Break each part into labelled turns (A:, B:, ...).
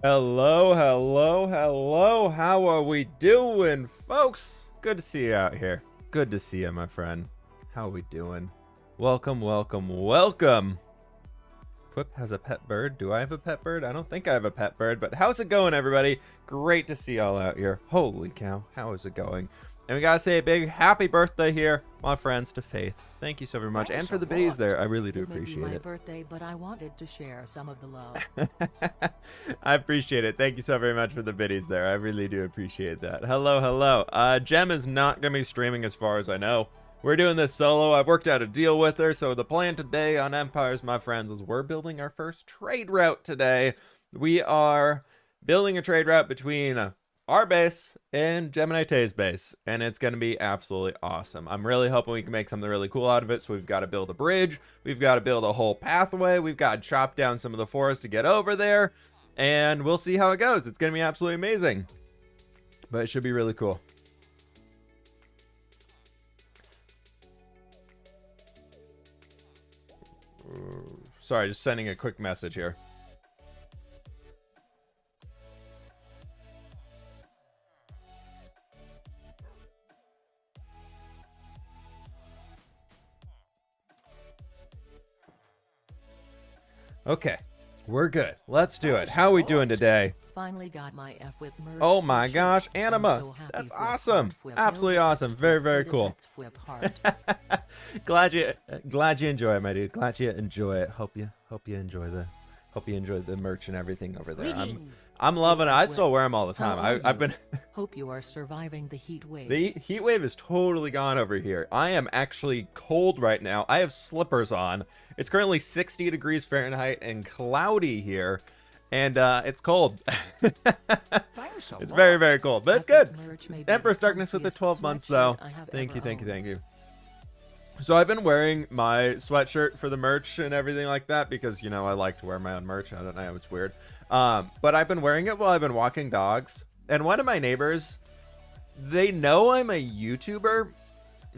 A: Hello, hello, hello. How are we doing, folks? Good to see you out here. Good to see you, my friend. How are we doing? Welcome, welcome, welcome. Quip has a pet bird. Do I have a pet bird? I don't think I have a pet bird, but how's it going, everybody? Great to see y'all out here. Holy cow, how is it going? And we gotta say a big happy birthday here, my friends, to Faith. Thank you so very much. And for the biddies there, I really do appreciate it.
B: It may be my birthday, but I wanted to share some of the love.
A: I appreciate it. Thank you so very much for the biddies there. I really do appreciate that. Hello, hello. Gem is not going to be streaming as far as I know. We're doing this solo. I've worked out a deal with her. So the plan today on Empires, my friends, is we're building our first trade route today. We are building a trade route between our base and GeminiTay's base, and it's going to be absolutely awesome. I'm really hoping we can make something really cool out of it. So we've got to build a bridge, we've got to build a whole pathway, we've got to chop down some of the forest to get over there, and we'll see how it goes. It's going to be absolutely amazing, but it should be really cool. Sorry, just sending a quick message here. Okay, we're good. Let's do it. How are we doing today?
B: Finally got my F-Whip merged.
A: Oh my gosh, Anima. That's awesome. Absolutely awesome. Very, very cool. glad you enjoy it, my dude. Glad you enjoy it. Hope you enjoy the merch and everything over there. I'm loving it. I still wear them all the time. I've been
B: Hope you are surviving the heat wave.
A: The heat wave is totally gone over here. I am actually cold right now. I have slippers on. It's currently 60 degrees Fahrenheit and cloudy here. And it's cold. It's very, very cold, but it's good. Empress Darkness with the 12 months, though. Thank you. So I've been wearing my sweatshirt for the merch and everything like that because, you know, I like to wear my own merch. I don't know, it's weird. But I've been wearing it while I've been walking dogs. And one of my neighbors, they know I'm a YouTuber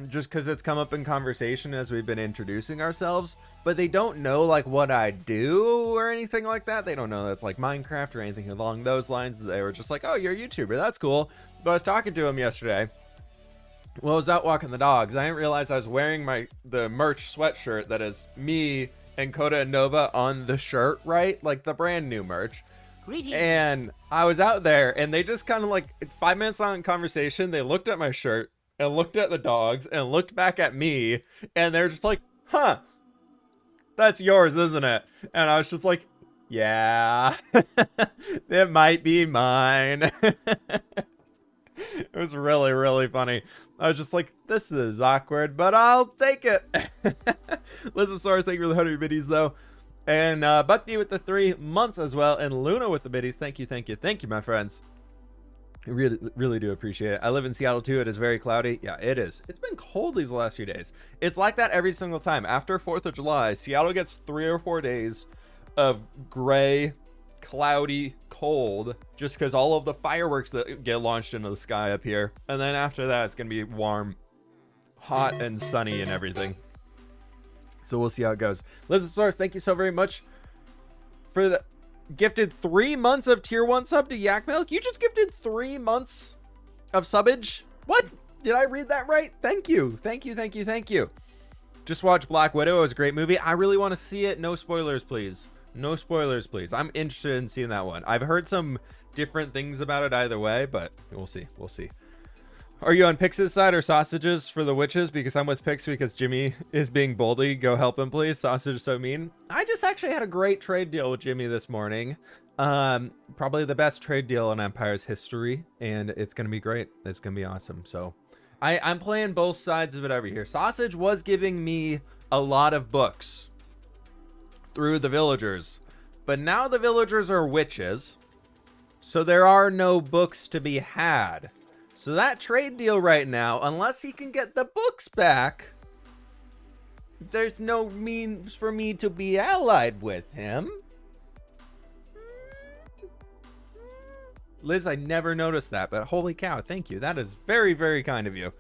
A: just because it's come up in conversation as we've been introducing ourselves, but they don't know like what I do or anything like that. They don't know that's like Minecraft or anything along those lines. They were just like, oh, you're a YouTuber, that's cool. But I was talking to him yesterday. Well, I was out walking the dogs. I didn't realize I was wearing the merch sweatshirt that is me and Coda and Nova on the shirt, right? Like the brand new merch. And I was out there and they just kind of like 5 minutes on in conversation, they looked at my shirt and looked at the dogs and looked back at me and they're just like, huh, that's yours, isn't it? And I was just like, yeah, it might be mine. It was really, really funny. I was just like, this is awkward, but I'll take it. Listen, sorry, thank you for the 100 biddies, though. And Bucky with the 3 months as well. And Luna with the biddies. Thank you, my friends. I really, really do appreciate it. I live in Seattle, too. It is very cloudy. Yeah, it is. It's been cold these last few days. It's like that every single time. After 4th of July, Seattle gets 3 or 4 days of gray, cloudy, cold, just because all of the fireworks that get launched into the sky up here. And then after that, it's going to be warm, hot, and sunny and everything. So we'll see how it goes. Lizard Source, thank you so very much for the gifted 3 months of tier 1 sub to Yak Milk. You just gifted 3 months of subbage? What? Did I read that right? Thank you. Just watch Black Widow. It was a great movie. I really want to see it. No spoilers, please. No spoilers, please. I'm interested in seeing that one. I've heard some different things about it either way, but we'll see. Are you on Pix's side or Sausage's for the witches? Because I'm with Pix because Jimmy is being boldy. Go help him, please. Sausage is so mean. I just actually had a great trade deal with Jimmy this morning. Probably the best trade deal in Empire's history, and it's going to be great. It's going to be awesome. So I'm playing both sides of it over here. Sausage was giving me a lot of books through the villagers, but now the villagers are witches, so there are no books to be had. So that trade deal right now, unless he can get the books back, there's no means for me to be allied with him. Liz, I never noticed that, but holy cow, thank you. That is very, very kind of you.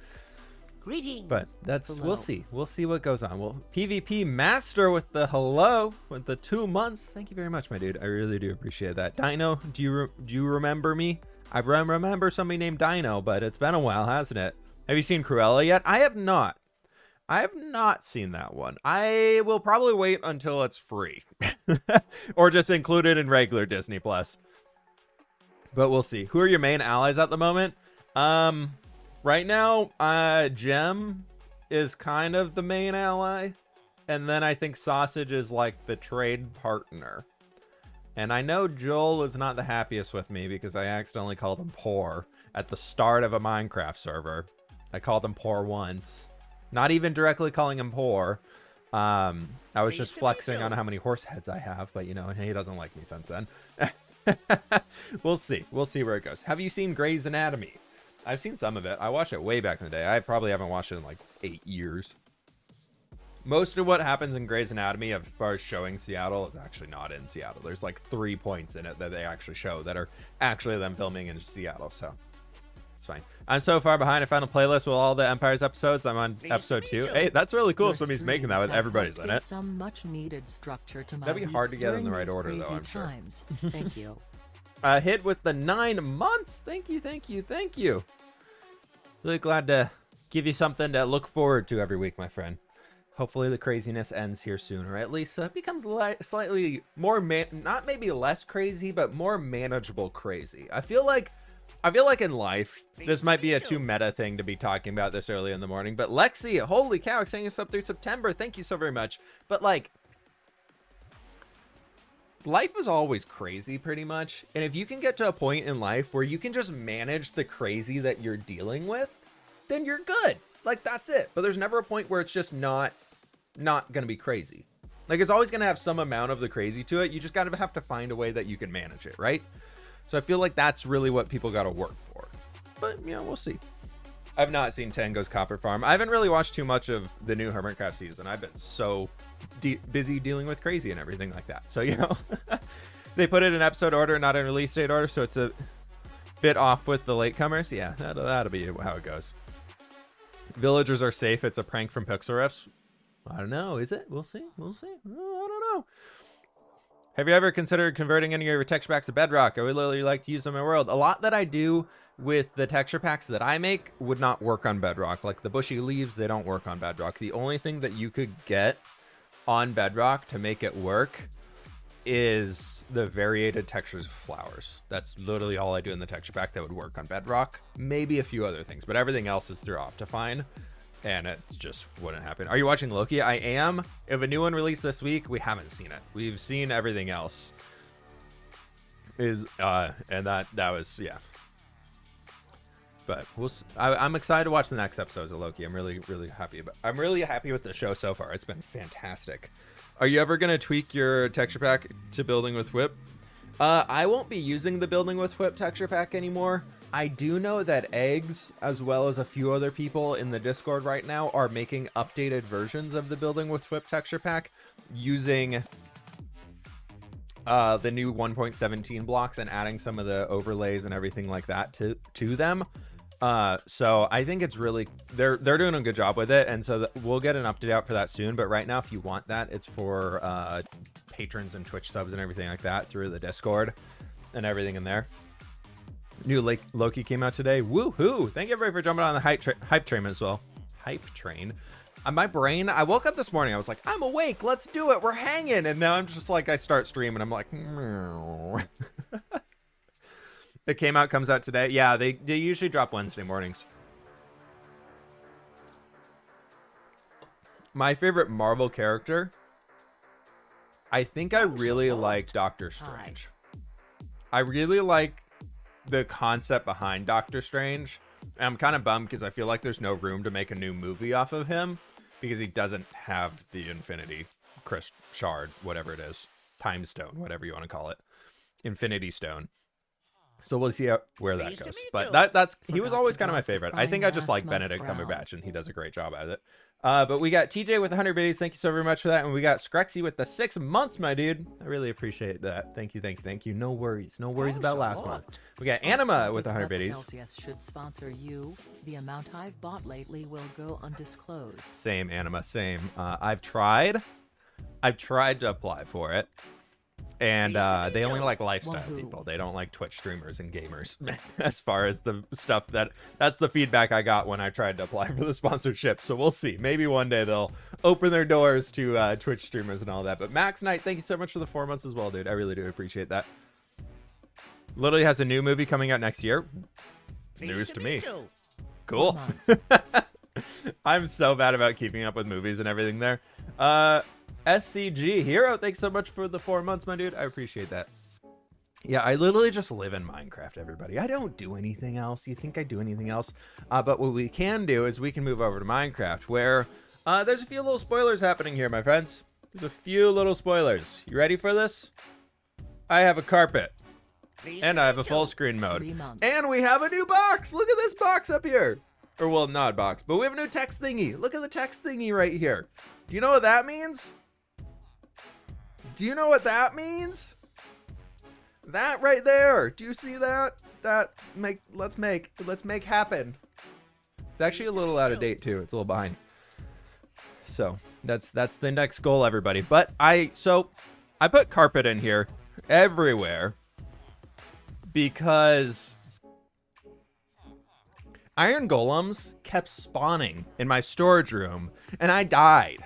C: Greetings.
A: But that's
B: Hello.
A: we'll see. We'll see what goes on. Well, PvP Master with the hello with the 2 months. Thank you very much, my dude. I really do appreciate that. Dino, do you remember me? I remember somebody named Dino, but it's been a while, hasn't it? Have you seen Cruella yet? I have not. I have not seen that one. I will probably wait until it's free or just included in regular Disney Plus. But we'll see. Who are your main allies at the moment? Right now, Gem is kind of the main ally. And then I think Sausage is like the trade partner. And I know Joel is not the happiest with me because I accidentally called him poor at the start of a Minecraft server. I called him poor once. Not even directly calling him poor. I was just flexing on how many horse heads I have, but you know, he doesn't like me since then. We'll see. We'll see where it goes. Have you seen Grey's Anatomy? I've seen some of it. I watched it way back in the day. I probably haven't watched it in like 8 years. Most of what happens in Grey's Anatomy as far as showing Seattle is actually not in Seattle. There's like 3 points in it that they actually show that are actually them filming in Seattle, so it's fine. I'm so far behind. I found a playlist with all the Empires episodes. I'm on episode 2. Hey, that's really cool if somebody's making that with everybody's in it.
B: Some much needed structure to my
A: That'd be hard to
B: weeks
A: get in the
B: during
A: right
B: these
A: order, though,
B: crazy
A: I'm sure.
B: times. Thank you.
A: Hit with the 9 months. Thank you, thank you, thank you. Really glad to give you something to look forward to every week, my friend. Hopefully the craziness ends here soon, or at least becomes slightly more, not maybe less crazy, but more manageable crazy. I feel like in life, this might be a too meta thing to be talking about this early in the morning, but Lexi, holy cow, extending us up through September. Thank you so very much. But like, life is always crazy pretty much. And if you can get to a point in life where you can just manage the crazy that you're dealing with, then you're good. Like, that's it. But there's never a point where it's just not gonna be crazy. Like, it's always gonna have some amount of the crazy to it. You just gotta have to find a way that you can manage it, right? So I feel like that's really what people gotta work for. But, you know, we'll see. I've not seen Tango's Copper Farm. I haven't really watched too much of the new Hermitcraft season. I've been so busy dealing with crazy and everything like that. So, you know, they put it in episode order, not in release date order, so it's a bit off with the latecomers. Yeah, that'll be how it goes. Villagers are safe. It's a prank from Pixel Riffs. I don't know. Is it? We'll see. We'll see. I don't know. Have you ever considered converting any of your texture packs to Bedrock? I would literally like to use them in my world. A lot that I do with the texture packs that I make would not work on Bedrock. Like the bushy leaves, they don't work on Bedrock. The only thing that you could get on Bedrock to make it work is the variated textures of flowers. That's literally all I do in the texture pack that would work on Bedrock. Maybe a few other things, but everything else is through Optifine, and it just wouldn't happen. Are you watching Loki? I am. If a new one released this week, we haven't seen it. We've seen everything else. And that was, yeah. But I'm excited to watch the next episodes of Loki. I'm really happy with the show so far. It's been fantastic. Are you ever gonna tweak your texture pack to Building with Whip? I won't be using the Building with Whip texture pack anymore. I do know that Eggs, as well as a few other people in the Discord right now, are making updated versions of the Building with Whip texture pack using the new 1.17 blocks and adding some of the overlays and everything like that to them. So I think it's really, they're doing a good job with it, and so we'll get an update out for that soon. But right now, if you want that, it's for patrons and Twitch subs and everything like that through the Discord and everything in there. New Loki came out today. Woohoo! Thank you everybody for jumping on the hype train as well. Hype train. My brain, I woke up this morning, I was like, I'm awake, let's do it, we're hanging. And now I'm just like, I start streaming, I'm like, it comes out today. Yeah, they usually drop Wednesday mornings. My favorite Marvel character, I think I really like Doctor Strange. I really like the concept behind Doctor Strange. And I'm kind of bummed because I feel like there's no room to make a new movie off of him because he doesn't have the Infinity Shard, whatever it is, Time Stone, whatever you want to call it, Infinity Stone. So we'll see where that goes. But he was always kind of my favorite. I think I just like Benedict Cumberbatch, and he does a great job at it. But we got TJ with 100 biddies. Thank you so very much for that. And we got Screxy with the 6 months, my dude. I really appreciate that. Thank you, thank you, thank you. No worries. No worries about last month. We got Anima with 100 biddies.
B: Celsius should sponsor you. The amount I've bought lately will go undisclosed.
A: Same, Anima, same. I've tried to apply for it. And they only like lifestyle people. They don't like Twitch streamers and gamers. As far as the stuff that's the feedback I got when I tried to apply for the sponsorship. So we'll see. Maybe one day they'll open their doors to Twitch streamers and all that. But Max Knight, thank you so much for the 4 months as well, dude. I really do appreciate that. Literally has a new movie coming out next year. News to me. Cool. I'm so bad about keeping up with movies and everything there. SCG Hero, thanks so much for the 4 months, my dude. I appreciate that. Yeah, I literally just live in Minecraft, everybody. I don't do anything else. You think I do anything else? But what we can do is we can move over to Minecraft, where there's a few little spoilers happening here, my friends. There's a few little spoilers. You ready for this? I have a carpet. And I have a full screen mode. And we have a new box. Look at this box up here. Or, well, not a box, but we have a new text thingy. Look at the text thingy right here. Do you know what that means? Do you know what that means? That right there. Do you see that? Let's make happen. It's actually a little out of date too. It's a little behind. So that's the next goal, everybody. But I put carpet in here everywhere because iron golems kept spawning in my storage room and I died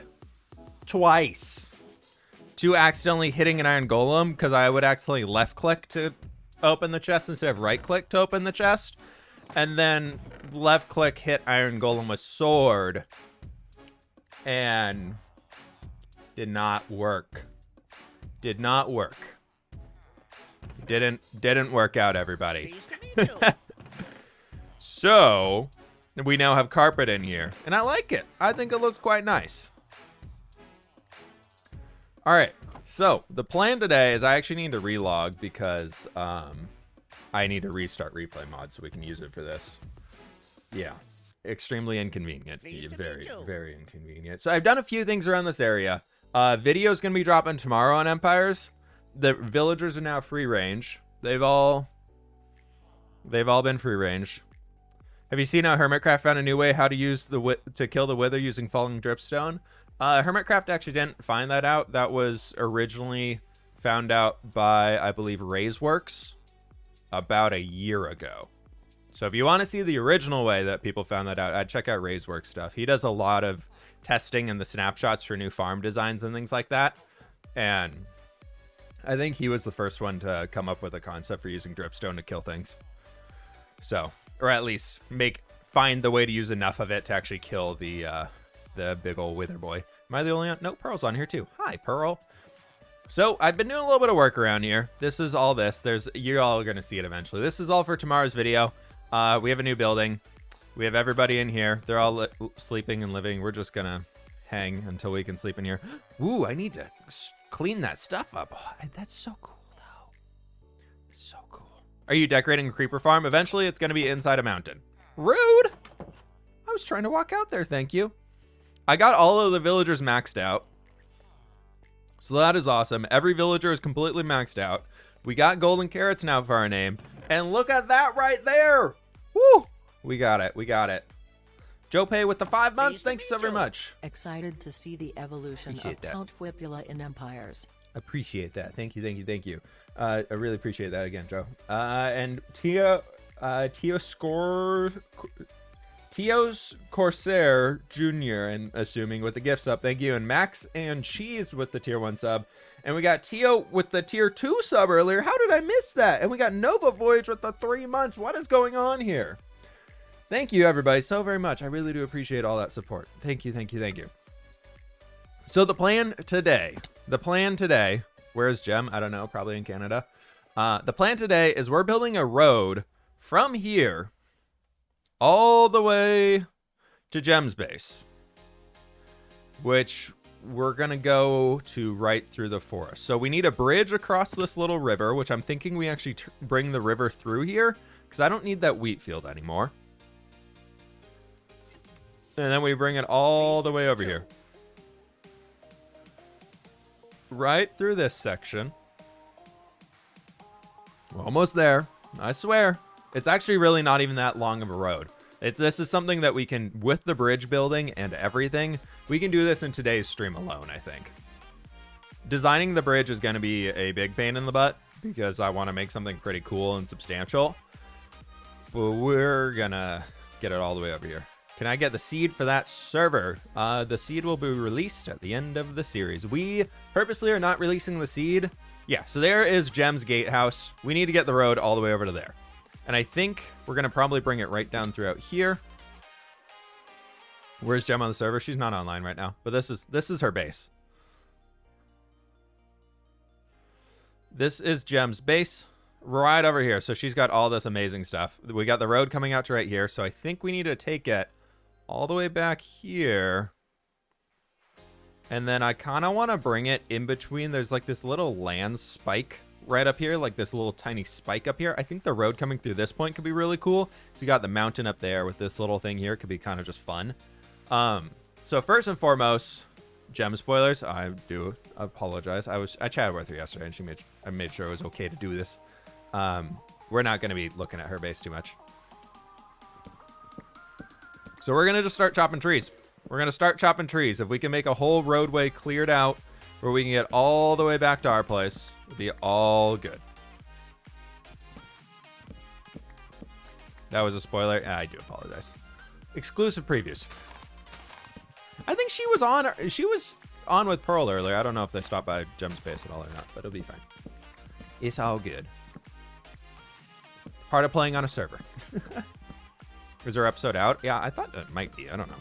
A: twice to accidentally hitting an iron golem because I would accidentally left click to open the chest instead of right click to open the chest, and then left click hit iron golem with sword and did not work. Didn't work out, everybody. So we now have carpet in here and I like it. I think it looks quite nice. All right, so the plan today is I actually need to relog because I need to restart replay mod so we can use it for this. Yeah, extremely inconvenient. Very, very inconvenient. So I've done a few things around this area. Video is going to be dropping tomorrow on Empires. The villagers are now free range. They've all been free range. Have you seen how Hermitcraft found a new way how to use to kill the wither using falling dripstone? Hermitcraft actually didn't find that out. That was originally found out by, I believe, Raiseworks about a year ago. So if you want to see the original way that people found that out, I'd check out Raiseworks stuff. He does a lot of testing in the snapshots for new farm designs and things like that. And I think he was the first one to come up with a concept for using dripstone to kill things. So, or at least find the way to use enough of it to actually kill the big old wither boy. Am I the only one? No, Pearl's on here too. Hi, Pearl. So I've been doing a little bit of work around here. This is all this. You're all going to see it eventually. This is all for tomorrow's video. We have a new building. We have everybody in here. They're all sleeping and living. We're just going to hang until we can sleep in here. Ooh, I need to clean that stuff up. Oh, that's so cool, though. So cool. Are you decorating a creeper farm? Eventually, it's going to be inside a mountain. Rude. I was trying to walk out there. Thank you. I got all of the villagers maxed out. So that is awesome. Every villager is completely maxed out. We got golden carrots now for our name. And look at that right there. Woo! We got it. We got it. Joe Pay with the 5 months. Thanks so very much.
B: Excited to see the evolution of Count Whipula in Empires.
A: Appreciate that. Thank you, thank you, thank you. I really appreciate that again, Joe. And Tio's Corsair Jr. and assuming with the gift sub, thank you. And Max and Cheese with the tier 1 sub. And we got Tio with the tier 2 sub earlier. How did I miss that? And we got Nova Voyage with the 3 months. What is going on here? Thank you, everybody, so very much. I really do appreciate all that support. Thank you, thank you, thank you. So the plan today, where's Gem? I don't know, probably in Canada. The plan today is we're building a road from here all the way to Gem's base, which we're going to go to right through the forest. So we need a bridge across this little river, which I'm thinking we actually bring the river through here because I don't need that wheat field anymore. And then we bring it all the way over here. Right through this section. We're almost there. I swear. It's actually really not even that long of a road. This is something that we can, with the bridge building and everything, we can do this in today's stream alone, I think. Designing the bridge is going to be a big pain in the butt because I want to make something pretty cool and substantial. But we're going to get it all the way over here. Can I get the seed for that server? The seed will be released at the end of the series. We purposely are not releasing the seed. Yeah, so there is Gem's gatehouse. We need to get the road all the way over to there. And I think we're going to probably bring it right down throughout here. Where's Gem on the server? She's not online right now, but this is her base. This is Gem's base right over here. So she's got all this amazing stuff. We got the road coming out to right here. So I think we need to take it all the way back here. And then I kind of want to bring it in between. There's like this little land spike right up here, like this little tiny spike up here. I think the road coming through this point could be really cool. So you got the mountain up there with this little thing here. Could be kind of just fun. So first and foremost, Gem spoilers. I do apologize. I chatted with her yesterday, and I made sure it was okay to do this. We're not going to be looking at her base too much. So we're going to just start chopping trees. We're going to start chopping trees. If we can make a whole roadway cleared out where we can get all the way back to our place, it'll be all good. That was a spoiler. I do apologize. Exclusive previews. I think she was on with Pearl earlier. I don't know if they stopped by Gem's base at all or not, but it'll be fine. It's all good. Part of playing on a server. Is her episode out? Yeah, I thought it might be. I don't know.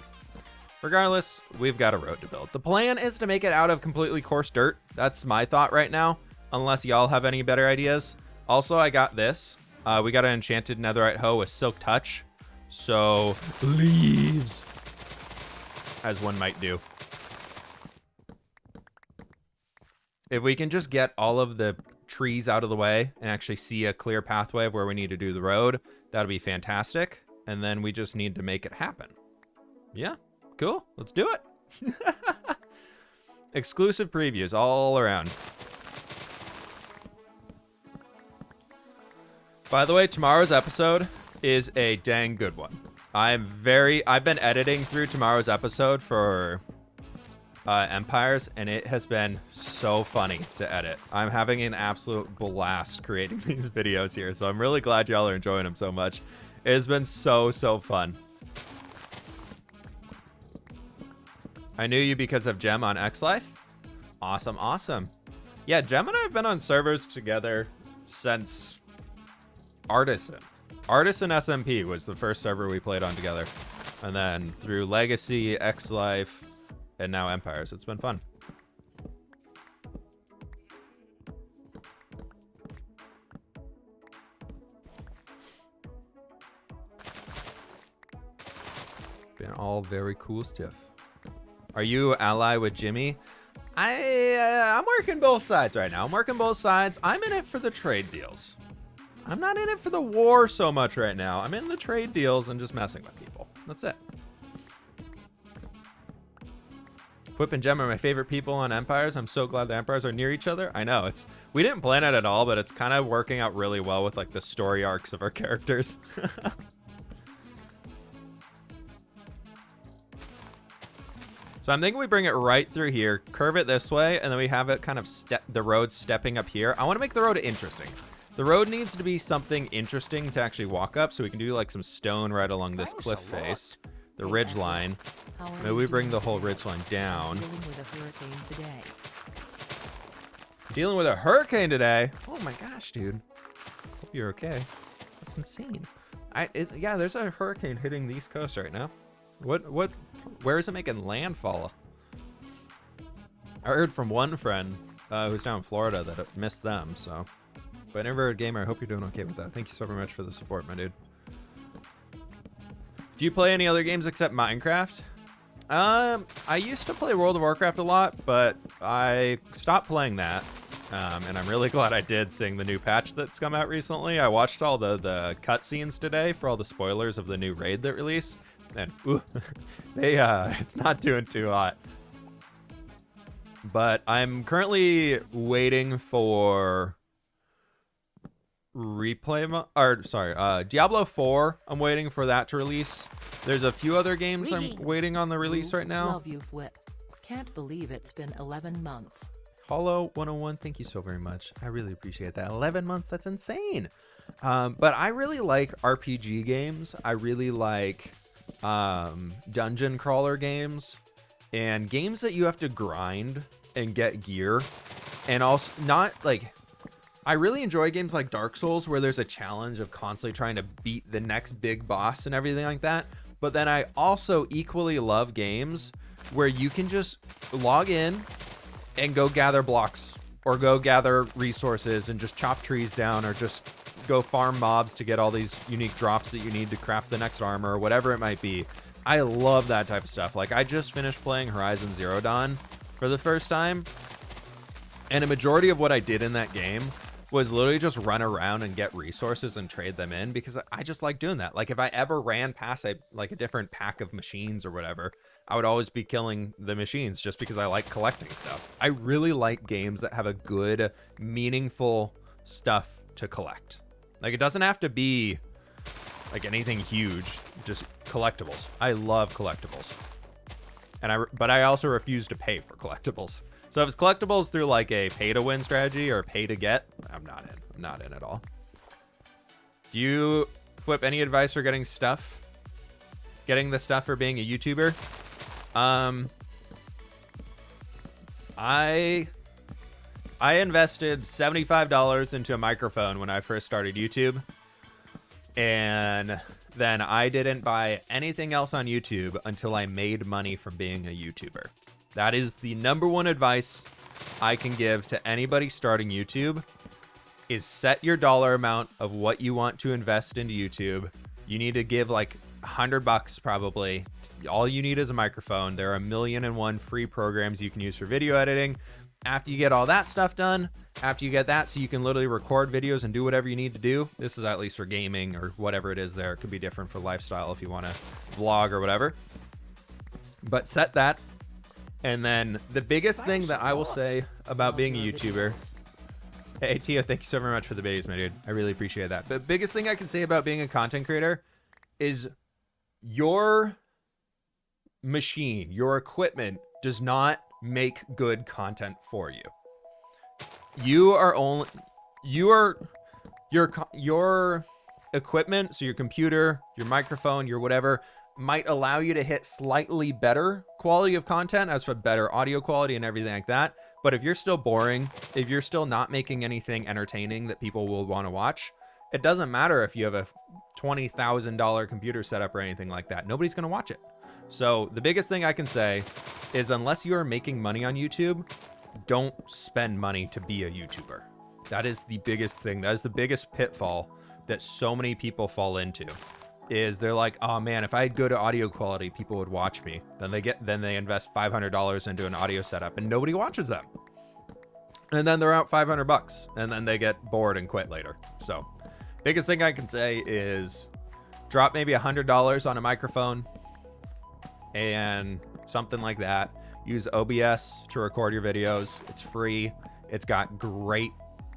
A: Regardless, we've got a road to build. The plan is to make it out of completely coarse dirt. That's my thought right now, unless y'all have any better ideas. Also, I got this. We got an enchanted netherite hoe with silk touch. So, leaves, as one might do. If we can just get all of the trees out of the way and actually see a clear pathway of where we need to do the road, that'll be fantastic. And then we just need to make it happen. Yeah. Cool. Let's do it. Exclusive previews all around. By the way, tomorrow's episode is a dang good one. I've been editing through tomorrow's episode for Empires, and it has been so funny to edit. I'm having an absolute blast creating these videos here, so I'm really glad y'all are enjoying them so much. It has been so fun. I knew you because of Gem on X Life. Awesome, awesome. Yeah, Gem and I have been on servers together since Artisan. Artisan SMP was the first server we played on together. And then through Legacy, X Life, and now Empires. It's been fun. Been all very cool stuff. Are you ally with Jimmy? I'm working both sides right now. I'm working both sides. I'm in it for the trade deals. I'm not in it for the war so much right now. I'm in the trade deals and just messing with people. That's it. Whip and Gem are my favorite people on Empires. I'm so glad the Empires are near each other. I know, we didn't plan it at all, but it's kind of working out really well with like the story arcs of our characters. So I'm thinking we bring it right through here, curve it this way, and then we have it kind of the road stepping up here. I want to make the road interesting. The road needs to be something interesting to actually walk up, so we can do like some stone right along this cliff face, the ridge line. Maybe we bring the whole ridge line down.
B: Dealing with a hurricane today.
A: Dealing with a hurricane today? Oh my gosh, dude. Hope you're okay. That's insane. Yeah, there's a hurricane hitting the East Coast right now. Where is it making landfall? I heard from one friend who's down in Florida that it missed them, so. But Never Gamer, I hope you're doing okay with that. Thank you so very much for the support, my dude. Do you play any other games except Minecraft? I used to play World of Warcraft a lot, but I stopped playing that. And I'm really glad I did, seeing the new patch that's come out recently. I watched all the cutscenes today for all the spoilers of the new raid that released. and ooh, it's not doing too hot. But I'm currently waiting for Diablo 4. I'm waiting for that to release. There's a few other games I'm waiting on the release right now.
B: Love you, Whip. Can't believe it's been 11 months.
A: Hollow 101, thank you so very much. I really appreciate that. 11 months, that's insane. But I really like RPG games. I really like dungeon crawler games and games that you have to grind and get gear. And also not like, I really enjoy games like Dark Souls where there's a challenge of constantly trying to beat the next big boss and everything like that. But then I also equally love games where you can just log in and go gather blocks or go gather resources and just chop trees down or just go farm mobs to get all these unique drops that you need to craft the next armor or whatever it might be. I love that type of stuff. Like I just finished playing Horizon Zero Dawn for the first time, and a majority of what I did in that game was literally just run around and get resources and trade them in because I just like doing that. Like if I ever ran past a different pack of machines or whatever, I would always be killing the machines just because I like collecting stuff. I really like games that have a good, meaningful stuff to collect. Like it doesn't have to be like anything huge, just collectibles. I love collectibles. But I also refuse to pay for collectibles. So if it's collectibles through like a pay to win strategy or pay to get, I'm not in. I'm not in at all. Do you Flip any advice for getting stuff? Getting the stuff for being a YouTuber? I invested $75 into a microphone when I first started YouTube. And then I didn't buy anything else on YouTube until I made money from being a YouTuber. That is the number one advice I can give to anybody starting YouTube is set your dollar amount of what you want to invest into YouTube. You need to give like $100 probably. All you need is a microphone. There are 1,000,001 free programs you can use for video editing. After you get all that stuff done, after you get that so you can literally record videos and do whatever you need to do. This is at least for gaming or whatever it is there. It could be different for lifestyle if you want to vlog or whatever. But set that. And then the biggest thing that I will say about being a YouTuber... Hey, Tia, thank you so very much for the babies, my dude. I really appreciate that. But biggest thing I can say about being a content creator is your machine, your equipment does not make good content for you. Your equipment, so your computer, your microphone, your whatever, might allow you to hit slightly better quality of content as for better audio quality and everything like that. But if you're still boring, if you're still not making anything entertaining that people will want to watch, it doesn't matter if you have a $20,000 computer setup or anything like that. Nobody's going to watch it. So the biggest thing I can say is unless you are making money on YouTube, don't spend money to be a YouTuber. That is the biggest thing. That is the biggest pitfall that so many people fall into. Is they're like, oh man, if I had good audio quality, people would watch me. Then they invest $500 into an audio setup and nobody watches them. And then they're out $500 and then they get bored and quit later. So biggest thing I can say is drop maybe $100 on a microphone and something like that. Use OBS to record your videos. It's free. It's got great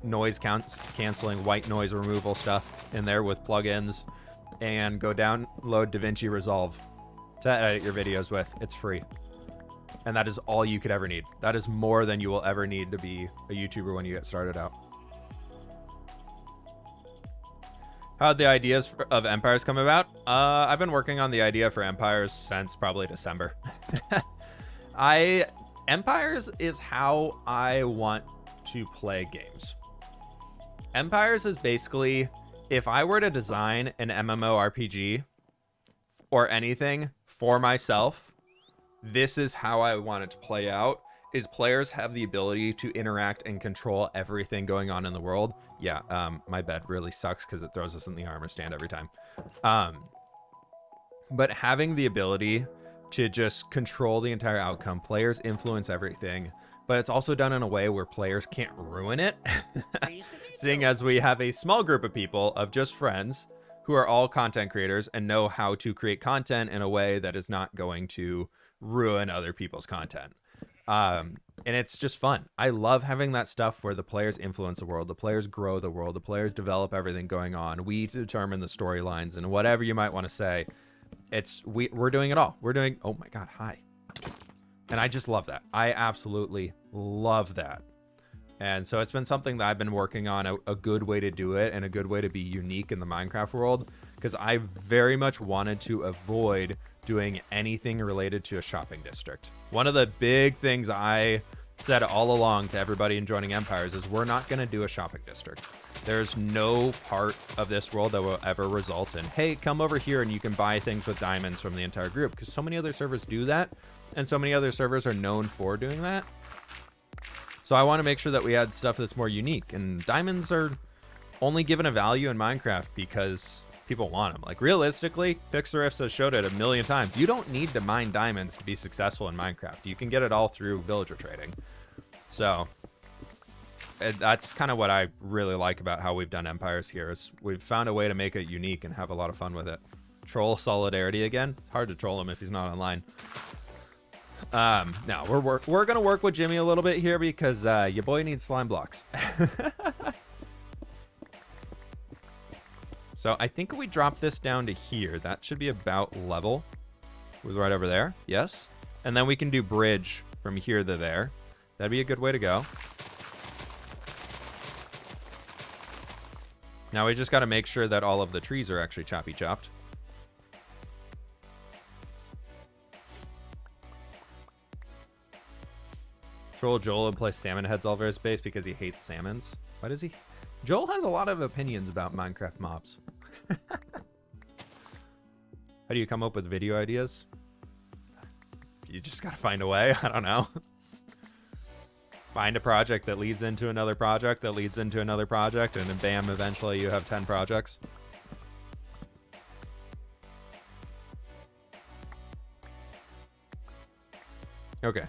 A: noise canceling, white noise removal stuff in there with plugins. And go download DaVinci Resolve to edit your videos with. It's free. And that is all you could ever need. That is more than you will ever need to be a YouTuber when you get started out. How'd the ideas of Empires come about? I've been working on the idea for Empires since probably December. Empires is how I want to play games. Empires is basically... if I were to design an MMORPG or anything for myself, this is how I want it to play out, is players have the ability to interact and control everything going on in the world. Yeah, my bed really sucks because it throws us in the armor stand every time. But having the ability to just control the entire outcome, players influence everything, but it's also done in a way where players can't ruin it. Seeing as we have a small group of people of just friends who are all content creators and know how to create content in a way that is not going to ruin other people's content. And it's just fun. I love having that stuff where the players influence the world, the players grow the world, the players develop everything going on. We determine the storylines and whatever you might want to say. We're doing it all. We're doing, oh my God, hi. And I just love that. I absolutely love that. And so it's been something that I've been working on, a good way to do it and a good way to be unique in the Minecraft world, because I very much wanted to avoid doing anything related to a shopping district. One of the big things I said all along to everybody in joining Empires is we're not going to do a shopping district. There's no part of this world that will ever result in, hey, come over here and you can buy things with diamonds from the entire group, because so many other servers do that, and so many other servers are known for doing that. So I want to make sure that we had stuff that's more unique, and diamonds are only given a value in Minecraft because people want them. Like, realistically, Pixarifts has showed it a million times. You don't need to mine diamonds to be successful in Minecraft. You can get it all through villager trading. So that's kind of what I really like about how we've done Empires here, is we've found a way to make it unique and have a lot of fun with it. Troll Solidarity again. It's hard to troll him if he's not online. No, we're gonna work with Jimmy a little bit here because your boy needs slime blocks. So I think if we drop this down to here, that should be about level with right over there. Yes. And then we can do bridge from here to there. That'd be a good way to go. Now we just got to make sure that all of the trees are actually choppy chopped. Troll Joel and play salmon heads all over his base because he hates salmons. Why does he? Joel has a lot of opinions about Minecraft mobs. How do you come up with video ideas? You just gotta find a way. I don't know. Find a project that leads into another project that leads into another project, and then bam, eventually you have 10 projects. Okay.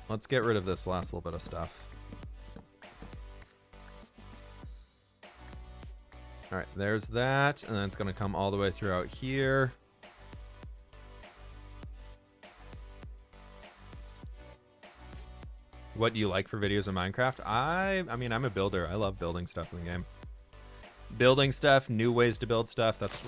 A: Let's get rid of this last little bit of stuff. All right, there's that, and then it's gonna come all the way throughout here. What do you like for videos in Minecraft? I mean, I'm a builder. I love building stuff in the game. Building stuff, new ways to build stuff. That's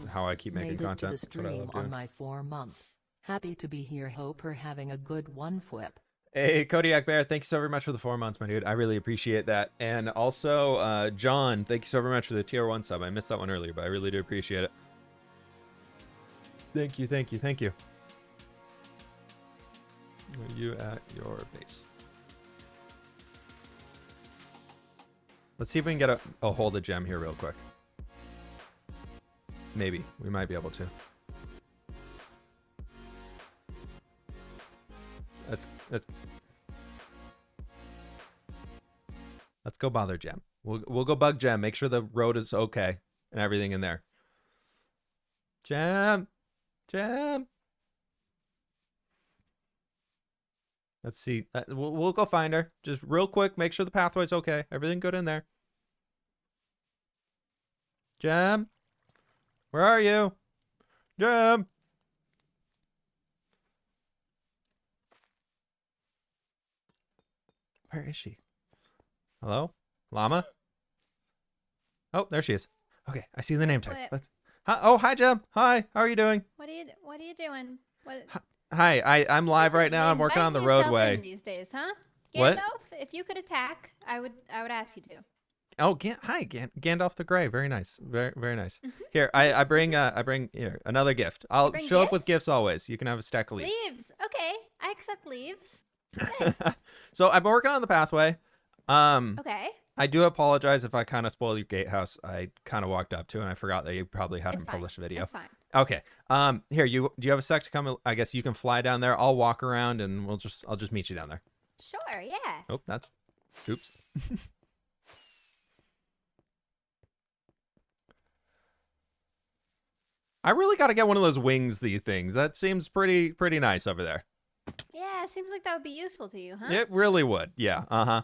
A: how I keep making content.
B: Made it to the stream on my 4-month. Happy to be here. Hope you're having a good one, Flip.
A: Hey, Kodiak Bear, thank you so very much for the 4 months, my dude. I really appreciate that. And also, John, thank you so very much for the tier 1 sub. I missed that one earlier, but I really do appreciate it. Thank you, thank you, thank you. Are you at your base? Let's see if we can get a hold of gem here real quick. Maybe. We might be able to. Let's go bother Gem. We'll go bug Gem. Make sure the road is okay and everything in there. Gem. Let's see. We'll go find her. Just real quick. Make sure the pathway's okay. Everything good in there. Gem. Where are you? Gem. Where is she? Hello? Llama? Oh, there she is. Okay, I see the name tag. Oh, hi, Gem. Hi, how are you doing?
C: What are you doing? What?
A: Hi, I'm live right now. I'm working on the roadway.
C: These days, huh?
A: What?
C: Gandalf, if you could attack, I would ask you to.
A: Oh, hi, Gandalf the Grey. Very nice. Very, very nice. Mm-hmm. Here, I bring here another gift. I'll show up with gifts always. You can have a stack of leaves.
C: Leaves. Okay, I accept leaves.
A: So I've been working on the pathway.
C: Okay.
A: I do apologize if I kind of spoiled your gatehouse. I kind of walked up to and I forgot that you probably hadn't published a video.
C: It's fine.
A: Okay. Here, do you have a sec to come? I guess you can fly down there. I'll walk around and I'll just meet you down there.
C: Sure. Yeah.
A: Oh, oops. I really got to get one of those wingsy things. That seems pretty nice over there.
C: Yeah, seems like that would be useful to you, huh?
A: It really would. Yeah. Uh-huh.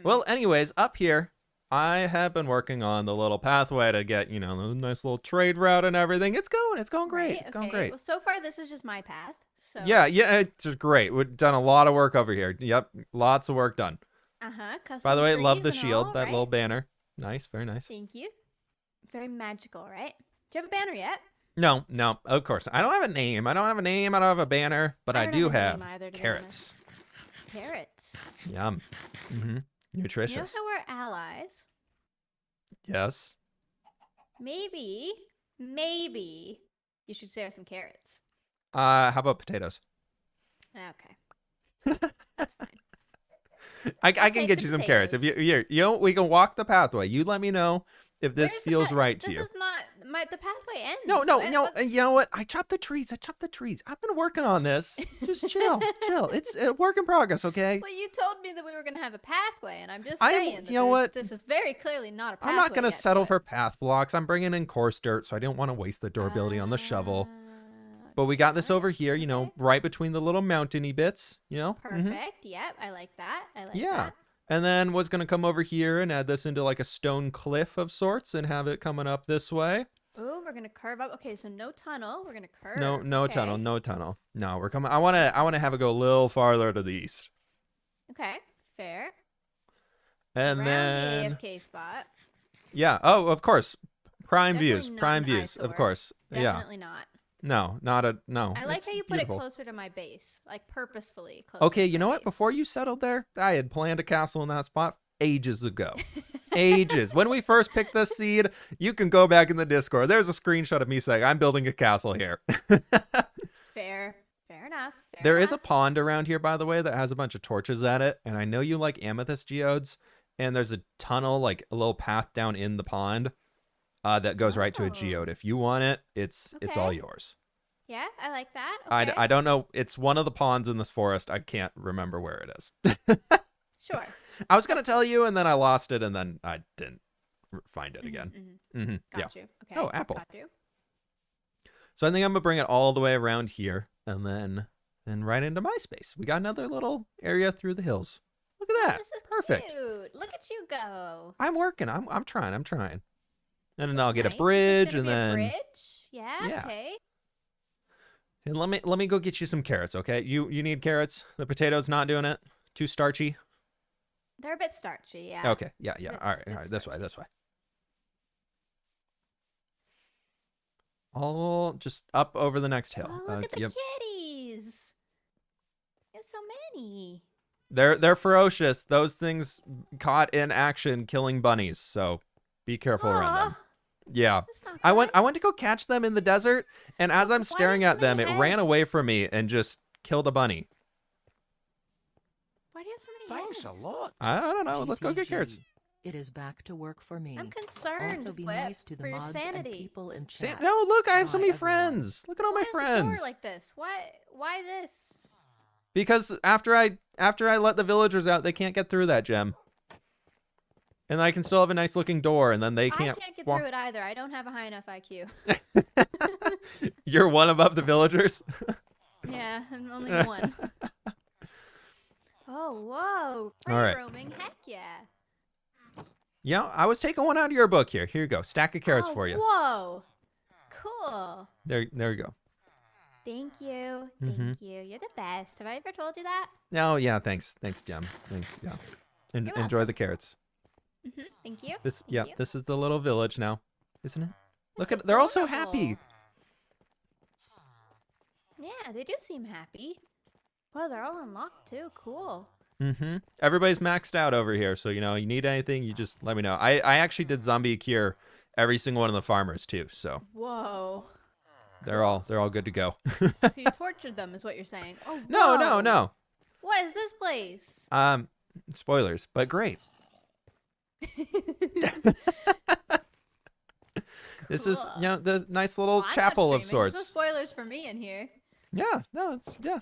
A: Well, anyways, up here, I have been working on the little pathway to get, you know, the nice little trade route and everything. It's going great.
C: Right,
A: It's going
C: okay.
A: great.
C: Well, so far this is just my path. So.
A: Yeah, it's great. We've done a lot of work over here. Yep, lots of work done.
C: Custom
A: By the way, love
C: trees
A: the
C: and
A: shield,
C: all,
A: that
C: right?
A: little banner. Nice, very nice.
C: Thank you. Very magical, right? Do you have a banner yet?
A: No, of course. I don't have a name. I don't have a banner, but I
C: don't
A: do
C: have a
A: have
C: name either, to be
A: carrots.
C: Carrots.
A: Yum.
C: You know
A: Nutritious.
C: how we're allies?
A: Yes.
C: Maybe you should share some carrots.
A: How about potatoes?
C: Okay. That's fine.
A: I can
C: take
A: get
C: the
A: you some carrots. If
C: potatoes.
A: you know, we can walk the pathway. You let me know if this
C: Where's the
A: feels
C: path-
A: right to you.
C: This is not the pathway ends.
A: No.
C: What's-
A: You know what? I chopped the trees. I've been working on this. Just chill. It's a work in progress, okay?
C: Well, you told me that we were gonna have a pathway, and I'm just
A: I am-
C: saying. That
A: you know what?
C: This is very clearly not a pathway.
A: I'm not gonna
C: yet,
A: settle
C: but-
A: for path blocks. I'm bringing in coarse dirt, so I don't want to waste the durability on the shovel.
C: Ah,
A: But we got this
C: alright,
A: over here, you know,
C: okay.
A: right between the little mountainy bits, you know?
C: Perfect.
A: Mhm.
C: Yep, I like that.
A: Yeah.
C: that.
A: And then was going to come over here and add this into like a stone cliff of sorts and have it coming up this way.
C: Ooh, we're gonna curve up. Okay, so no tunnel. We're gonna curve.
A: No
C: okay.
A: tunnel, no tunnel. No, we're coming. I want to have it go a little farther to the east.
C: Okay, fair.
A: And
C: Around
A: then
C: the AFK spot.
A: yeah, oh, of course. Prime
C: Definitely
A: views,
C: not
A: prime
C: an
A: views, of
C: eyesore.
A: course.
C: Definitely not.
A: Yeah. No.
C: I like
A: it's
C: how you put
A: beautiful.
C: it closer to my base, like purposefully closer.
A: Okay,
C: to
A: you
C: my
A: know what?
C: base.
A: Before you settled there, I had planned a castle in that spot ages ago. Ages. When we first picked this seed, you can go back in the Discord. There's a screenshot of me saying, I'm building a castle here.
C: Fair enough.
A: There is a pond around here, by the way, that has a bunch of torches at it. And I know you like amethyst geodes. And there's a tunnel, like a little path down in the pond that goes right to a
C: Oh.
A: geode. If you want it, it's all
C: Okay.
A: yours.
C: Yeah, I like that. Okay.
A: I don't know. It's one of the ponds in this forest. I can't remember where it is.
C: Sure.
A: I was going to tell you, and then I lost it, and then I didn't find it again. Yeah.
C: Got you. Okay.
A: Oh, apple.
C: Got you.
A: So I think I'm going to bring it all the way around here, and then right into my space. We got another little area through the hills. Look at that.
C: This is
A: Perfect.
C: cute. Look at you go.
A: I'm working. I'm trying. And
C: This
A: then
C: is
A: I'll get
C: nice.
A: a
C: Is this
A: bridge,
C: gonna
A: and
C: be a
A: then
C: bridge? Yeah.
A: Yeah.
C: Okay.
A: and let me go get you some carrots, okay? You need carrots. The potato's not doing it. Too starchy.
C: They're a bit starchy. Yeah.
A: Okay. Yeah.
C: It's-
A: All right.
C: it's
A: This way.
C: starchy.
A: This way. All just up over the next hill.
C: Oh, look at the
A: Yep.
C: kitties. There's so many.
A: They're ferocious. Those things caught in action killing bunnies. So be careful around them.
C: Aw,
A: Yeah.
C: that's not
A: I went
C: good.
A: to go catch them in the desert, and as I'm
C: Why do you
A: staring
C: have
A: at
C: so
A: them,
C: many
A: it ran away
C: heads?
A: from me and just killed a bunny.
C: Why do you have so many
D: Thanks a
C: heads?
D: lot.
A: I don't know. Let's go get carrots.
D: GGG.
B: It is back to work for me.
C: I'm concerned.
B: Also be
C: Whip,
B: nice to the
C: for your
B: mods and
C: sanity.
B: people in
A: Sa-
B: chat.
A: no, look, I have so
B: Bye,
A: many
B: everyone.
A: friends. Look at all
C: Why
A: my
C: is the
A: friends.
C: door like this? Why this?
A: Because after I let the villagers out, they can't get through that gem. And I can still have a nice looking door, and then they
C: I
A: can't.
C: can't get
A: walk-
C: through it either. I don't have a high enough IQ.
A: You're one above the villagers.
C: Yeah, I'm only one. Oh, whoa. Free
A: All right.
C: roaming. Heck yeah.
A: Yeah, I was taking one out of your book here. Here you go. Stack of carrots
C: Oh,
A: for you.
C: Whoa. Cool.
A: There you go.
C: Thank you.
A: Mhm.
C: Thank you. You're the best. Have I ever told you that?
A: No, yeah, thanks, Gem. Thanks, yeah.
C: You're
A: Enjoy the carrots.
C: Thank you.
A: This,
C: Thank
A: yeah,
C: you.
A: this is the little village now, isn't it? Look
C: That's
A: at, they're all so happy.
C: adorable. Yeah, they do seem happy. Wow, they're all unlocked too. Cool.
A: Everybody's maxed out over here, so you need anything, you just let me know. I actually did zombie cure every single one of the farmers too, so
C: Whoa.
A: they're all good to go.
C: So you tortured them, is what you're saying? Oh
A: No,
C: whoa.
A: no.
C: What is this place?
A: Spoilers, but great. This is
C: Cool.
A: the nice little
C: Well, I'm not
A: chapel of
C: streaming. There's
A: sorts.
C: no spoilers for me in here.
A: Yeah, no, it's yeah.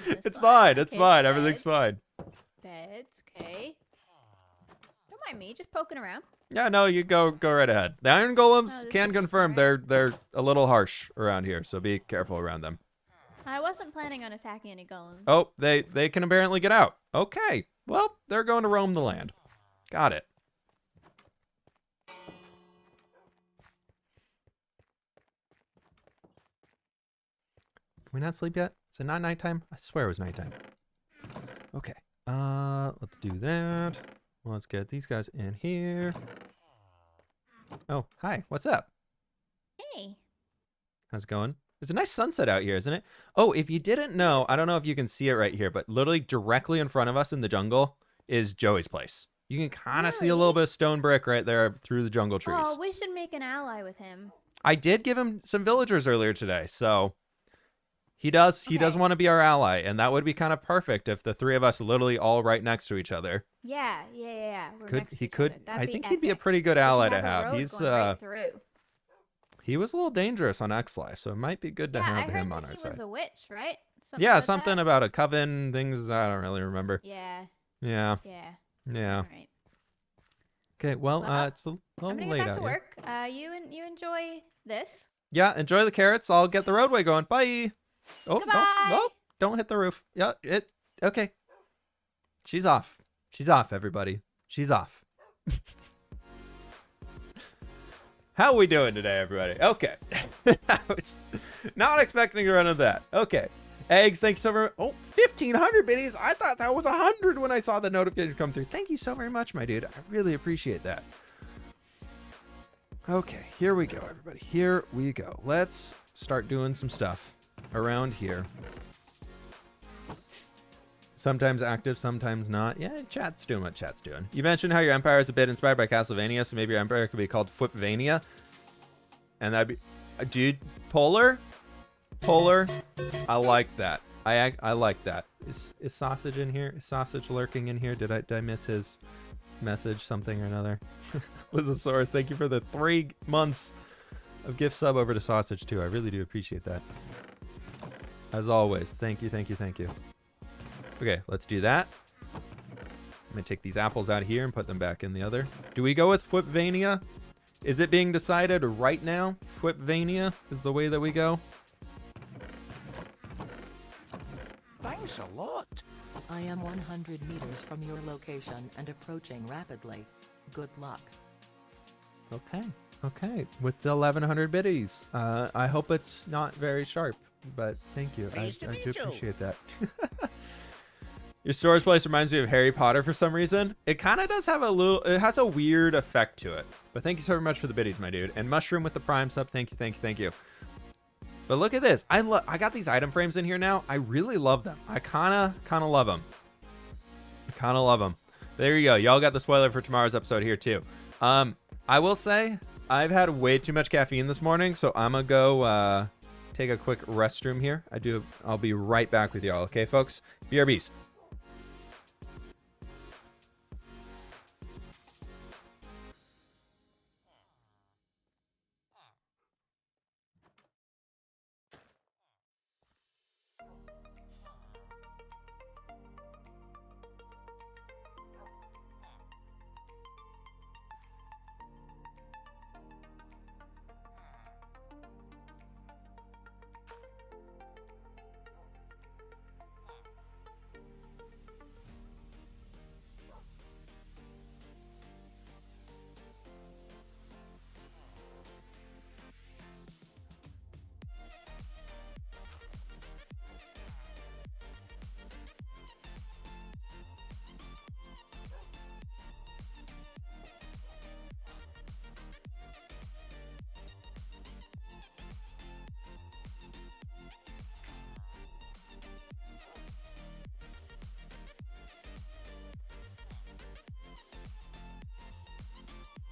C: This
A: It's
C: one.
A: fine. It's
C: Okay,
A: fine. Everything's
C: beds.
A: fine.
C: Beds, okay. Don't mind me, just poking around.
A: Yeah, no, you go right ahead. The iron golems
C: Oh, this
A: can
C: is
A: confirm
C: smart.
A: they're a little harsh around here, so be careful around them.
C: I wasn't planning on attacking any golems.
A: Oh, they can apparently get out. Okay. Well, they're going to roam the land. Got it. Can we not sleep yet? Is it not nighttime? I swear it was nighttime. Okay. Let's do that. Let's get these guys in here. Oh, hi. What's up?
C: Hey.
A: How's it going? It's a nice sunset out here, isn't it? Oh, if you didn't know, I don't know if you can see it right here, but literally directly in front of us in the jungle is Joey's place. You can kind of see a little bit of stone brick right there through the jungle trees.
C: Oh, we should make an ally with him.
A: I did give him some villagers earlier today, so he does want to be our ally, and that would be kind of perfect if the three of us literally all right next to each other.
C: Yeah. We're next to
A: He
C: each
A: could.
C: other. That'd
A: I
C: be
A: think he'd be a
C: epic.
A: pretty good
C: We could
A: ally to
C: a
A: have.
C: road
A: He's
C: going right through.
A: he was a little dangerous on X Life, so it might be good to have
C: I heard
A: him
C: that
A: on our
C: he
A: side.
C: was a witch, right?
A: Yeah,
C: like
A: something
C: that?
A: about a coven, things I don't really remember.
C: Yeah.
A: Yeah.
C: All right.
A: Okay, well,
C: Well,
A: it's a
C: I'm
A: little
C: gonna
A: late
C: get back
A: out
C: to
A: here.
C: work. You enjoy this.
A: Yeah, enjoy the carrots. I'll get the roadway going. Bye. Oh,
C: Goodbye.
A: don't hit the roof. Yeah, okay. She's off. She's off, everybody. She's off. How we doing today, everybody? Okay. I was not expecting to run into that. Okay. Eggs, thanks so very much. Oh, 1,500 biddies. I thought that was 100 when I saw the notification come through. Thank you so very much, my dude. I really appreciate that. Okay, here we go, everybody. Here we go. Let's start doing some stuff around here. Sometimes active, sometimes not. Yeah, chat's doing what chat's doing. You mentioned how your empire is a bit inspired by Castlevania, so maybe your empire could be called Flipvania. And that'd be... dude, Polar? Polar? I like that. I like that. Is Sausage in here? Is Sausage lurking in here? Did I miss his message, something or another? Lizosaurus, thank you for the 3 months of gift sub over to Sausage, too. I really do appreciate that. As always, thank you, thank you, thank you. Okay, let's do that. I'm going to take these apples out here and put them back in the other. Do we go with Flipvania? Is it being decided right now? Flipvania is the way that we go?
D: Thanks a lot.
B: I am 100 meters from your location and approaching rapidly. Good luck.
A: Okay. With the 1,100 biddies. I hope it's not very sharp, but thank you. I
D: Pleased to
A: do
D: meet you.
A: appreciate that. Your storage place reminds me of Harry Potter for some reason. It kind of does have it has a weird effect to it. But thank you so very much for the biddies, my dude. And Mushroom with the Prime sub. Thank you. But look at this. I got these item frames in here now. I really love them. I kind of love them. There you go. Y'all got the spoiler for tomorrow's episode here too. I will say I've had way too much caffeine this morning, so I'm gonna go take a quick restroom here. I'll be right back with y'all. Okay, folks? BRBs.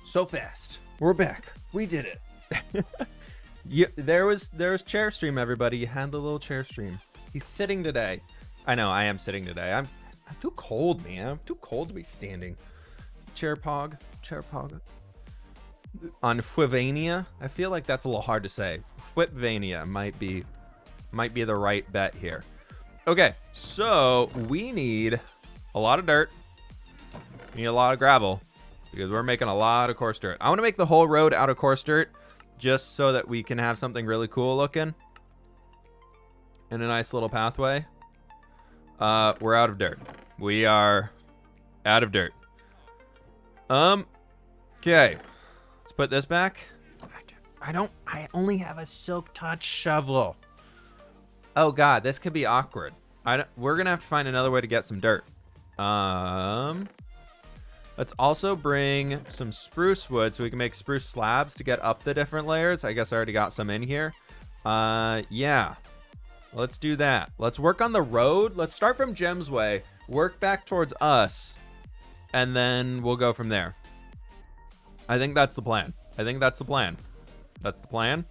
A: So fast. We're back. We did it. Yeah, there was chair stream, everybody. You had the little chair stream. He's sitting today. I know, I am sitting today. I'm too cold, man. I'm too cold to be standing. Chair pog. On Flipvania. I feel like that's a little hard to say. Flipvania might be the right bet here. Okay, so we need a lot of dirt. We need a lot of gravel. Because we're making a lot of coarse dirt. I want to make the whole road out of coarse dirt just so that we can have something really cool looking and a nice little pathway. We're out of dirt. We are Out of dirt. Okay. Let's put this back. I only have a silk touch shovel. Oh god, this could be awkward. We're gonna have to find another way to get some dirt. Let's also bring some spruce wood so we can make spruce slabs to get up the different layers. I guess I already got some in here. Yeah. Let's do that. Let's work on the road. Let's start from Gem's Way, work back towards us, and then we'll go from there. I think that's the plan. That's the plan.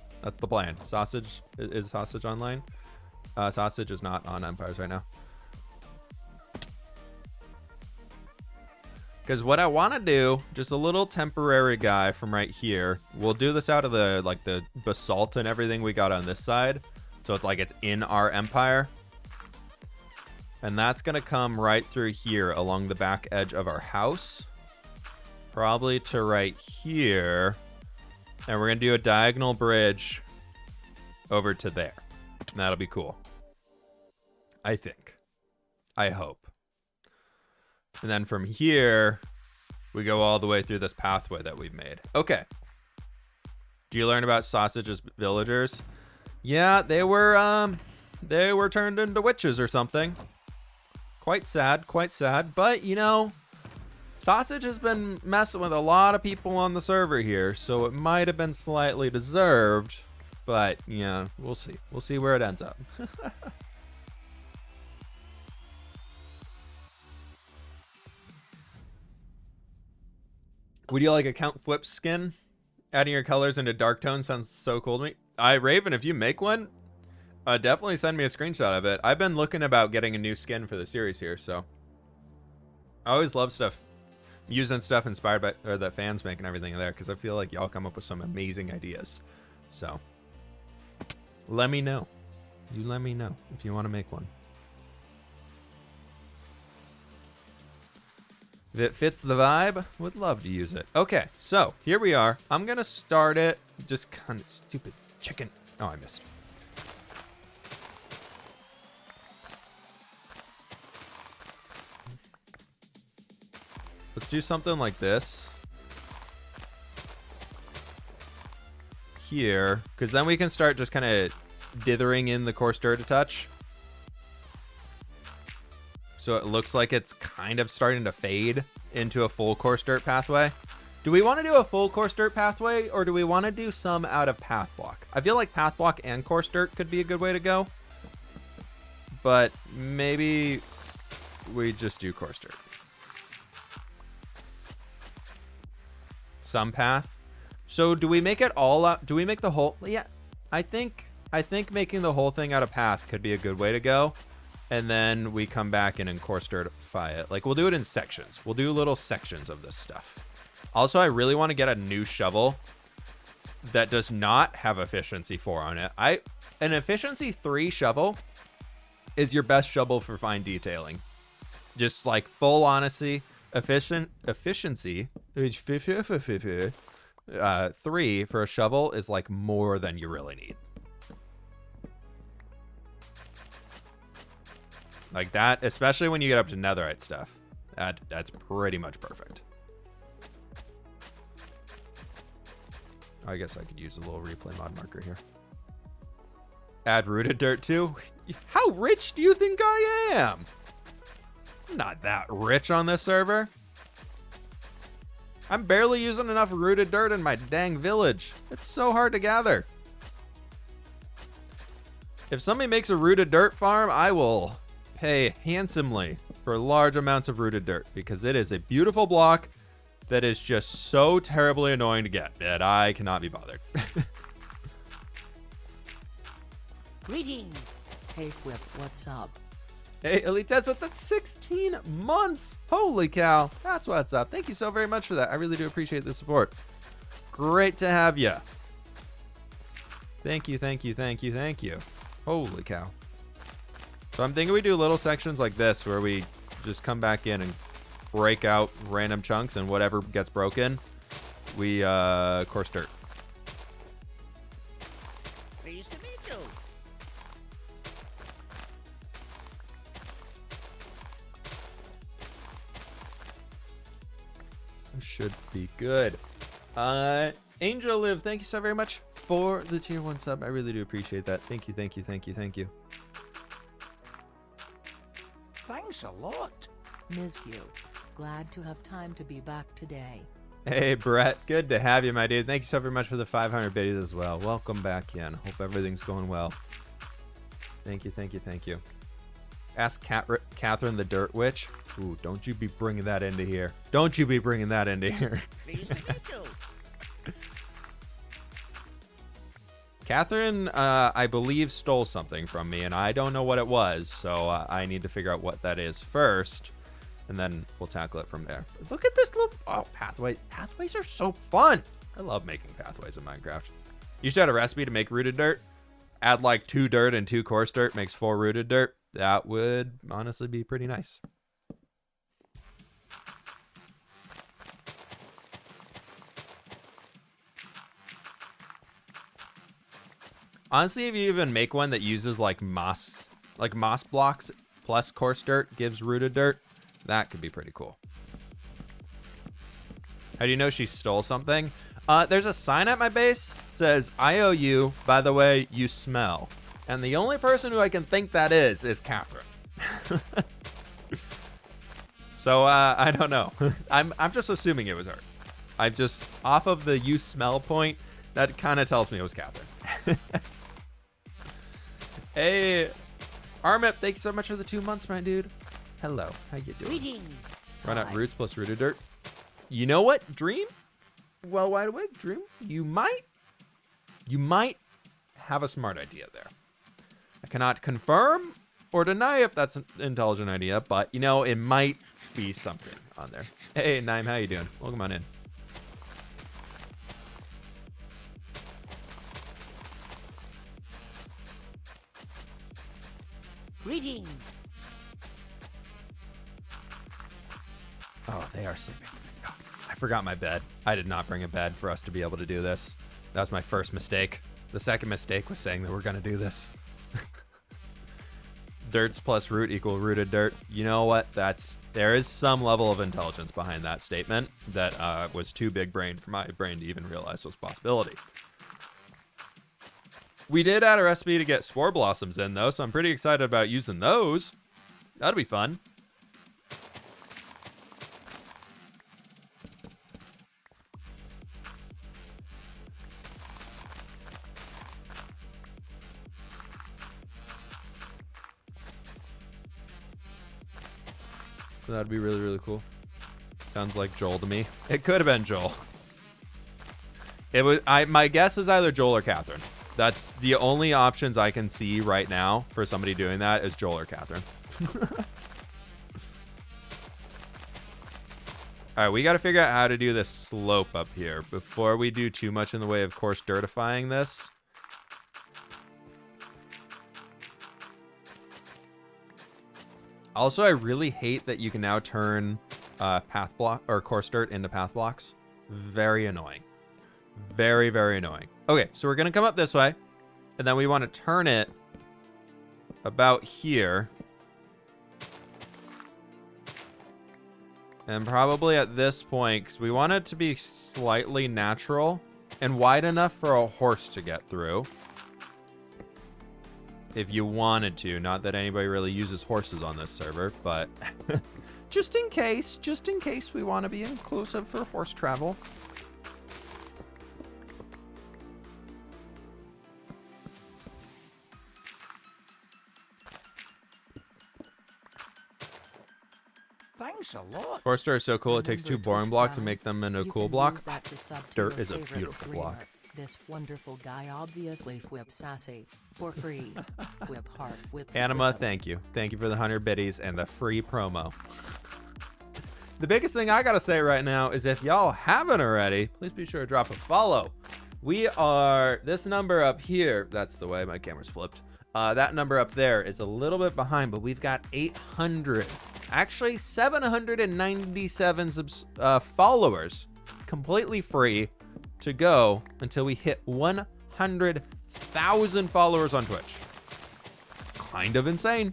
A: Sausage, is Sausage online? Sausage is not on Empires right now. Because what I want to do, just a little temporary guy from right here. We'll do this out of the basalt and everything we got on this side. So it's like it's in our empire. And that's going to come right through here along the back edge of our house. Probably to right here. And we're going to do a diagonal bridge over to there. And that'll be cool. I think. I hope. And then from here, we go all the way through this pathway that we've made. Okay. Do you learn about Sausage's villagers? Yeah, they were turned into witches or something. Quite sad, but you know, Sausage has been messing with a lot of people on the server here, so it might have been slightly deserved, but yeah, we'll see. We'll see where it ends up. Would you like a Count Flip skin? Adding your colors into dark tones sounds so cool to me. Raven, if you make one, definitely send me a screenshot of it. I've been looking about getting a new skin for the series here, so. I always love stuff, using stuff inspired by, or that fans make and everything there, because I feel like y'all come up with some amazing ideas. So, let me know. You let me know if you want to make one. If it fits the vibe, would love to use it. Okay, so here we are. I'm going to start it. Just kind of stupid chicken. Oh, I missed. Let's do something like this. Here, because then we can start just kind of dithering in the coarse dirt a touch. So it looks like it's kind of starting to fade into a full coarse dirt pathway. Do we want to do a full coarse dirt pathway, or do we want to do some out of path block? I feel like path block and coarse dirt could be a good way to go. But maybe we just do coarse dirt. Some path. So do we make it all up? Do we make the whole? Yeah, I think making the whole thing out of path could be a good way to go. And then we come back in and coarse dirtify it. Like, we'll do it in sections. We'll do little sections of this stuff. Also, I really want to get a new shovel that does not have efficiency 4 on it. An efficiency 3 shovel is your best shovel for fine detailing. Just like full honesty, efficiency 3 for a shovel is like more than you really need. Like that, especially when you get up to netherite stuff. That's pretty much perfect. I guess I could use a little replay mod marker here. Add rooted dirt too? How rich do you think I am? I'm not that rich on this server. I'm barely using enough rooted dirt in my dang village. It's so hard to gather. If somebody makes a rooted dirt farm, I will pay handsomely for large amounts of rooted dirt, because it is a beautiful block that is just so terribly annoying to get that I cannot be bothered.
B: Greetings. Hey Whip, what's up?
A: Hey, Elite Tesla, that's 16 months. Holy cow. That's what's up. Thank you so very much for that. I really do appreciate the support. Great to have you. Thank you, thank you, thank you, thank you. Holy cow. So I'm thinking we do little sections like this where we just come back in and break out random chunks, and whatever gets broken, we coarse dirt.
D: Pleased to meet you.
A: should be good. Angel Live, thank you so very much for the tier 1 sub. I really do appreciate that. Thank you, thank you, thank you, thank you.
D: Thanks a lot.
B: Ms. Q, glad to have time to be back today.
A: Hey, Brett. Good to have you, my dude. Thank you so very much for the 500 biddies as well. Welcome back in. Hope everything's going well. Thank you, thank you, thank you. Ask Catherine the Dirt Witch. Ooh, don't you be bringing that into here. Don't you be bringing that into here.
D: Pleased to meet you.
A: Catherine, I believe, stole something from me, and I don't know what it was, so I need to figure out what that is first. And then we'll tackle it from there. Look at this little... Oh, pathway. Pathways are so fun. I love making pathways in Minecraft. You should have a recipe to make rooted dirt. Add like 2 dirt and 2 coarse dirt makes 4 rooted dirt. That would honestly be pretty nice. Honestly, if you even make one that uses like moss blocks plus coarse dirt gives rooted dirt, that could be pretty cool. How do you know she stole something? There's a sign at my base that says, "I owe you, by the way, you smell." And the only person who I can think that is Catherine. So I don't know. I'm just assuming it was her. I've just, off of the you smell point, that kind of tells me it was Catherine. Hey, Armip, thanks so much for the 2 months, my dude. Hello, how you doing?
D: Greetings.
A: Run out roots plus rooted dirt. You know what, Dream? Well, wide awake, Dream. You might have a smart idea there. I cannot confirm or deny if that's an intelligent idea, but you know, it might be something on there. Hey, Naim, how you doing? Welcome on in.
D: Greetings.
A: Oh, they are sleeping. Oh, I forgot my bed. I did not bring a bed for us to be able to do this. That was my first mistake. The second mistake was saying that we're going to do this. Dirts plus root equal rooted dirt. You know what? There is some level of intelligence behind that statement that was too big brain for my brain to even realize was a possibility. We did add a recipe to get spore blossoms in, though, so I'm pretty excited about using those. That'll be fun. So that'd be really, really cool. Sounds like Joel to me. It could have been Joel. It was. My guess is either Joel or Catherine. That's the only options I can see right now for somebody doing that is Joel or Catherine. All right, we got to figure out how to do this slope up here before we do too much in the way of coarse dirtifying this. Also, I really hate that you can now turn path block or coarse dirt into path blocks. Very annoying. Very, very annoying. Okay, so we're going to come up this way, and then we want to turn it about here. And probably at this point, because we want it to be slightly natural and wide enough for a horse to get through. If you wanted to. Not that anybody really uses horses on this server, but just in case we want to be inclusive for horse travel.
D: Thanks a lot.
A: Horse dirt is so cool. It takes 2 boring blocks and make them into
B: You
A: cool
B: can
A: blocks.
B: use that to sub to
A: Dirt
B: your
A: is a
B: favorite
A: beautiful
B: streamer.
A: block.
B: This wonderful guy obviously whip sassy for free. Whip heart, whip.
A: Anima,
B: whip.
A: thank you. Thank you for the 100 biddies and the free promo. The biggest thing I gotta say right now is if y'all haven't already, please be sure to drop a follow. We are, this number up here, that's the way my camera's flipped. That number up there is a little bit behind, but we've got 800, actually 797 followers, completely free to go until we hit 100,000 followers on Twitch. Kind of insane,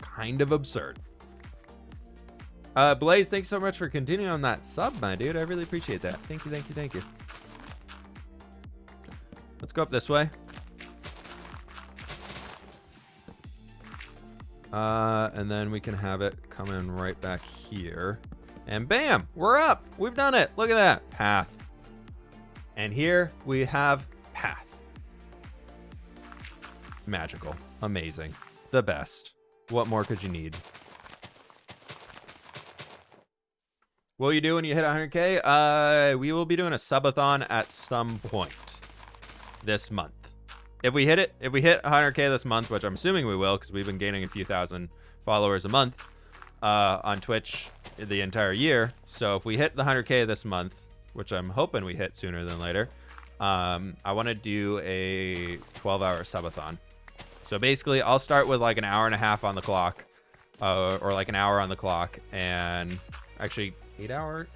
A: kind of absurd. Blaze, thanks so much for continuing on that sub, my dude. I really appreciate that. Thank you, thank you, thank you. Let's go up this way. And then we can have it come in right back here. And bam, we're up. We've done it. Look at that. Path. And here we have path. Magical. Amazing. The best. What more could you need? What will you do when you hit 100K? We will be doing a subathon at some point this month. If we hit 100K this month, which I'm assuming we will, because we've been gaining a few thousand followers a month on Twitch the entire year. So if we hit the 100K this month, which I'm hoping we hit sooner than later, I want to do a 12-hour subathon. So basically, I'll start with like an hour and a half on the clock, or like an hour on the clock, and actually 8 hours,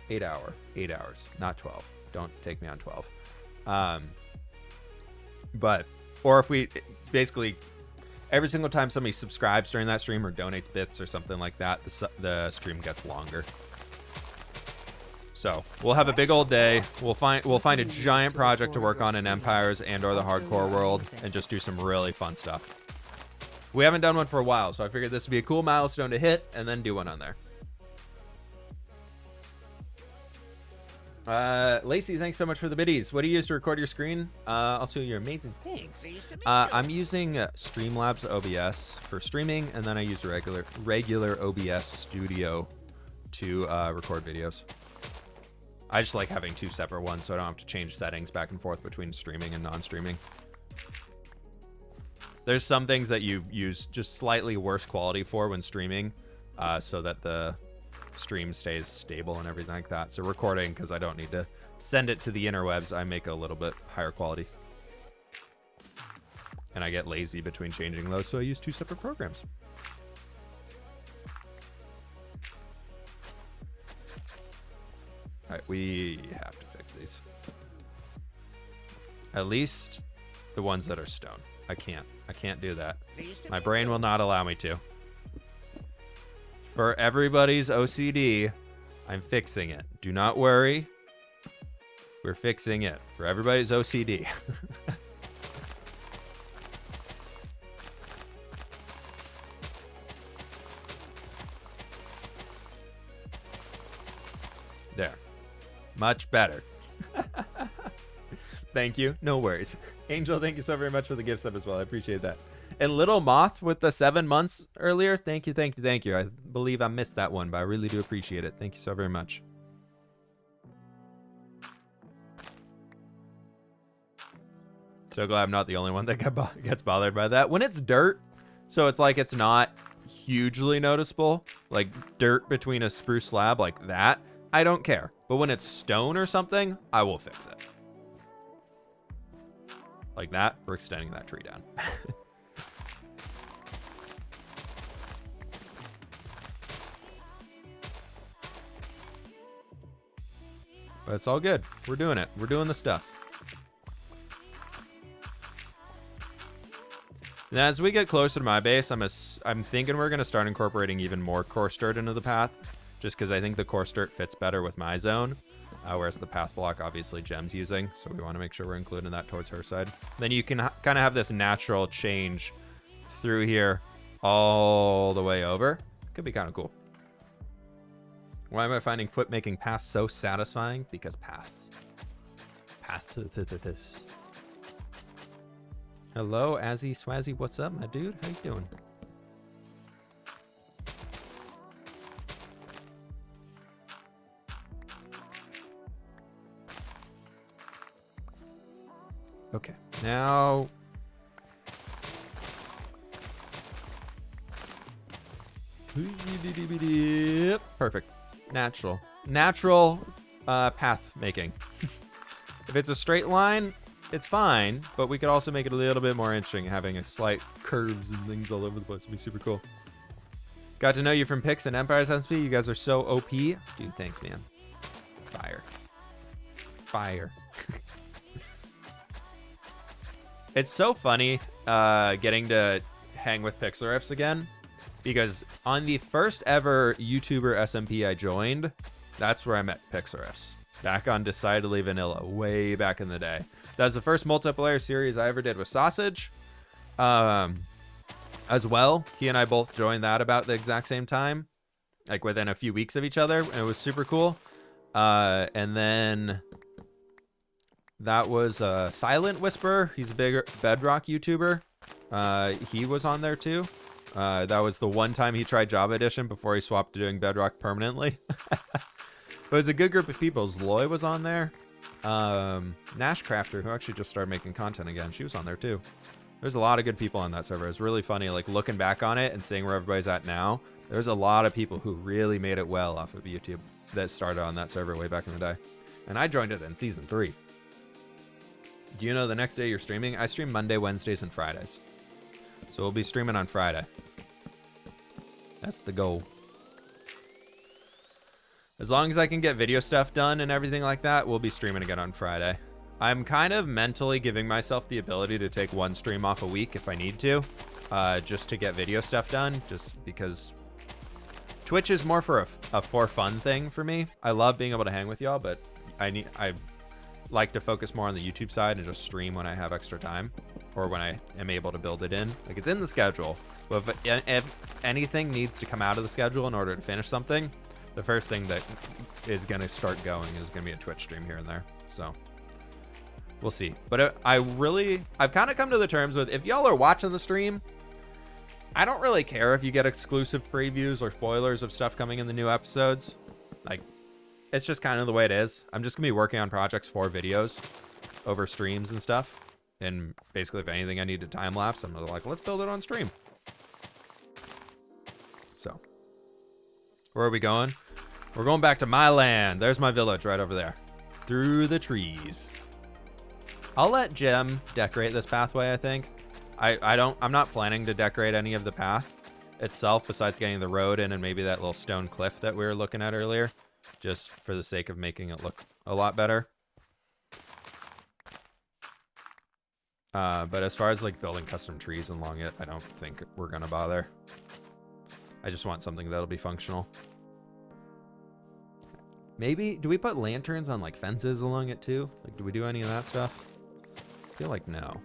A: not 12. Don't take me on 12. Or if we basically every single time somebody subscribes during that stream or donates bits or something like that, the stream gets longer. So we'll have a big old day. We'll find a giant project to work on in Empires and/or the hardcore world, and just do some really fun stuff. We haven't done one for a while, so I figured this would be a cool milestone to hit, and then do one on there. Lacey, thanks so much for the biddies. What do you use to record your screen? Also, you're amazing. Thanks. I'm using Streamlabs OBS for streaming, and then I use regular OBS Studio to record videos. I just like having two separate ones, so I don't have to change settings back and forth between streaming and non-streaming. There's some things that you use just slightly worse quality for when streaming, so that the stream stays stable and everything like that. So recording, because I don't need to send it to the interwebs, I make a little bit higher quality. And I get lazy between changing those, so I use two separate programs. All right, we have to fix these. At least the ones that are stone. I can't do that. My brain will not allow me to. For everybody's OCD, I'm fixing it. Do not worry. We're fixing it. For everybody's OCD. There. Much better. Thank you. No worries. Angel, thank you so very much for the gift sub as well. I appreciate that. And Little Moth with the 7 months earlier. Thank you, thank you, thank you. I believe I missed that one, but I really do appreciate it. Thank you so very much. So glad I'm not the only one that gets bothered by that. When it's dirt, so it's like it's not hugely noticeable, like dirt between a spruce slab like that, I don't care. But when it's stone or something, I will fix it. Like that, we're extending that tree down. But it's all good. We're doing it. We're doing the stuff. And as we get closer to my base, I'm thinking we're going to start incorporating even more coarse dirt into the path, just because I think the coarse dirt fits better with my zone, whereas the path block, obviously, Gem's using, so we want to make sure we're including that towards her side. Then you can kind of have this natural change through here all the way over. Could be kind of cool. Why am I finding foot making paths so satisfying? Because paths. Paths. Hello, Azzy Swazzy. What's up, my dude? How you doing? Okay, now... Perfect. Natural path making. If it's a straight line, it's fine, but we could also make it a little bit more interesting, having a slight curves and things all over the place. It'd be super cool. Got to know you from Pix and Empires SMP. You guys are so OP. Dude, thanks, man. Fire. It's so funny getting to hang with Pixel Riffs again. because on the first ever YouTuber SMP I joined, that's where I met Pixarifs. Back on Decidedly Vanilla, way back in the day. That was the first multiplayer series I ever did with Sausage. As well, he and I both joined that about the exact same time, like within a few weeks of each other, and it was super cool. And then that was Silent Whisper. He's a big Bedrock YouTuber. He was on there too. That was the one time he tried Java Edition before he swapped to doing Bedrock permanently. But it was a good group of people. Zloy was on there. Nash Crafter, who actually just started making content again, she was on there too. There's a lot of good people on that server. It's really funny, like looking back on it and seeing where everybody's at now. There's a lot of people who really made it well off of YouTube that started on that server way back in the day. And I joined it in season 3. Do you know the next day you're streaming? I stream Monday, Wednesdays, and Fridays. So we'll be streaming on Friday. That's the goal. As long as I can get video stuff done and everything like that, we'll be streaming again on Friday. I'm kind of mentally giving myself the ability to take one stream off a week if I need to, just to get video stuff done, just because Twitch is more for a for fun thing for me. I love being able to hang with y'all, but I like to focus more on the YouTube side and just stream when I have extra time or when I am able to build it in. Like, it's in the schedule, but if anything needs to come out of the schedule in order to finish something, the first thing that is going to start going is going to be a Twitch stream here and there. So we'll see. But I've kind of come to the terms with, if y'all are watching the stream, I don't really care if you get exclusive previews or spoilers of stuff coming in the new episodes. Like, it's just kind of the way it is. I'm just gonna be working on projects for videos over streams and stuff. And basically, if anything I need to time lapse, I'm like, let's build it on stream. So, where are we going? We're going back to my land. There's my village right over there. Through the trees. I'll let Gem decorate this pathway, I think. I'm not planning to decorate any of the path itself besides getting the road in and maybe that little stone cliff that we were looking at earlier, just for the sake of making it look a lot better. But as far as like building custom trees along it, I don't think we're gonna bother. I just want something that'll be functional. Maybe, do we put lanterns on like fences along it too? Like, do we do any of that stuff? I feel like no.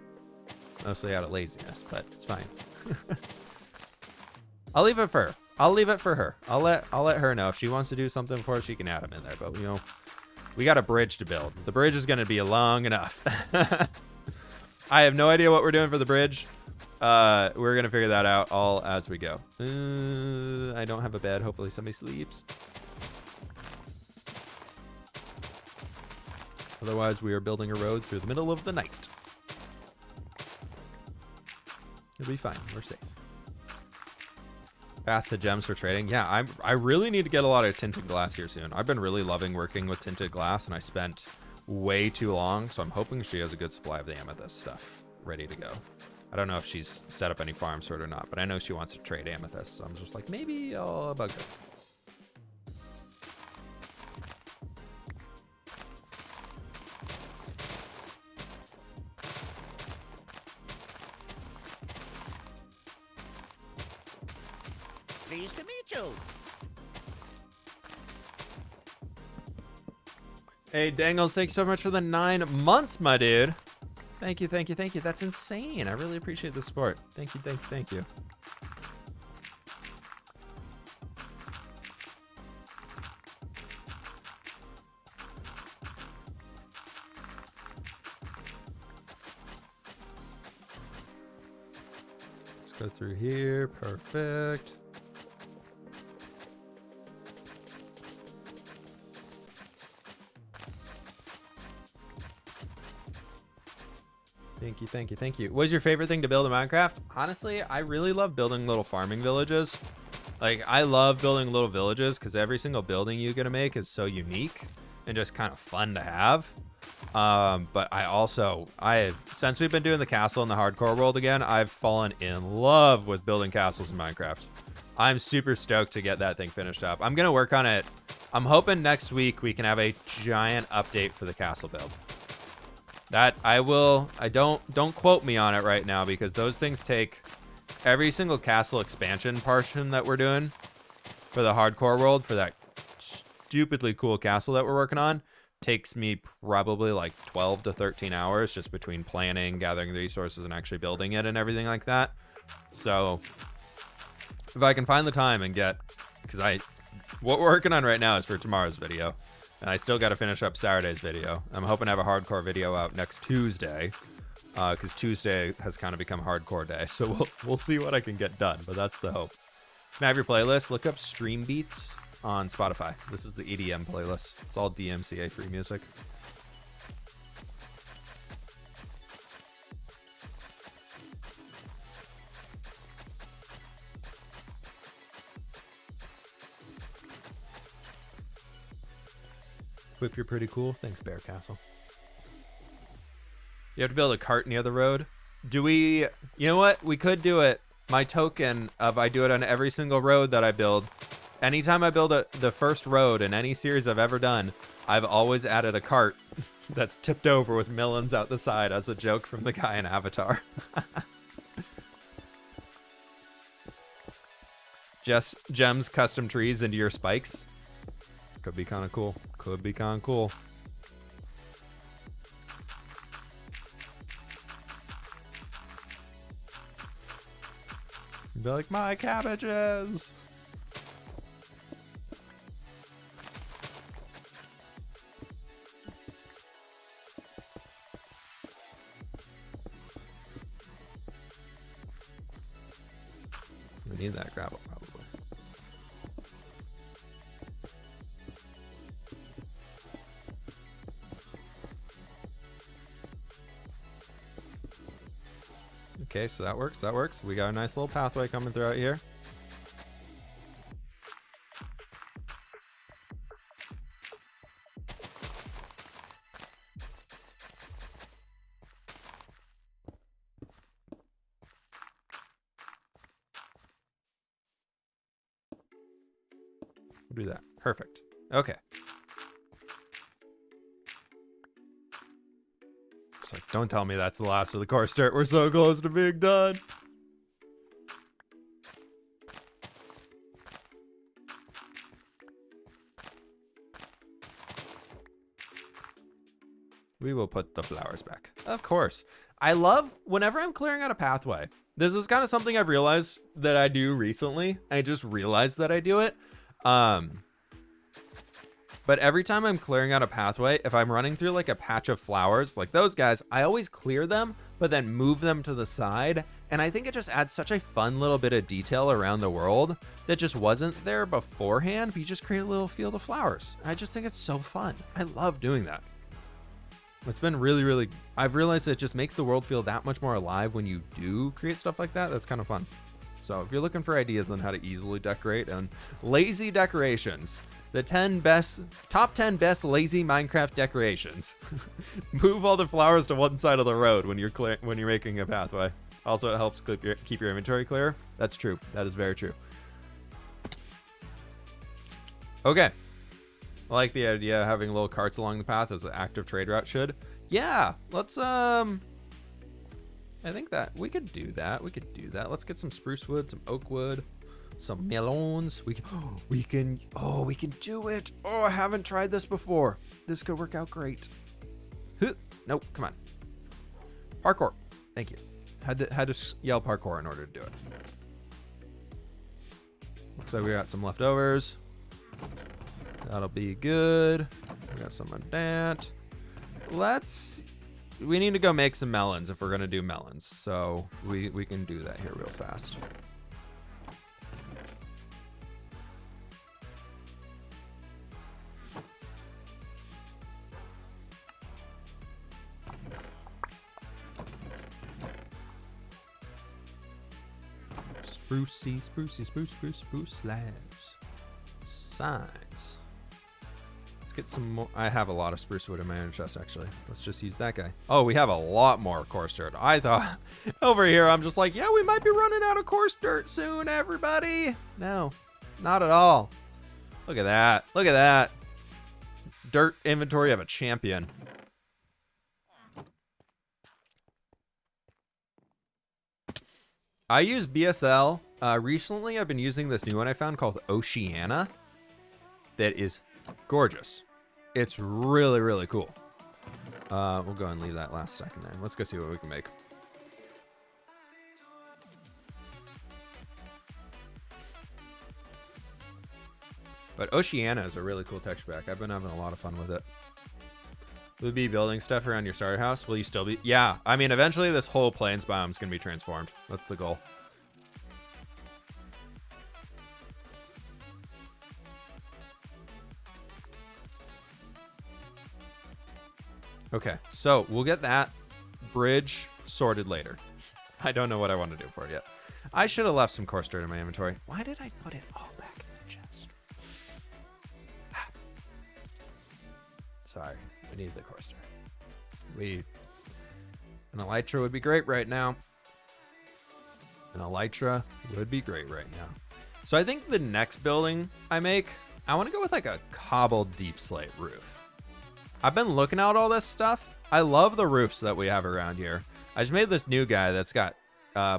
A: Mostly out of laziness, but it's fine. I'll leave it for her. I'll leave it for her. I'll let her know if she wants to do something for us, she can add them in there. But you know, we got a bridge to build. The bridge is going to be long enough. I have no idea what we're doing for the bridge. We're going to figure that out all as we go. I don't have a bed. Hopefully somebody sleeps. Otherwise, we are building a road through the middle of the night. It'll be fine. We're safe. Path to gems for trading. Yeah, I really need to get a lot of tinted glass here soon. I've been really loving working with tinted glass, and I spent way too long, so I'm hoping she has a good supply of the amethyst stuff ready to go. I don't know if she's set up any farms for it or not, but I know she wants to trade amethyst, so I'm just like, maybe I'll bug her.
D: Pleased to meet you.
A: Hey, Dangles, thank you so much for the 9 months, my dude. Thank you, thank you, thank you. That's insane. I really appreciate the support. Thank you, thank you, thank you. Let's go through here. Perfect. Thank you, thank you, thank you. What's your favorite thing to build in Minecraft? Honestly, I really love building little farming villages. Like, I love building little villages because every single building you get to make is so unique and just kind of fun to have. But since we've been doing the castle in the hardcore world again, I've fallen in love with building castles in Minecraft. I'm super stoked to get that thing finished up. I'm going to work on it. I'm hoping next week we can have a giant update for the castle build. That I will. Don't quote me on it right now because those things take every single castle expansion portion that we're doing for the hardcore world, for that stupidly cool castle that we're working on, takes me probably like 12 to 13 hours just between planning, gathering the resources, and actually building it and everything like that. So if I can find the time and get, because what we're working on right now is for tomorrow's video, and I still got to finish up Saturday's video. I'm hoping to have a hardcore video out next Tuesday, because Tuesday has kind of become hardcore day. So we'll see what I can get done, but that's the hope. Can I have your playlist? Look up Stream Beats on Spotify. This is the EDM playlist. It's all DMCA free music. Whip, you're pretty cool. Thanks, Bear Castle. You have to build a cart near the road. Do we... You know what? We could do it. My token of I do it on every single road that I build. Anytime I build the first road in any series I've ever done, I've always added a cart that's tipped over with melons out the side as a joke from the guy in Avatar. Just gems custom trees into your spikes. Could be kind of cool. Could be kind of cool. Be like, my cabbages. We need that gravel, probably. Okay, so that works. That works. We got a nice little pathway coming through out here. We'll do that. Perfect. Okay. It's like, don't tell me that's the last of the course dirt. We're so close to being done. We will put the flowers back. Of course. I love whenever I'm clearing out a pathway. This is kind of something I've realized that I do recently. I just realized that I do it. But every time I'm clearing out a pathway, if I'm running through like a patch of flowers, like those guys, I always clear them, but then move them to the side. And I think it just adds such a fun little bit of detail around the world that just wasn't there beforehand. But you just create a little field of flowers. I just think it's so fun. I love doing that. It's been really, really, I've realized it just makes the world feel that much more alive when you do create stuff like that. That's kind of fun. So if you're looking for ideas on how to easily decorate and lazy decorations, the top 10 best lazy Minecraft decorations. Move all the flowers to one side of the road when you're making a pathway. Also, it helps keep your inventory clear. That's true. That is very true. Okay. I like the idea of having little carts along the path as an active trade route should. Yeah, let's I think that we could do that. Let's get some spruce wood, some oak wood, some melons. We can do it. Oh, I haven't tried this before. This could work out great. Nope, come on. Parkour. Thank you. Had to yell parkour in order to do it. Looks like we got some leftovers. That'll be good. We got some of that. We need to go make some melons if we're gonna do melons. So we can do that here real fast. Spruce slabs. Signs. Let's get some more. I have a lot of spruce wood in my inner chest, actually. Let's just use that guy. Oh, we have a lot more coarse dirt. I thought over here, I'm just like, yeah, we might be running out of coarse dirt soon, everybody. No, not at all. Look at that. Look at that. Dirt inventory of a champion. I use BSL. Recently, I've been using this new one I found called Oceana. That is gorgeous. It's really, really cool. We'll go and leave that last second there. Let's go see what we can make. But Oceana is a really cool texture pack. I've been having a lot of fun with it. Will be building stuff around your starter house? Will you still be? Yeah. I mean, eventually this whole plains biome is going to be transformed. That's the goal. Okay, so we'll get that bridge sorted later. I don't know what I want to do for it yet. I should have left some coarse dirt in my inventory. Why did I put it all back in the chest? Sorry, we need the coarse dirt. An elytra would be great right now. An elytra would be great right now. So I think the next building I make, I want to go with like a cobbled deep slate roof. I've been looking at all this stuff. I love the roofs that we have around here. I just made this new guy that's got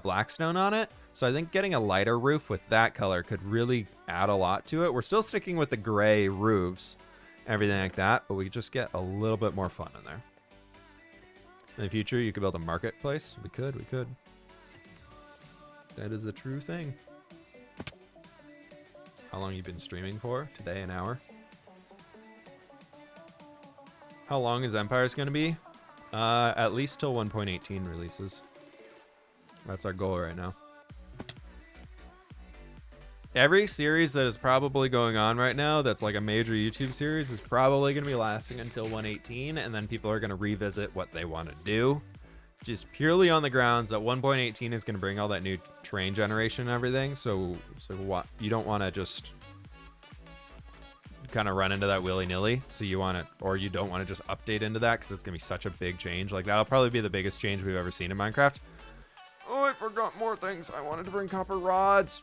A: blackstone on it. So I think getting a lighter roof with that color could really add a lot to it. We're still sticking with the gray roofs, everything like that, but we just get a little bit more fun in there. In the future, you could build a marketplace. We could. That is a true thing. How long you been streaming for? Today, an hour. How long is Empires going to be? At least till 1.18 releases. That's our goal right now. Every series that is probably going on right now that's like a major YouTube series is probably going to be lasting until 118, and then people are going to revisit what they want to do. Just purely on the grounds that 1.18 is going to bring all that new terrain generation and everything, so what you don't want to just kind of run into that willy-nilly, so you want to, or you don't want to just update into that because it's gonna be such a big change. Like that'll probably be the biggest change we've ever seen in Minecraft. Oh, I forgot more things. I wanted to bring copper rods.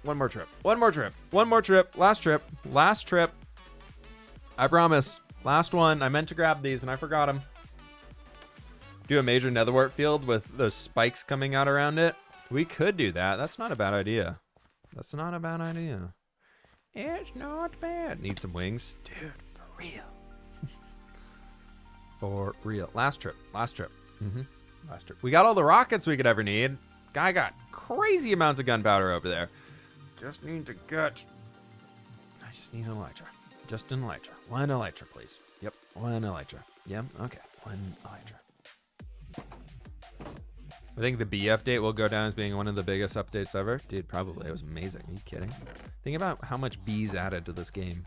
A: One more trip. Last trip. I promise. Last one. I meant to grab these and I forgot them. Do a major netherwart field with those spikes coming out around it. We could do that. That's not a bad idea. It's not bad. Need some wings. Dude, for real. For real. Last trip. Last trip. We got all the rockets we could ever need. Guy got crazy amounts of gunpowder over there. Just need to get... I just need an elytra. Just an elytra. One elytra, please. Yep, one elytra. Yep, okay. One elytra. I think the B update will go down as being one of the biggest updates ever. Dude, probably. It was amazing. Are you kidding? Think about how much B's added to this game.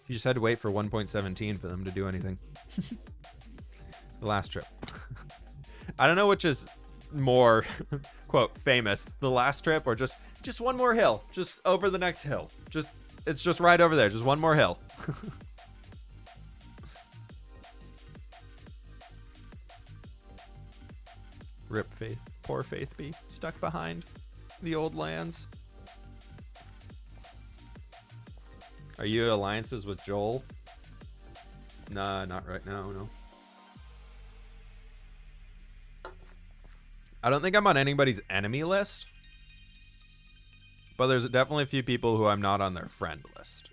A: You just had to wait for 1.17 for them to do anything. The last trip. I don't know which is more, quote, famous. The last trip or just one more hill. Just over the next hill. It's just right over there. Just one more hill. Rip Faith. Poor Faith B. Stuck behind the old lands. Are you alliances with Joel? Nah, not right now, no. I don't think I'm on anybody's enemy list. But there's definitely a few people who I'm not on their friend list.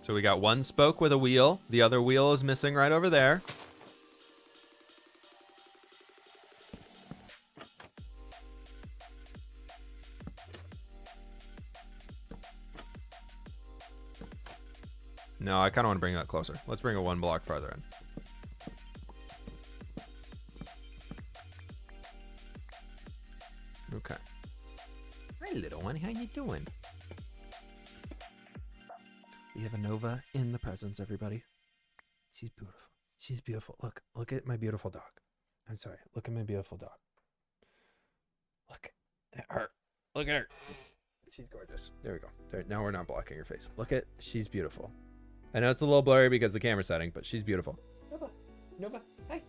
A: So we got one spoke with a wheel. The other wheel is missing right over there. No, I kind of want to bring that closer. Let's bring it one block farther in. Okay. Hi, little one. How you doing? We have a Nova in the presence, everybody. She's beautiful. She's beautiful. Look at my beautiful dog. I'm sorry. Look at my beautiful dog. Look at her. Look at her. She's gorgeous. There we go. There, now we're not blocking her face. She's beautiful. I know it's a little blurry because of the camera setting, but she's beautiful. Nova, hi.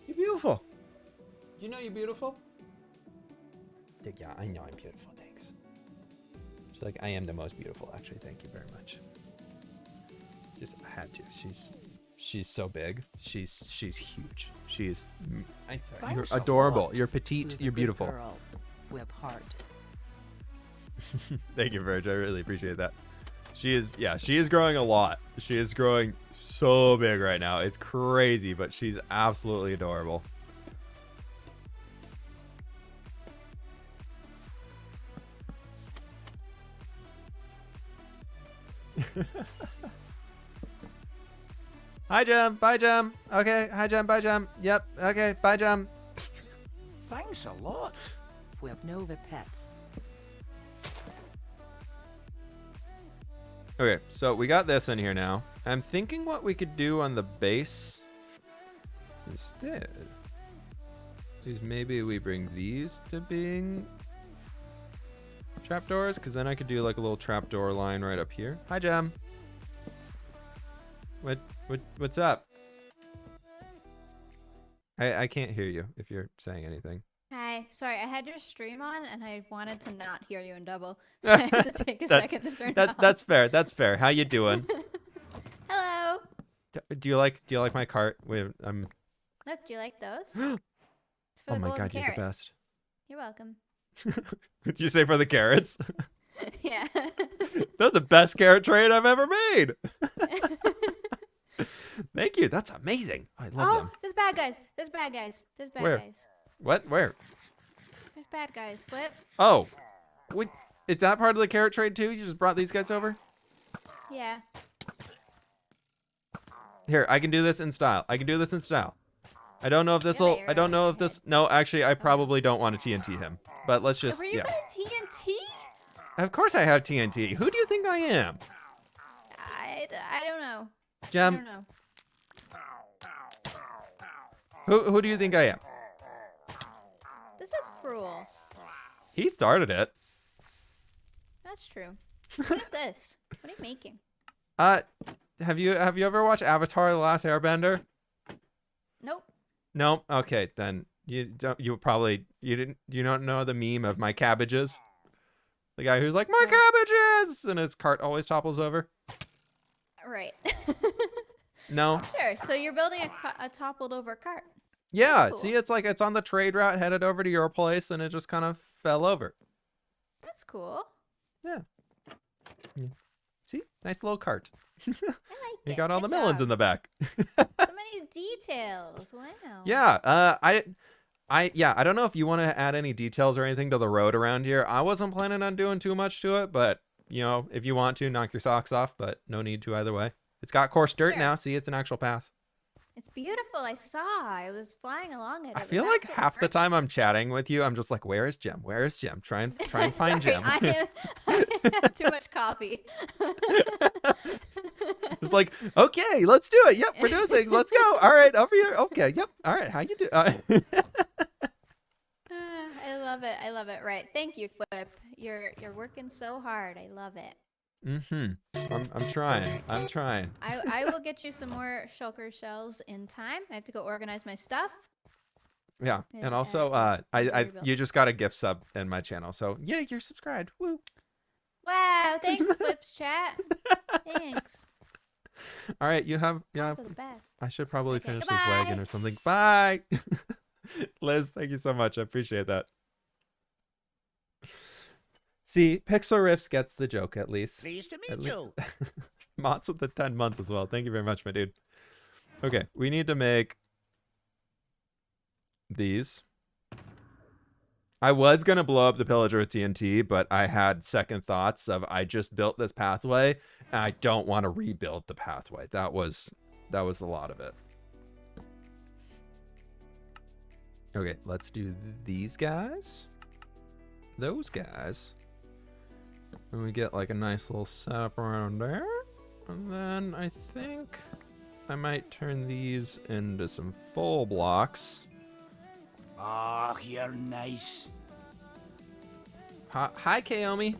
A: You're beautiful. Do you know you're beautiful? Yeah, I know I'm beautiful. Thanks. She's like, I am the most beautiful, actually. Thank you very much. Just had to. She's so big. She's huge. She's. I'm sorry. You're
D: Thanks a
A: adorable.
D: lot.
A: You're petite.
B: Who's a
A: You're
B: good
A: beautiful.
B: girl? Whip heart.
A: Thank you, Verge. I really appreciate that. She is growing a lot. She is growing so big right now. It's crazy, but she's absolutely adorable. Hi, Gem. Bye, Gem. Okay. Hi, Gem. Bye, Gem. Yep. Okay. Bye, Gem.
D: Thanks a lot.
B: Whip Nova Pets.
A: Okay, so we got this in here now. I'm thinking what we could do on the base instead is maybe we bring these to being trapdoors, because then I could do like a little trapdoor line right up here. Hi, Gem. What's up? I can't hear you if you're saying anything.
C: Hi. Sorry, I had your stream on and I wanted to not hear you in double. So I had to take a second to turn it off.
A: That's fair. That's fair. How you doing?
C: Hello.
A: Do you like my cart? Wait, I'm.
C: Look, do you like those? It's for
A: Oh
C: the
A: my
C: golden
A: god, you're the
C: carrots.
A: best.
C: You're welcome.
A: Did you say for the carrots?
C: Yeah.
A: That's the best carrot trade I've ever made. Thank you. That's amazing. I love them.
C: There's bad guys. There's bad guys. There's bad
A: Where?
C: guys.
A: What? Where?
C: There's bad guys. Flip.
A: Oh. Wait, is that part of the carrot trade too? You just brought these guys over?
C: Yeah.
A: Here, I can do this in style. I don't know if this will.
C: Yeah,
A: I don't know if this. No, actually, I probably don't want to TNT him. But let's just.
C: Were you
A: Yeah.
C: gonna TNT?
A: Of course I have TNT. Who do you think I am?
C: I don't know. I
A: Gem,
C: don't know.
A: who do you think I am?
C: This is cruel.
A: He started it.
C: That's true. What is this? What are you making?
A: Have you ever watched Avatar: The Last Airbender?
C: Nope.
A: No. Okay, then you don't. You don't know the meme of my cabbages. The guy who's like, my cabbages, and his cart always topples over.
C: Right.
A: No.
C: Sure. So you're building a toppled over cart.
A: Yeah.
C: cool.
A: See, it's on the trade route headed over to your place, and it just kind of fell over.
C: That's cool.
A: Yeah. See, nice little cart.
C: I like it.
A: You got all
C: Good
A: the melons
C: job.
A: in the back.
C: So many details. Wow.
A: Yeah. I don't know if you want to add any details or anything to the road around here. I wasn't planning on doing too much to it, but if you want to, knock your socks off, but no need to either way. It's got coarse dirt
C: Sure.
A: now. See, it's an actual path.
C: It's beautiful. I saw. I was flying along it.
A: I
C: It was
A: feel like
C: absolutely
A: half the
C: perfect.
A: time I'm chatting with you, I'm just like, where is Gem? Where is Gem? Try and find
C: Sorry,
A: Gem.
C: I have too much coffee.
A: It's like, okay, let's do it. Yep, we're doing things. Let's go. All right, over here. Okay, yep. All right, how you do?
C: I love it. I love it. Right. Thank you, Flip. You're working so hard. I love it.
A: I'm trying.
C: I will get you some more shulker shells in time. I have to go organize my stuff.
A: Yeah,
C: Yeah,
A: and also,
C: rebuild.
A: you just got a gift sub in my channel, so yeah, you're subscribed. Woo!
C: Wow. Thanks, Flip's chat. Thanks.
A: All right, you have
C: Those are the best.
A: I should probably
C: Okay,
A: finish this
C: goodbye.
A: wagon or something. Bye, Liz. Thank you so much. I appreciate that. See, Pixel Riffs gets the joke at least.
D: Pleased to
A: At
D: meet you.
A: Mott's with the 10 months as well. Thank you very much, my dude. Okay, we need to make these. I was going to blow up the pillager with TNT, but I had second thoughts of I just built this pathway and I don't want to rebuild the pathway. That was a lot of it. Okay, let's do these guys. Those guys. And we get like a nice little setup around there. And then I think I might turn these into some full blocks.
D: Ah, you're nice.
A: Hi, Kaomi.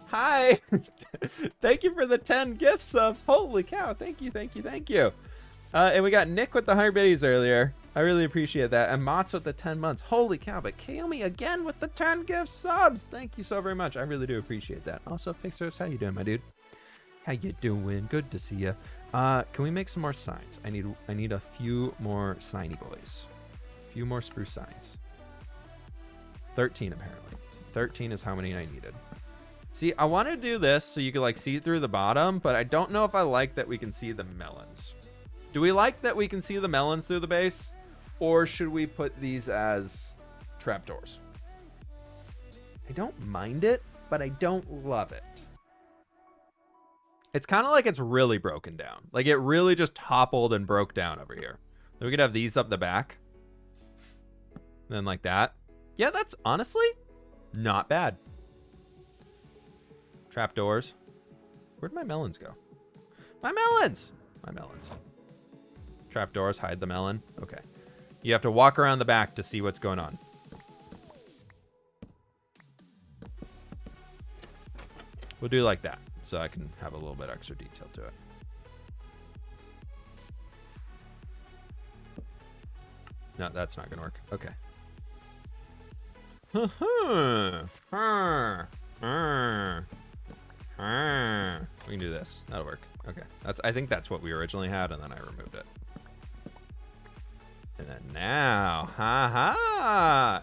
A: Hi. Thank you for the 10 gift subs. Holy cow. Thank you. And we got Nick with the 100 biddies earlier. I really appreciate that. And Mott's with the 10 months. Holy cow, but Kaomi again with the 10 gift subs. Thank you so very much. I really do appreciate that. Also, Pixars, how you doing, my dude? How you doing? Good to see you. Can we make some more signs? I need a few more signy boys. A few more spruce signs. 13 apparently. 13 is how many I needed. See, I want to do this so you can like see through the bottom, but I don't know if I like that we can see the melons. Do we like that we can see the melons through the base? Or should we put these as trapdoors? I don't mind it, but I don't love it. It's kind of like it's really broken down. Like it really just toppled and broke down over here. Then we could have these up the back. Then like that. Yeah, that's honestly not bad. Trapdoors. Where'd my melons go? My melons! My melons. Trapdoors, hide the melon. Okay. You have to walk around the back to see what's going on. We'll do like that, so I can have a little bit extra detail to it. No, that's not gonna work. Okay. We can do this. That'll work. Okay. I think that's what we originally had, and then I removed it. And then now,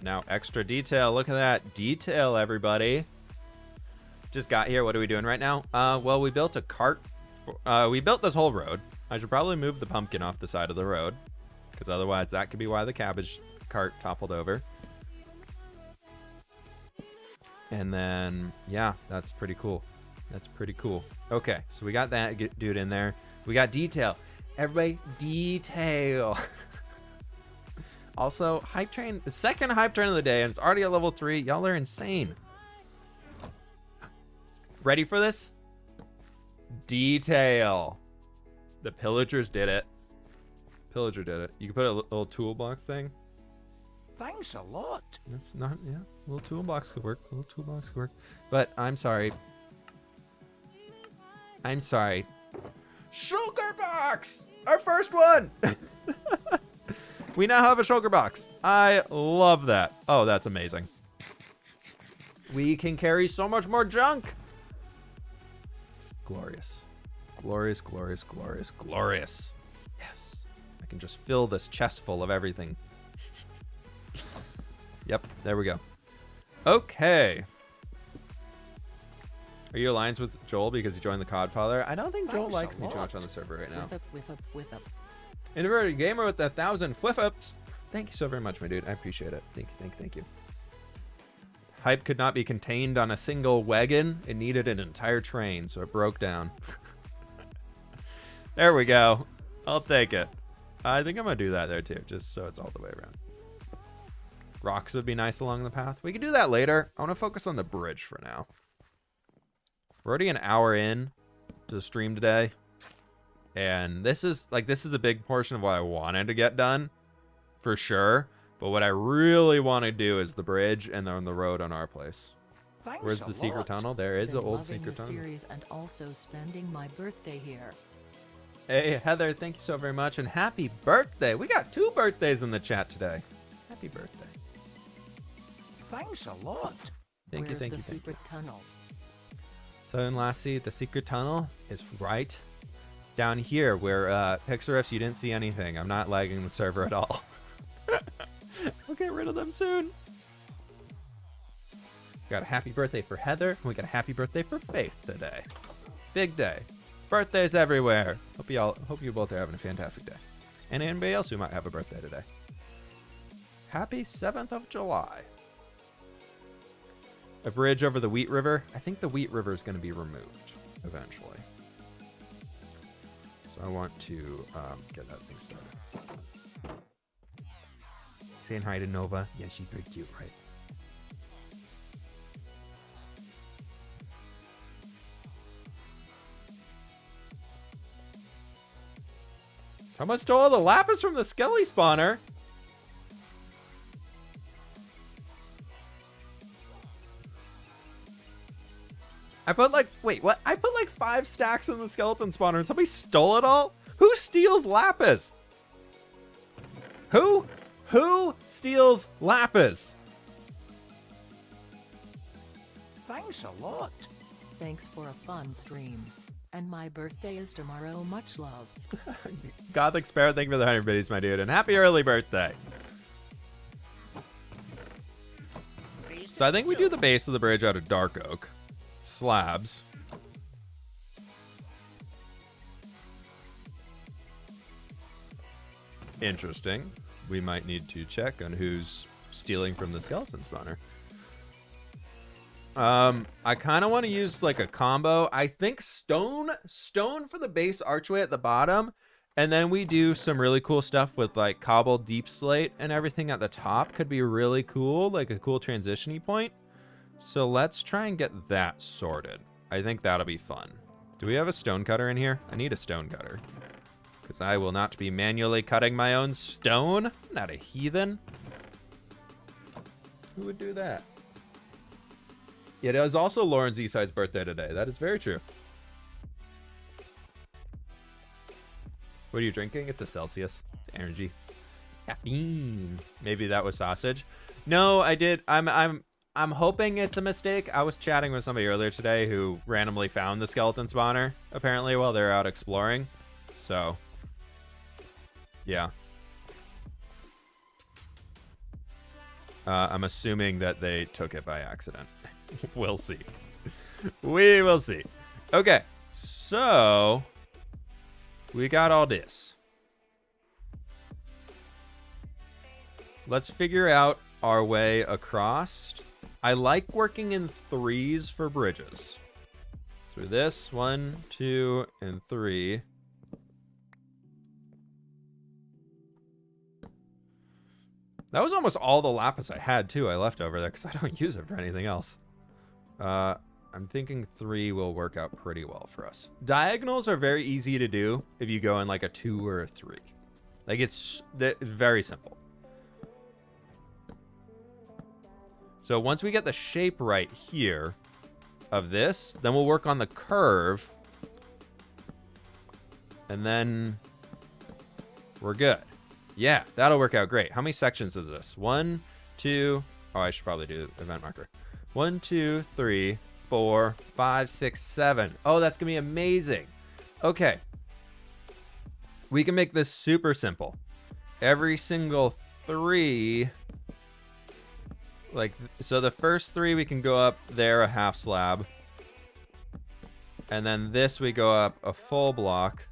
A: now extra detail. Look at that detail, everybody. Just got here. What are we doing right now? Well, we built a cart. We built this whole road. I should probably move the pumpkin off the side of the road, because otherwise that could be why the cabbage cart toppled over. And then, yeah, that's pretty cool. That's pretty cool. Okay, so we got that dude in there. We got detail. Everybody, detail. Also, hype train, the second hype train of the day, and it's already at level 3. Y'all are insane. Ready for this? Detail. The pillagers did it. Pillager did it. You can put a little toolbox thing.
D: Thanks a lot.
A: That's not, yeah. A little toolbox could work. A little toolbox could work. But I'm sorry. I'm sorry. Shulker box! Our first one! We now have a shulker box. I love that. Oh, that's amazing. We can carry so much more junk. Glorious. Glorious, glorious, glorious, glorious. Yes. I can just fill this chest full of everything. Yep, there we go. Okay. Are you alliance with Joel because you joined the Codfather? I don't think Joel likes me too much on the server right now.
B: Whip up.
A: Introverted gamer with 1,000 whiff-ups. Thank you so very much, my dude. I appreciate it. Thank you. Hype could not be contained on a single wagon. It needed an entire train, so it broke down. There we go. I'll take it. I think I'm going to do that there, too, just so it's all the way around. Rocks would be nice along the path. We can do that later. I want to focus on the bridge for now. We're already an hour in to the stream today. And this is a big portion of what I wanted to get done, for sure. But what I really want to do is the bridge and then the road on our place.
D: Thanks
A: Where's the secret tunnel? There is an old secret tunnel.
B: Series and also spending my birthday here.
A: Hey, Heather, thank you so very much. And happy birthday. We got 2 birthdays in the chat today. Happy birthday.
D: Thanks a lot.
A: Thank you.
B: Where's the secret tunnel?
A: So in Lassie, the secret tunnel is right down here where Pixarifs, you didn't see anything. I'm not lagging the server at all. We'll get rid of them soon. We got a happy birthday for Heather, and we got a happy birthday for Faith today. Big day. Birthdays everywhere. Hope you both are having a fantastic day. And anybody else who might have a birthday today. Happy 7th of July. A bridge over the Wheat River. I think the Wheat River is going to be removed eventually. So I want to get that thing started. Saying hi to Nova. Yeah, she's pretty cute, right? Someone stole all the lapis from the Skelly spawner. I put like, wait, what? I put like 5 stacks in the skeleton spawner and somebody stole it all? Who steals lapis? Who steals lapis?
D: Thanks a lot.
B: Thanks for a fun stream. And my birthday is tomorrow. Much love.
A: Gothic Sparrow, thank you for the 100 biddies, my dude, and happy early birthday. So I think we do the base of the bridge out of dark oak slabs. Interesting. We might need to check on who's stealing from the skeleton spawner. I kind of want to use like a combo. I think stone for the base archway at the bottom, and then we do some really cool stuff with like cobbled deep slate and everything at the top. Could be really cool, like a cool transition-y point. So let's try and get that sorted. I think that'll be fun. Do we have a stone cutter in here? I need a stone cutter, because I will not be manually cutting my own stone. I'm not a heathen. Who would do that? It is also Lauren's Eastside's birthday today. That is very true. What are you drinking? It's a Celsius. Energy. Caffeine. Maybe that was sausage. No, I did. I'm hoping it's a mistake. I was chatting with somebody earlier today who randomly found the skeleton spawner, apparently, while they're out exploring. So, yeah. I'm assuming that they took it by accident. We'll see. We will see. Okay, so we got all this. Let's figure out our way across. I like working in threes for bridges. Through this, 1, 2, and 3. That was almost all the lapis I had, too. I left over there because I don't use it for anything else. I'm thinking 3 will work out pretty well for us. Diagonals are very easy to do if you go in like a 2 or a 3. Like it's very simple. So once we get the shape right here of this, then we'll work on the curve. And then we're good. Yeah, that'll work out great. How many sections is this? 1, 2. Oh, I should probably do event marker. 1, 2, 3, 4, 5, 6, 7. Oh, that's gonna be amazing. Okay. We can make this super simple. Every single 3, like, so the first 3 we can go up there a half slab. And then this we go up a full block.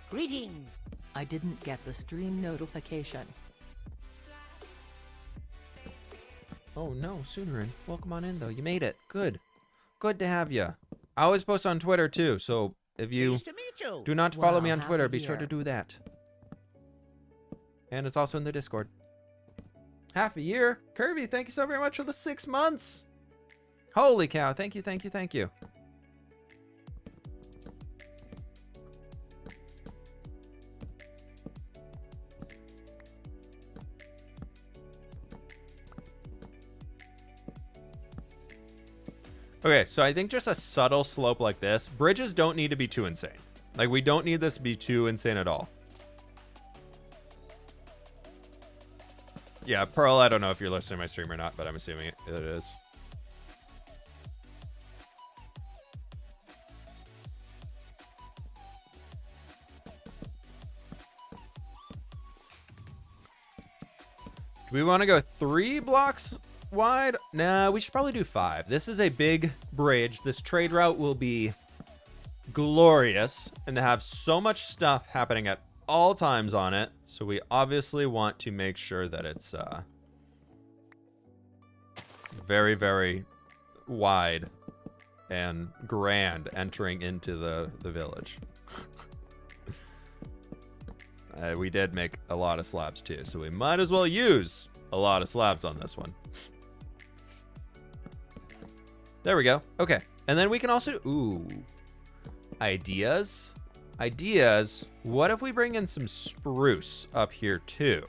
B: Greetings. I didn't get the stream notification.
A: Oh no, Soonerin. Welcome on in though. You made it. Good. Good to have you. I always post on Twitter too, so if you do not follow me on Twitter, be sure to do that. And it's also in the Discord. Half a year? Kirby, thank you so very much for the 6 months. Holy cow. Thank you, thank you, thank you. Okay, so I think just a subtle slope like this. Bridges don't need to be too insane. Like, we don't need this to be too insane at all. Yeah, Pearl, I don't know if you're listening to my stream or not, but I'm assuming it is. Do we want to go 3 blocks wide? Nah, we should probably do 5. This is a big bridge. This trade route will be glorious and to have so much stuff happening at all times on it. So we obviously want to make sure that it's very, very wide and grand entering into the village. We did make a lot of slabs too, so we might as well use a lot of slabs on this one. There we go. Okay. And then we can also... Ooh. Ideas? Ideas. What if we bring in some spruce up here too?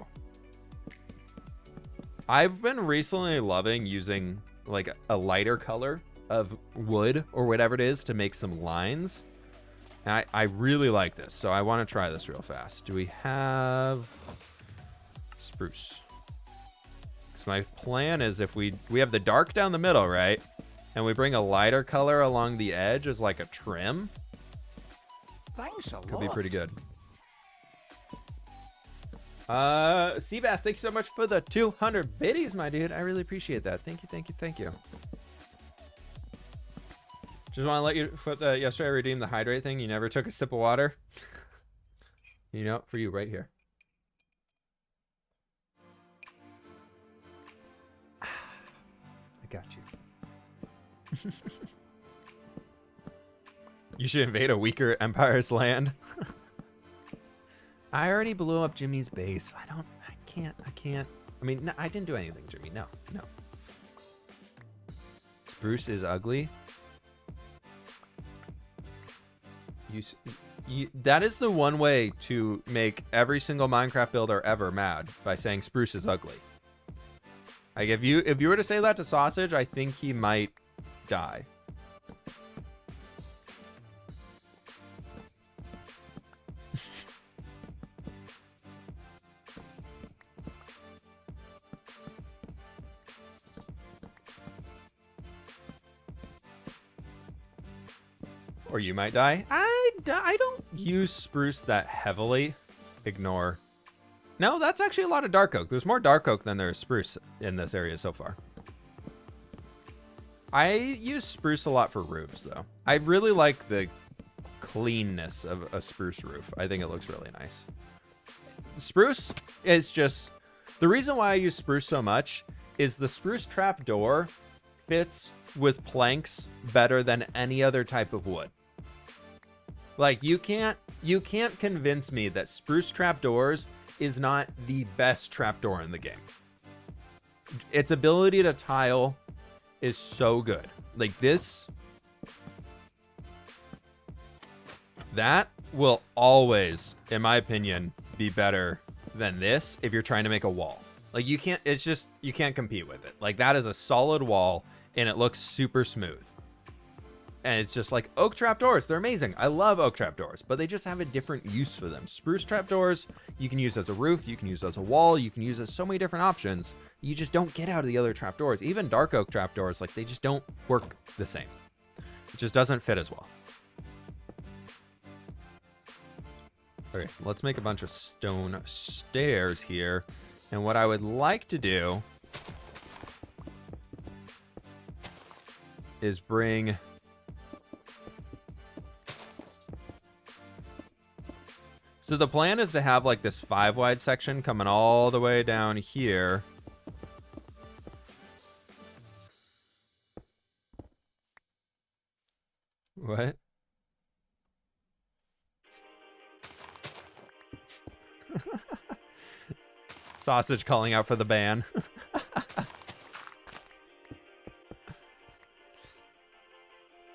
A: I've been recently loving using like a lighter color of wood or whatever it is to make some lines. I really like this, so I want to try this real fast. Do we have spruce? So my plan is if we have the dark down the middle, right? And we bring a lighter color along the edge as like a trim.
D: Thanks a lot.
A: Could be pretty good. Seabass, thank you so much for the 200 biddies, my dude. I really appreciate that. Thank you, thank you, thank you. Just want to let you put the yesterday I redeemed the hydrate thing. You never took a sip of water. You know, for you right here. I got you. You should invade a weaker Empire's land. I already blew up Jimmy's base. I can't. I mean, no, I didn't do anything, Jimmy. No. Spruce is ugly. That is the one way to make every single Minecraft builder ever mad, by saying spruce is ugly. Like if you were to say that to Sausage, I think he might die. Or you might die. I don't use spruce that heavily. Ignore. No, that's actually a lot of dark oak. There's more dark oak than there is spruce in this area so far. I use spruce a lot for roofs, though. I really like the cleanness of a spruce roof. I think it looks really nice. Spruce is just... The reason why I use spruce so much is the spruce trap door fits with planks better than any other type of wood. Like, you can't convince me that spruce trapdoors is not the best trapdoor in the game. Its ability to tile is so good. Like this, that will always, in my opinion, be better than this if you're trying to make a wall. Like you can't compete with it. Like that is a solid wall and it looks super smooth. And it's just like oak trapdoors. They're amazing. I love oak trapdoors, but they just have a different use for them. Spruce trapdoors, you can use as a roof. You can use as a wall. You can use as so many different options. You just don't get out of the other trapdoors. Even dark oak trapdoors, like they just don't work the same. It just doesn't fit as well. Okay, so let's make a bunch of stone stairs here. And what I would like to do is bring... So the plan is to have like this 5 wide section coming all the way down here. What? Sausage calling out for the ban.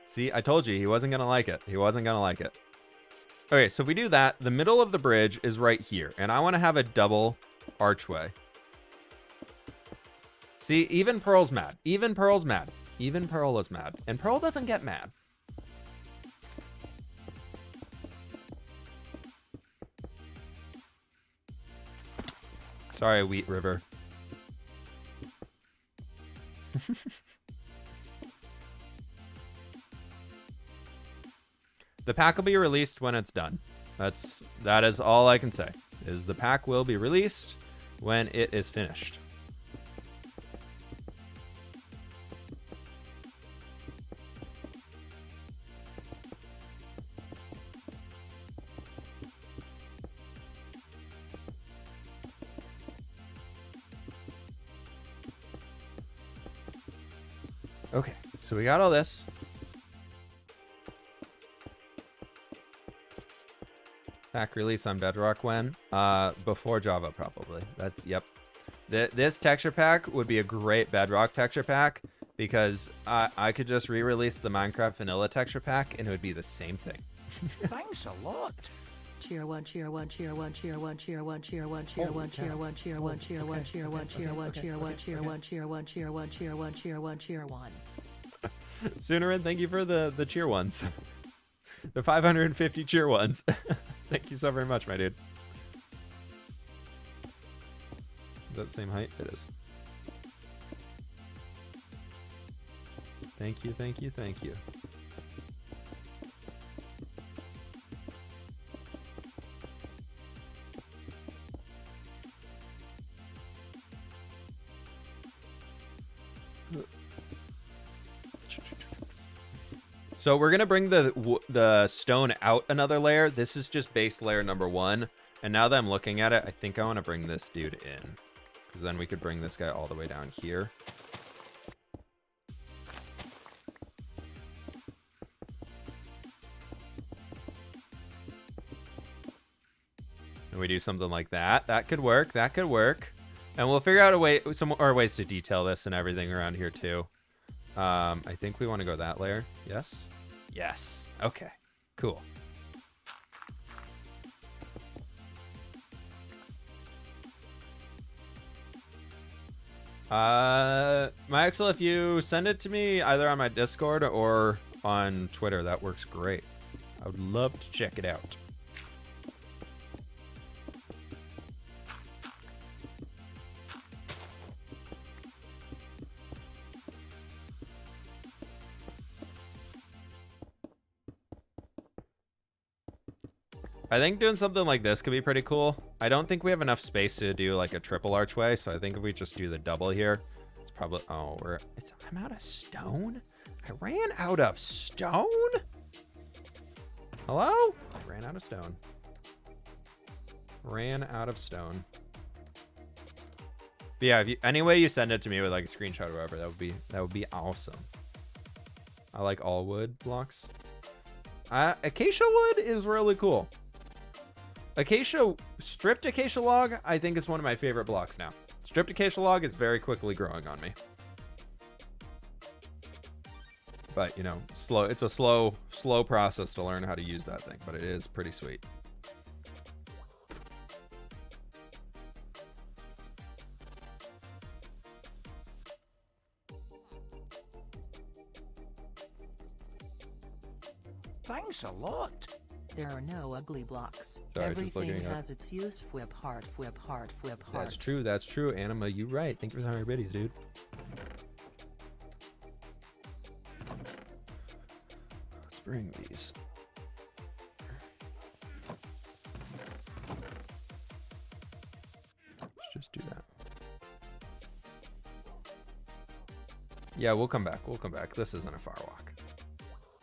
A: See, I told you he wasn't going to like it. He wasn't going to like it. Okay, so if we do that, the middle of the bridge is right here. And I want to have a double archway. See, even Pearl's mad. Even Pearl's mad. Even Pearl is mad. And Pearl doesn't get mad. Sorry, Wheat River. The pack will be released when it's done. That is all I can say. Is the pack will be released when it is finished. Okay, so we got all this. Pack release on Bedrock when? Before Java, probably. That's, yep. This texture pack would be a great Bedrock texture pack because I could just re-release the Minecraft Vanilla texture pack and it would be the same thing.
D: Thanks a lot.
B: Cheer one, cheer one, cheer one, cheer one, cheer one, cheer one, cheer one, cheer one, cheer one, cheer one, cheer one, cheer one, cheer one, cheer one, cheer one, cheer one, cheer one, cheer one, cheer one.
A: Soonerin, thank you for the cheer ones. The 550 cheer ones. Thank you so very much, my dude. Is that the same height? It is. Thank you, thank you, thank you. So we're gonna bring the stone out another layer. This is just base layer number 1. And now that I'm looking at it, I think I want to bring this dude in, because then we could bring this guy all the way down here. And we do something like that. That could work. That could work. And we'll figure out a way, some more ways to detail this and everything around here too. I think we want to go that layer. Yes. Yes. Okay. Cool. Maxwell, if you send it to me either on my Discord or on Twitter, that works great. I would love to check it out. I think doing something like this could be pretty cool. I don't think we have enough space to do like a triple archway, so I think if we just do the double here, it's probably... Oh, I'm out of stone? I ran out of stone? Hello? I ran out of stone. Ran out of stone. But yeah, any way you send it to me with like a screenshot or whatever, that would be awesome. I like all wood blocks. Acacia wood is really cool. Stripped acacia log, I think is one of my favorite blocks now. Stripped acacia log is very quickly growing on me. But, you know, it's a slow process to learn how to use that thing, but it is pretty sweet.
D: Thanks a lot.
B: There are no ugly blocks.
A: Sorry,
B: Everything has its use. Whip heart, whip heart, whip heart.
A: That's true. That's true. Anima, you right. Thank you for telling your biddies, dude. Let's bring these. Let's just do that. Yeah, we'll come back. We'll come back. This isn't a far walk.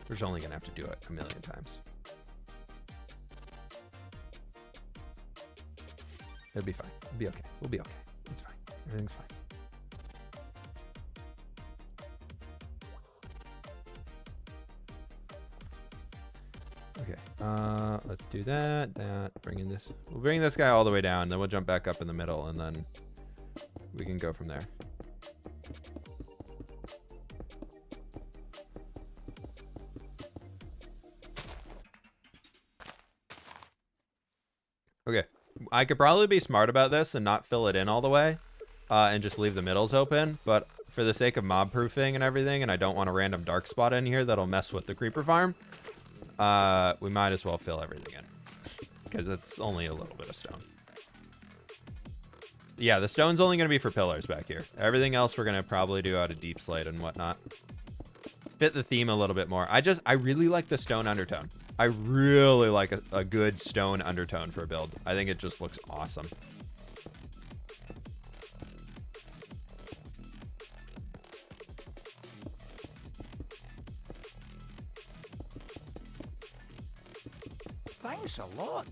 A: We're just only going to have to do it a million times. It'll be fine. It'll be okay. We'll be okay. It's fine. Everything's fine. Okay. Let's do that. Bring this. We'll bring this guy all the way down. Then we'll jump back up in the middle, and then we can go from there. Okay. I could probably be smart about this and not fill it in all the way and just leave the middles open. But for the sake of mob proofing and everything, and I don't want a random dark spot in here that'll mess with the creeper farm, we might as well fill everything in because it's only a little bit of stone. Yeah, the stone's only going to be for pillars back here. Everything else we're going to probably do out of deep slate and whatnot. Fit the theme a little bit more. I really like the stone undertone. I really like a good stone undertone for a build. I think it just looks awesome.
D: Thanks a lot.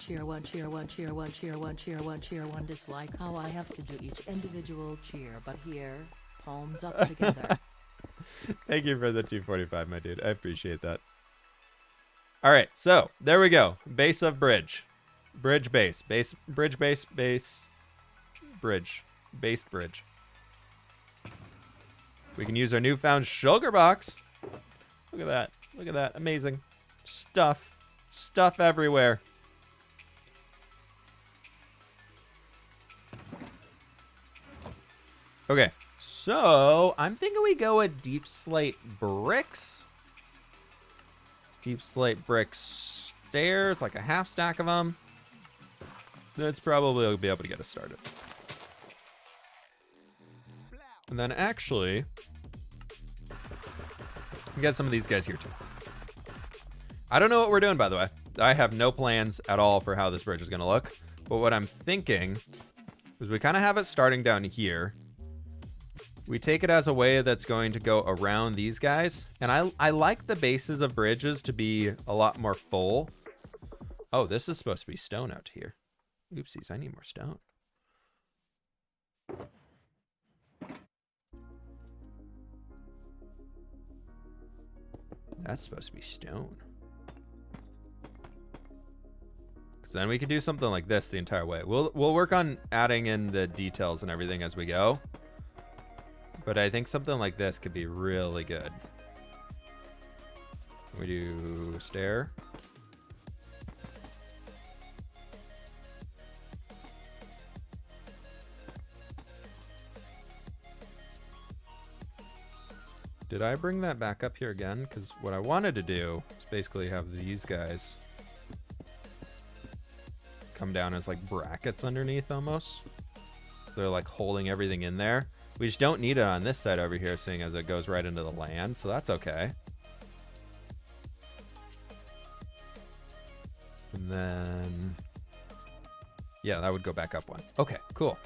B: Cheer one, cheer one, cheer one, cheer one, cheer one, cheer one. Dislike how I have to do each individual cheer, but here, palms up together.
A: Thank you for the 245, my dude. I appreciate that. All right, so there we go. Base of bridge. Bridge base. Bridge base, base, bridge. Based bridge. We can use our newfound sugar box. Look at that. Look at that. Amazing. Stuff. Stuff everywhere. Okay, so I'm thinking we go with deep slate bricks. Deep slate brick stairs, like a half stack of them. That's probably will be able to get us started. And then actually, we got some of these guys here too. I don't know what we're doing, by the way. I have no plans at all for how this bridge is going to look. But what I'm thinking is we kind of have it starting down here. We take it as a way that's going to go around these guys. And I like the bases of bridges to be a lot more full. Oh, this is supposed to be stone out here. Oopsies, I need more stone. That's supposed to be stone. Because then we could do something like this the entire way. We'll work on adding in the details and everything as we go. But I think something like this could be really good. We do stair. Did I bring that back up here again? Because what I wanted to do is basically have these guys come down as like brackets underneath almost. So they're like holding everything in there. We just don't need it on this side over here, seeing as it goes right into the land, so that's okay. And then, yeah, that would go back up one. Okay, cool.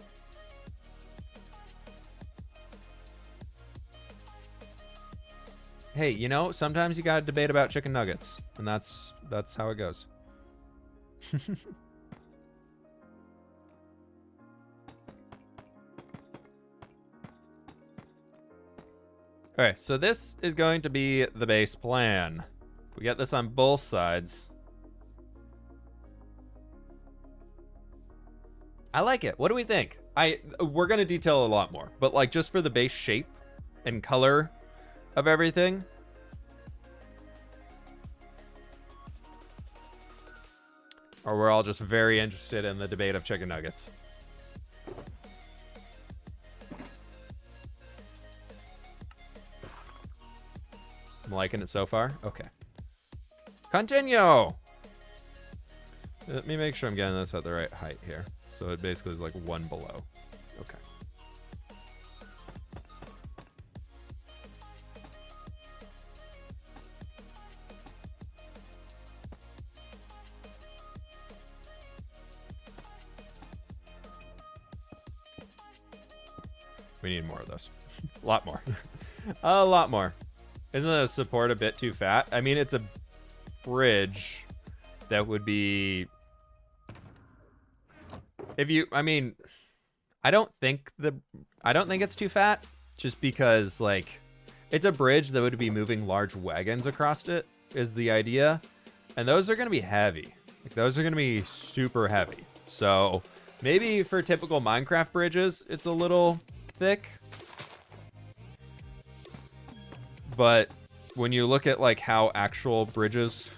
A: Hey, you know, sometimes you gotta debate about chicken nuggets, and that's how it goes. Okay, so this is going to be the base plan. We get this on both sides. I like it. What do we think? We're gonna detail a lot more, but like just for the base shape and color of everything. Or we're all just very interested in the debate of chicken nuggets. I'm liking it so far. Okay. Continue! Let me make sure I'm getting this at the right height here. So it basically is like one below. Okay. We need more of those. A lot more. A lot more. Isn't the support a bit too fat? I mean, it's a bridge that would be... I mean, I don't think it's too fat, just because, like, it's a bridge that would be moving large wagons across it, is the idea. And those are going to be heavy. Like, those are going to be super heavy. So, maybe for typical Minecraft bridges, it's a little thick. But when you look at like how actual bridges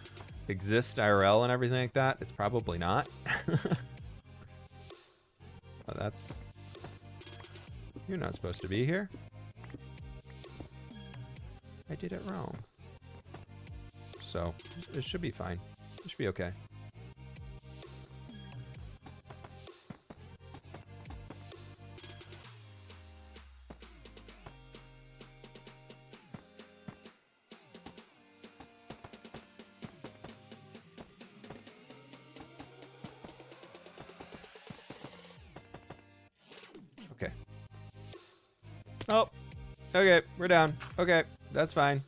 A: exist IRL and everything like that, it's probably not. Oh, that's... You're not supposed to be here. I did it wrong. So, it should be fine. It should be okay. Oh, okay, we're down. Okay, that's fine.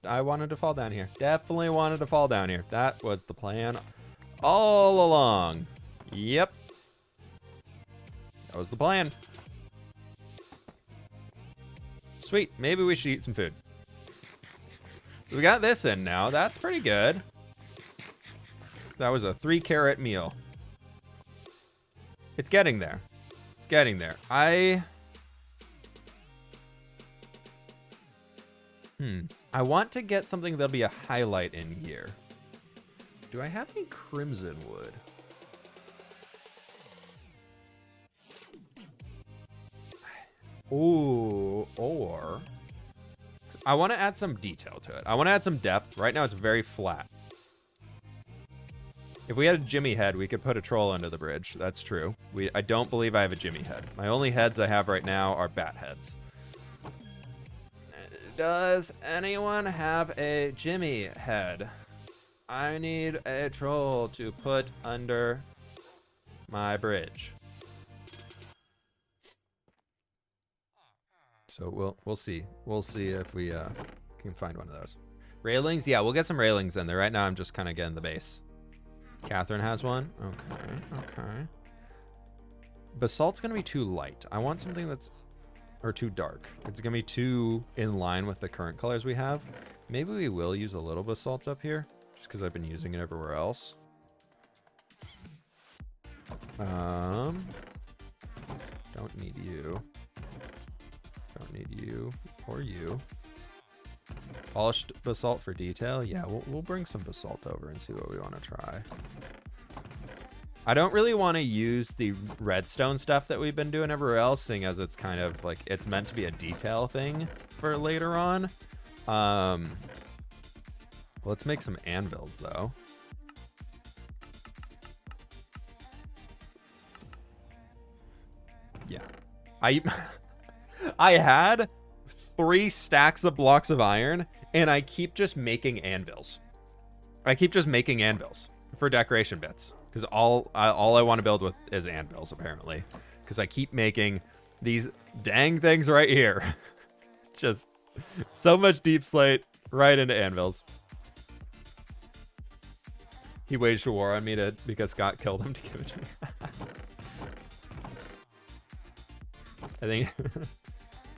A: I wanted to fall down here. Definitely wanted to fall down here. That was the plan all along. Yep. That was the plan. Sweet, maybe we should eat some food. We got this in now. That's pretty good. That was a 3-carrot meal. It's getting there. It's getting there. I want to get something that'll be a highlight in here. Do I have any crimson wood? Ooh, or... I want to add some detail to it. I want to add some depth. Right now it's very flat. If we had a Jimmy head, we could put a troll under the bridge. That's true. I don't believe I have a Jimmy head. My only heads I have right now are bat heads. Does anyone have a Jimmy head? I need a troll to put under my bridge. So we'll see. We'll see if we can find one of those. Railings? Yeah, we'll get some railings in there. Right now I'm just kind of getting the base. Catherine has one. Okay. Basalt's going to be too light. I want something that's... Or too dark. It's going to be too in line with the current colors we have. Maybe we will use a little basalt up here. Just because I've been using it everywhere else. Don't need you. Don't need you. Or you. Polished basalt for detail. Yeah, we'll bring some basalt over and see what we want to try. I don't really want to use the redstone stuff that we've been doing everywhere else, seeing as it's kind of like it's meant to be a detail thing for later on. Let's make some anvils though. Yeah. I had 3 stacks of blocks of iron, and I keep just making anvils. I keep just making anvils for decoration bits, because all I want to build with is anvils, apparently. Because I keep making these dang things right here. Just so much deep slate right into anvils. He waged a war on me because Scott killed him to give it to me. I think...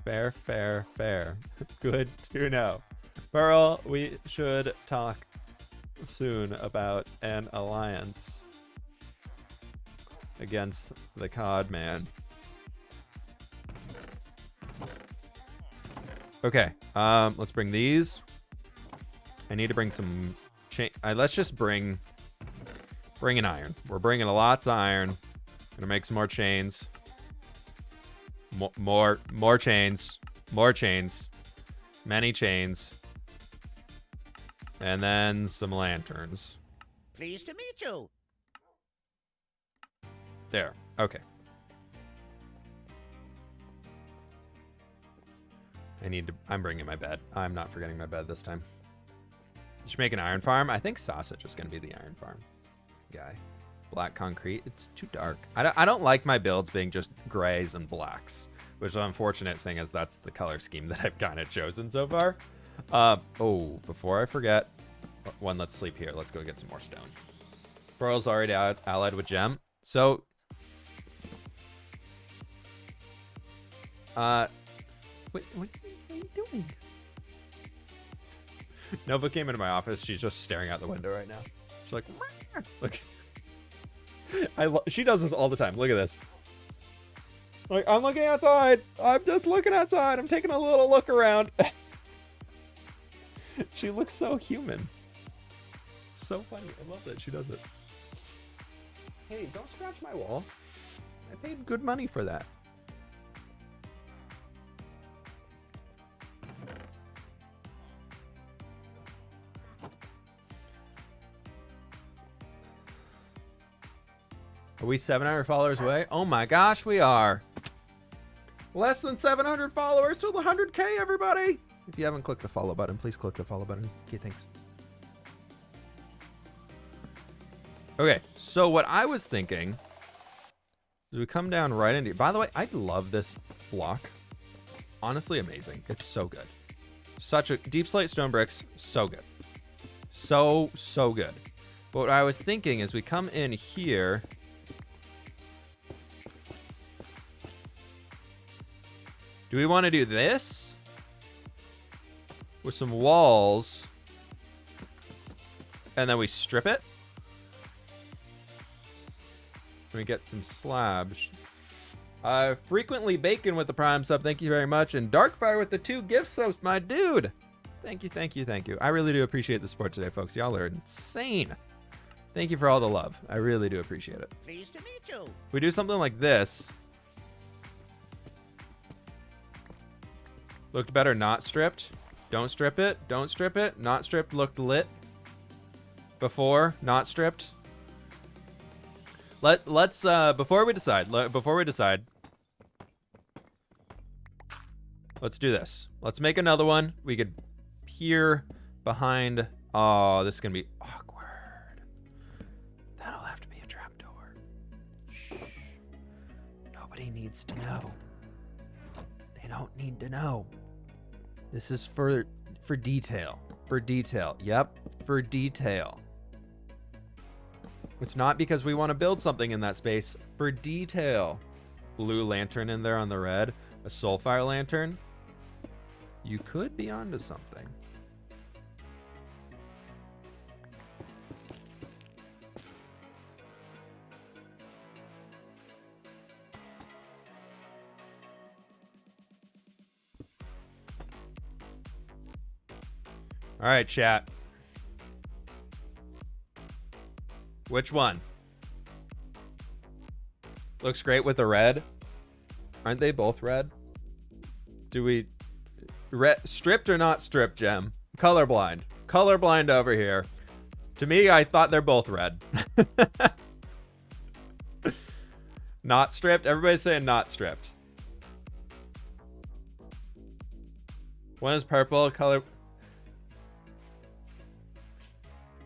A: Fair. Good to know. Pearl, we should talk soon about an alliance against the COD man. Okay, let's bring these. I need to bring some chain. Let's just bring an iron. We're bringing lots of iron. Gonna make some more chains. More chains. More chains. Many chains. And then some lanterns.
D: Pleased to meet you.
A: There. Okay. I'm bringing my bed. I'm not forgetting my bed this time. Should make an iron farm. I think Sausage is going to be the iron farm guy. Black concrete. It's too dark. I don't like my builds being just grays and blacks, which is unfortunate, seeing as that's the color scheme that I've kind of chosen so far. Oh, before I forget, let's sleep here. Let's go get some more stone. Pearl's already allied with Gem. So, wait, what are you doing? Nova came into my office. She's just staring out the window right now. She's like, look. She does this all the time. Look at this. Like, I'm looking outside. I'm just looking outside. I'm taking a little look around. She looks so human. So funny. I love that she does it. Hey, don't scratch my wall. I paid good money for that. Are we 700 followers away? Oh my gosh, we are. Less than 700 followers till the 100K, everybody. If you haven't clicked the follow button, please click the follow button. Okay, thanks. Okay, so what I was thinking is we come down right into... By the way, I love this block. It's honestly amazing. It's so good. Such a... Deep slate stone bricks, so good. So good. But what I was thinking is we come in here... Do we want to do this with some walls and then we strip it? We get some slabs. Frequently Bacon with the Prime sub, thank you very much. And Darkfire with the 2 gift subs, my dude. Thank you. I really do appreciate the support today, folks. Y'all are insane. Thank you for all the love. I really do appreciate it.
D: Pleased to meet you.
A: We do something like this. Looked better not stripped. Don't strip it. Not stripped looked lit. Before, not stripped. Let's before we decide, let's do this. Let's make another one. We could peer behind. Oh, this is gonna be awkward. That'll have to be a trapdoor. Shh. Nobody needs to know. They don't need to know. This is for detail. For detail. Yep, for detail. It's not because we want to build something in that space. For detail. Blue lantern in there on the red. A soulfire lantern. You could be onto something. All right, chat. Which one? Looks great with the red. Aren't they both red? Do we... stripped or not stripped, Gem? Colorblind. Colorblind over here. To me, I thought they're both red. Not stripped? Everybody's saying not stripped. One is purple. Color...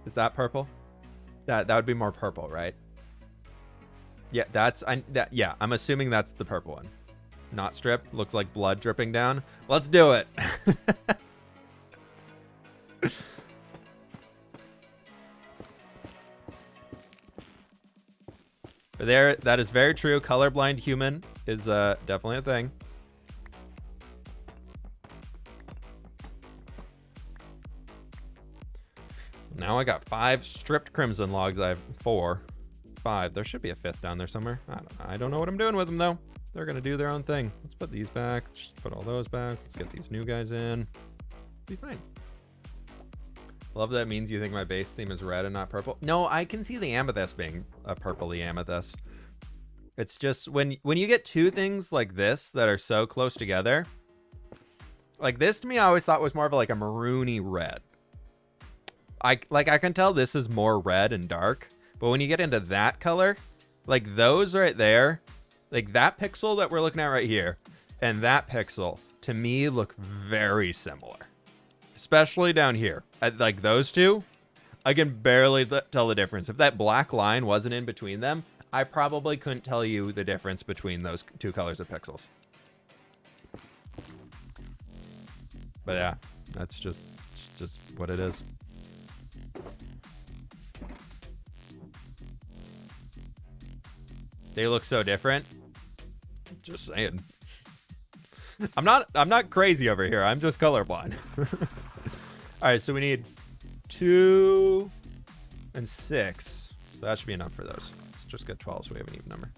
A: Is that purple? That would be more purple, right? Yeah, yeah, I'm assuming that's the purple one. Not stripped. Looks like blood dripping down. Let's do it. There, that is very true. Colorblind human is definitely a thing. Now I got 5 stripped crimson logs. I have 4. 5. There should be a 5th down there somewhere. I don't know what I'm doing with them, though. They're going to do their own thing. Let's put these back. Just put all those back. Let's get these new guys in. Be fine. Love that means you think my base theme is red and not purple. No, I can see the amethyst being a purpley amethyst. It's just when you get 2 things like this that are so close together. Like this to me, I always thought was more of like a maroony red. I can tell this is more red and dark, but when you get into that color, like those right there, like that pixel that we're looking at right here and that pixel to me look very similar, especially down here. Like those two, I can barely tell the difference. If that black line wasn't in between them, I probably couldn't tell you the difference between those 2 colors of pixels. But yeah, that's just what it is. They look so different. Just saying. I'm not crazy over here. I'm just colorblind. All right, so we need 2 and 6. So that should be enough for those. Let's just get 12 so we have an even number.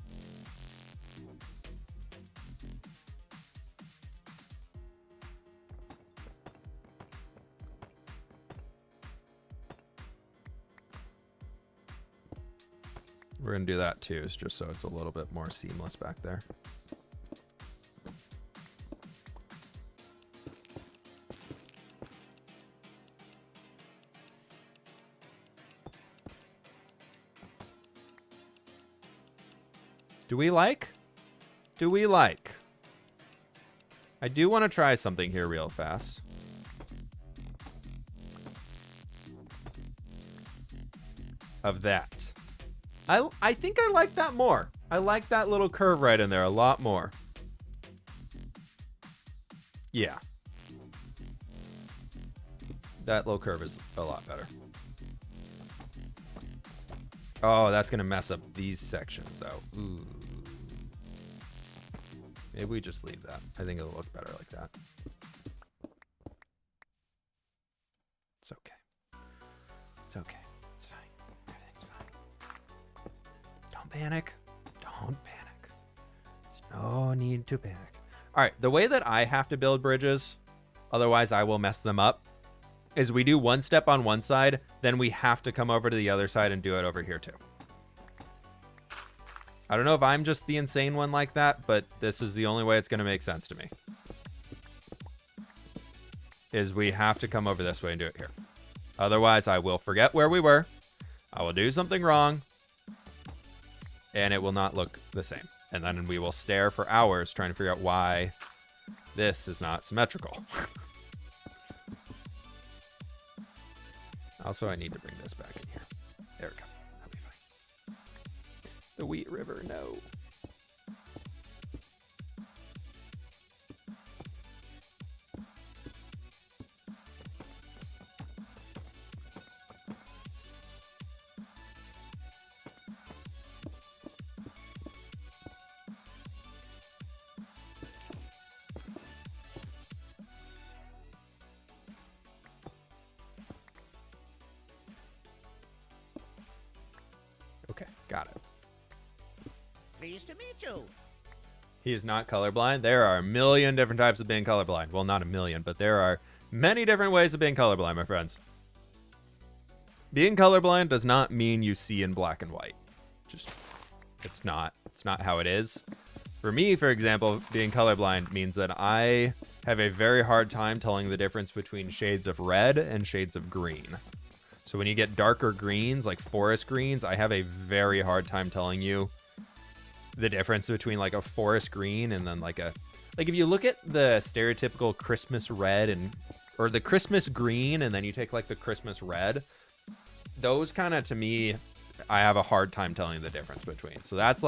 A: We're going to do that too, just so it's a little bit more seamless back there. Do we like? I do want to try something here real fast. Of that. I think I like that more. I like that little curve right in there a lot more. Yeah. That little curve is a lot better. Oh, that's going to mess up these sections, though. Ooh. Maybe we just leave that. I think it'll look better like that. It's okay. It's okay. It's fine. Everything's fine. Don't panic. Don't panic. There's no need to panic. All right, the way that I have to build bridges, otherwise I will mess them up, is we do one step on one side, then we have to come over to the other side and do it over here too. I don't know if I'm just the insane one like that, but this is the only way it's going to make sense to me. Is we have to come over this way and do it here. Otherwise, I will forget where we were. I will do something wrong. and it will not look the same. And then we will stare for hours trying to figure out why this is not symmetrical. Also, I need to bring this back in here. There we go. That'll be fine. The Wheat River, no. Okay, got it.
D: Pleased to meet you.
A: He is not colorblind. There are a million different types of being colorblind. Well, not a million, but there are many different ways of being colorblind, my friends. Being colorblind does not mean you see in black and white. Just, it's not how it is. For me, for example, being colorblind means that I have a very hard time telling the difference between shades of red and shades of green. So when you get darker greens, like forest greens, I have a very hard time telling you the difference between like a forest green and then like if you look at the stereotypical Christmas red or the Christmas green, and then you take like the Christmas red, those kind of, to me, I have a hard time telling the difference between. So that's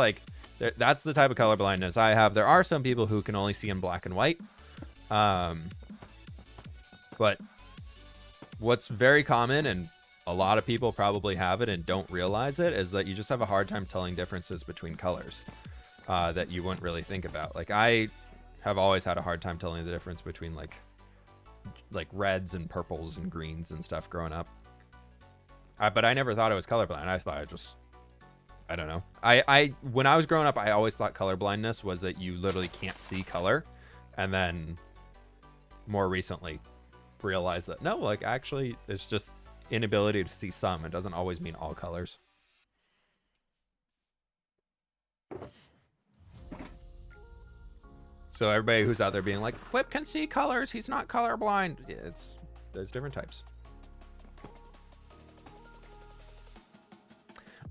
A: that's the type of colorblindness I have. There are some people who can only see in black and white. But what's very common, and a lot of people probably have it and don't realize it, is that you just have a hard time telling differences between colors that you wouldn't really think about. Like, I have always had a hard time telling the difference between like reds and purples and greens and stuff growing up. But I never thought I was colorblind. I thought I don't know. When I was growing up, I always thought colorblindness was that you literally can't see color. And then more recently realized that no, like actually it's just inability to see some. It doesn't always mean all colors. So everybody who's out there being like, Flip can see colors, he's not colorblind. Yeah, there's different types.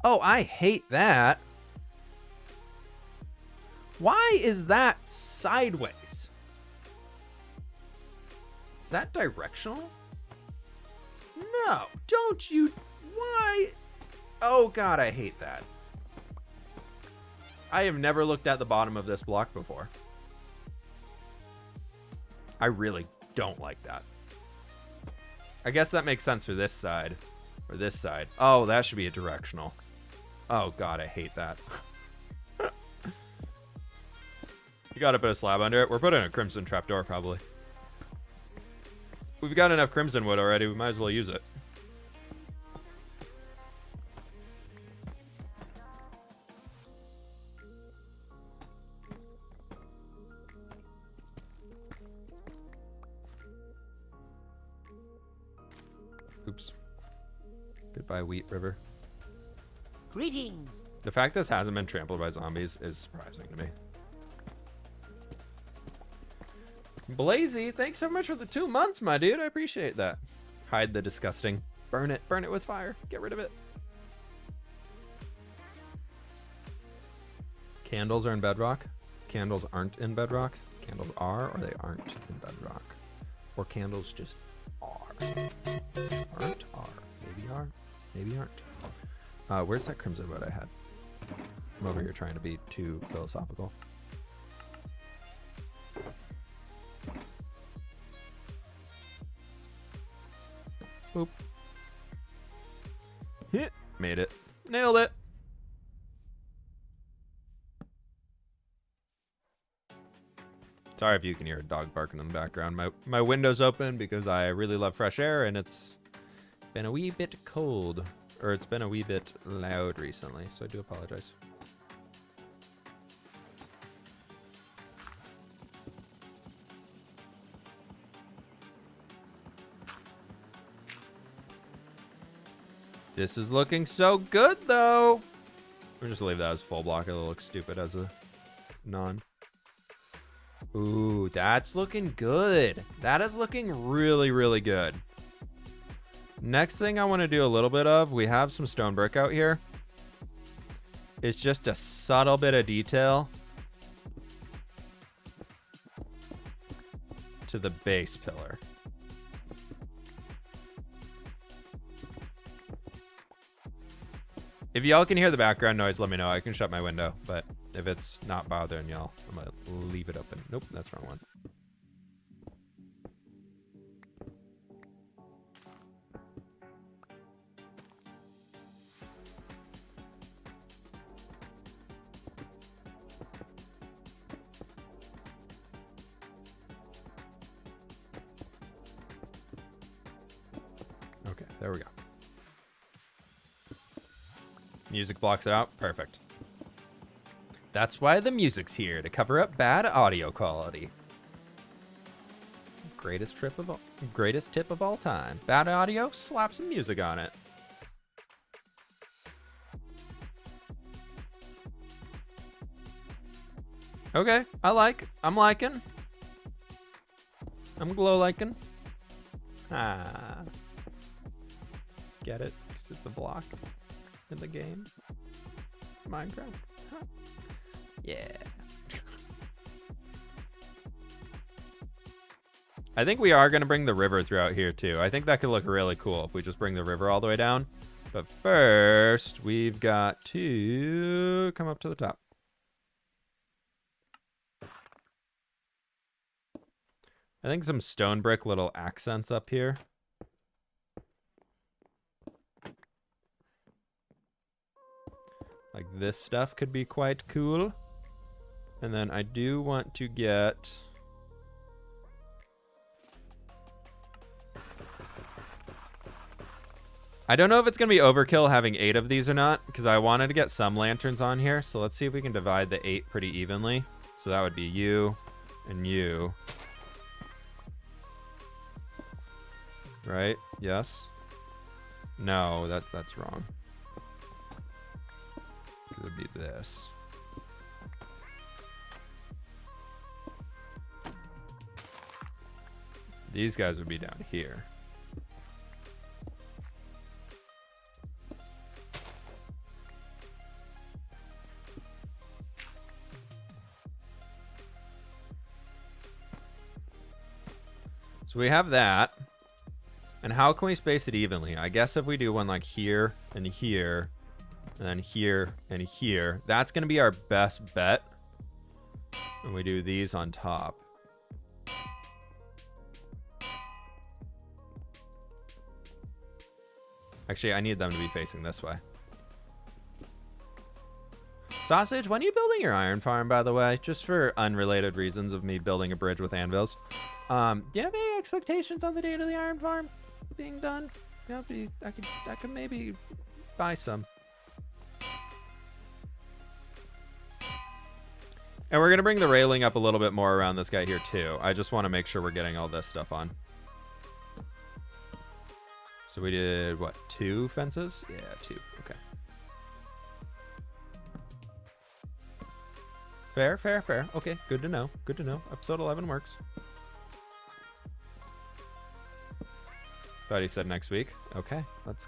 A: Oh, I hate that. Why is that sideways? Is that directional? No, don't you? Why? Oh God, I hate that. I have never looked at the bottom of this block before. I really don't like that. I guess that makes sense for this side. Or this side. Oh, that should be a directional. Oh God, I hate that. You gotta put a slab under it. We're putting a crimson trapdoor, probably. We've got enough crimson wood already. We might as well use it. Oops. Goodbye, Wheat River.
D: Greetings.
A: The fact this hasn't been trampled by zombies is surprising to me. Blazy, thanks so much for the 2 months, my dude. I appreciate that. Hide the disgusting. Burn it. Burn it with fire. Get rid of it. Candles are in bedrock. Candles aren't in bedrock. Candles are, or they aren't in bedrock. Or candles just are. Aren't, are. Maybe are. Maybe aren't. Where's that crimson wood I had? I'm over here trying to be too philosophical. Boop. Hit. Made it. Nailed it. Sorry if you can hear a dog barking in the background. My window's open because I really love fresh air, and it's been a wee bit cold. Or it's been a wee bit loud recently, so I do apologize. This is looking so good, though. We'll just leave that as full block. It'll look stupid as a non. Ooh, that's looking good. That is looking really, really good. Next thing I want to do a little bit of, we have some stone brick out here. is just a subtle bit of detail to the base pillar. If y'all can hear the background noise, let me know. I can shut my window, but if it's not bothering y'all, I'm gonna leave it open. Nope, that's the wrong one. Okay, there we go. Music blocks it out. Perfect. That's why the music's here, to cover up bad audio quality. Greatest tip of all time. Bad audio? Slap some music on it. Okay, I'm liking. I'm glow liking. Ah. Get it? 'Cause it's a block in the game. Minecraft. Huh. Yeah. I think we are going to bring the river throughout here too. I think that could look really cool if we just bring the river all the way down. But first, we've got to come up to the top. I think some stone brick little accents up here. Like this stuff could be quite cool. And then I do want to get... I don't know if it's going to be overkill having 8 of these or not, because I wanted to get some lanterns on here. So let's see if we can divide the 8 pretty evenly. So that would be you and you. Right? Yes? No, that's wrong. It would be this. These guys would be down here. So we have that. And how can we space it evenly? I guess if we do one like here and here, and then here and here, that's going to be our best bet. And we do these on top. Actually, I need them to be facing this way. Sausage, when are you building your iron farm, by the way? Just for unrelated reasons of me building a bridge with anvils. Do you have any expectations on the date of the iron farm being done? I could maybe buy some. And we're going to bring the railing up a little bit more around this guy here, too. I just want to make sure we're getting all this stuff on. So we did, what, 2 fences? Yeah, 2. Okay. Fair, fair, fair. Okay, good to know. Good to know. Episode 11 works. Thought he said next week. Okay, let's...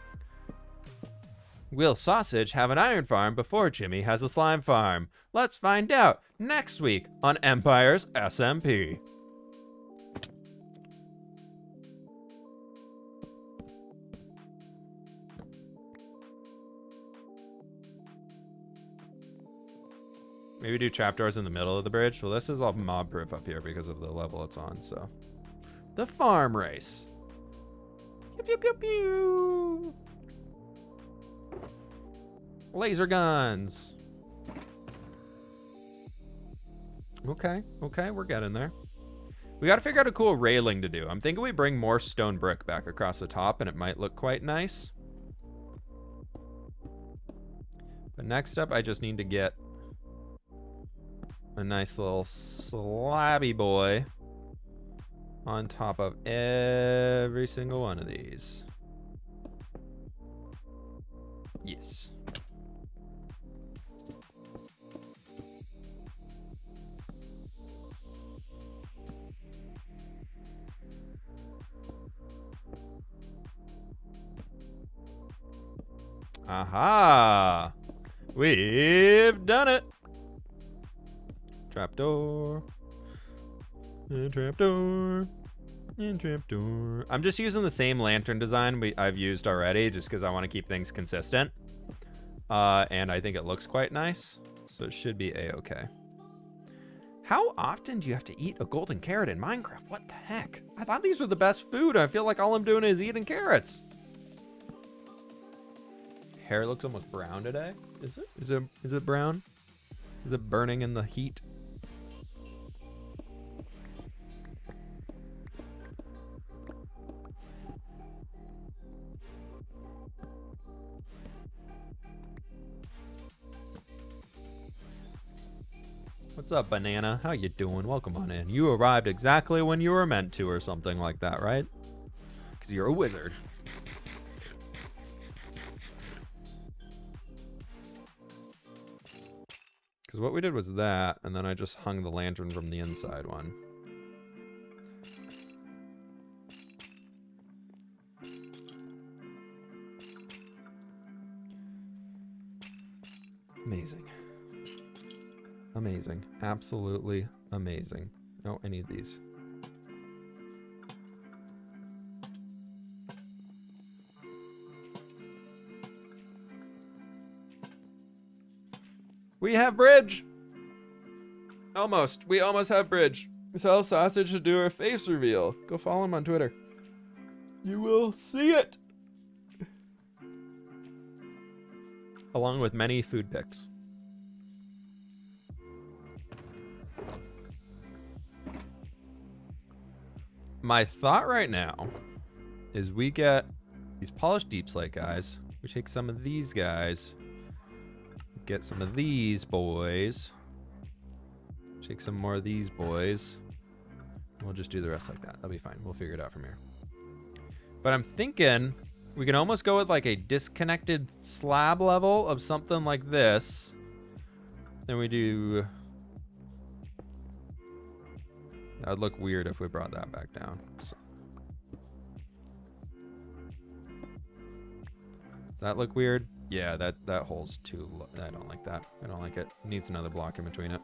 A: Will Sausage have an iron farm before Jimmy has a slime farm? Let's find out next week on Empires SMP. Maybe do trapdoors in the middle of the bridge. Well, this is all mob proof up here because of the level it's on, so. The farm race. Pew, pew, pew, pew. Laser guns. Okay, okay, we're getting there. We got to figure out a cool railing to do. I'm thinking we bring more stone brick back across the top and it might look quite nice. But next up, I just need to get a nice little slabby boy on top of every single one of these. Yes. Aha! We've done it. Trapdoor. Trapdoor. Trapdoor. I'm just using the same lantern design I've used already just because I want to keep things consistent. And I think it looks quite nice. So it should be a-okay. How often do you have to eat a golden carrot in Minecraft? What the heck? I thought these were the best food. I feel like all I'm doing is eating carrots. Hair looks almost brown today. Is it? Is it brown? Is it burning in the heat? What's up, Banana? How you doing? Welcome on in. You arrived exactly when you were meant to or something like that, right? Because you're a wizard. Because what we did was that, and then I just hung the lantern from the inside one. Amazing. Amazing. Absolutely amazing. Oh, I need these. We have bridge! Almost. We almost have bridge. Sell sausage to do our face reveal. Go follow him on Twitter. You will see it! Along with many food pics. My thought right now is we get these polished deep slate guys. We take some of these guys. Get some of these boys. Take some more of these boys. We'll just do the rest like that. That'll be fine. We'll figure it out from here. But I'm thinking we can almost go with like a disconnected slab level of something like this. Then we do... That would look weird if we brought that back down. So. Does that look weird? Yeah, that hole's too low. I don't like that. I don't like it. It needs another block in between it.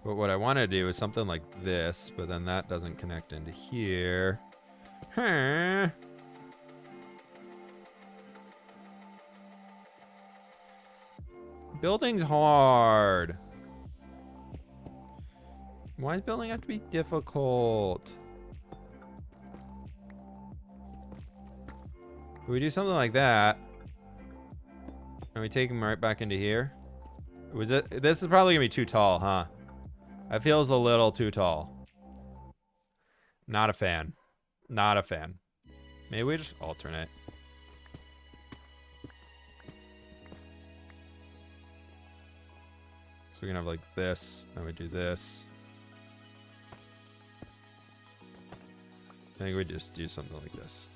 A: But what I want to do is something like this, but then that doesn't connect into here. Huh. Building's hard. Why does building have to be difficult? If we do something like that, and we take him right back into here. This is probably gonna be too tall, huh? That feels a little too tall. Not a fan. Not a fan. Maybe we just alternate. So we can have like this, and we do this. I think we just do something like this.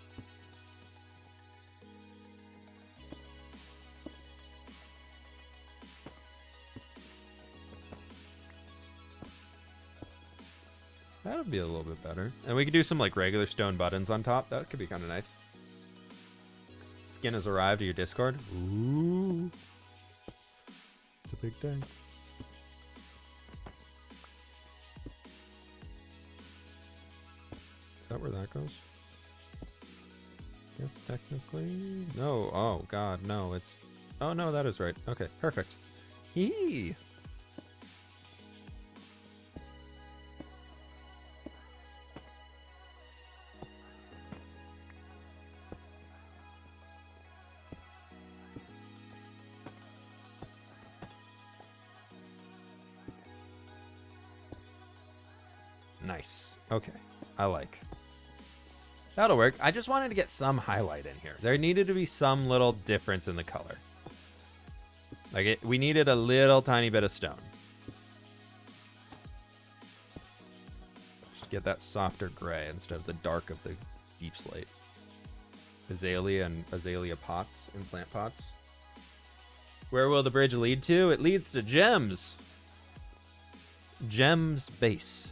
A: That would be a little bit better. And we could do some like regular stone buttons on top. That could be kind of nice. Skin has arrived to your Discord. Ooh. It's a big day. Is that where that goes? Yes, technically. No. Oh, God. No, it's... Oh, no, that is right. Okay, perfect. Yee! Nice. Okay. I like. That'll work. I just wanted to get some highlight in here. There needed to be some little difference in the color. Like we needed a little tiny bit of stone. Just get that softer gray instead of the dark of the deep slate. Azalea and azalea pots and plant pots. Where will the bridge lead to? It leads to gems. Gems base.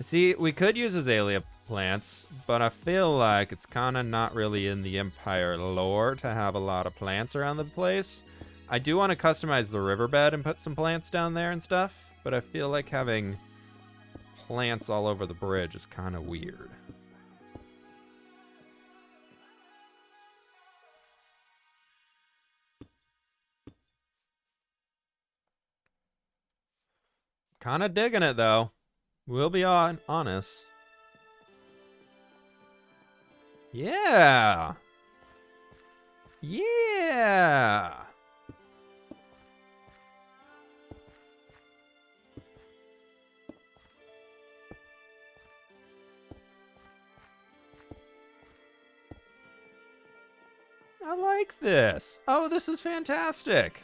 A: See, we could use azalea plants, but I feel like it's kind of not really in the Empire lore to have a lot of plants around the place. I do want to customize the riverbed and put some plants down there and stuff, but I feel like having plants all over the bridge is kind of weird. Kind of digging it, though. We'll be honest. Yeah. Yeah. I like this. Oh, this is fantastic.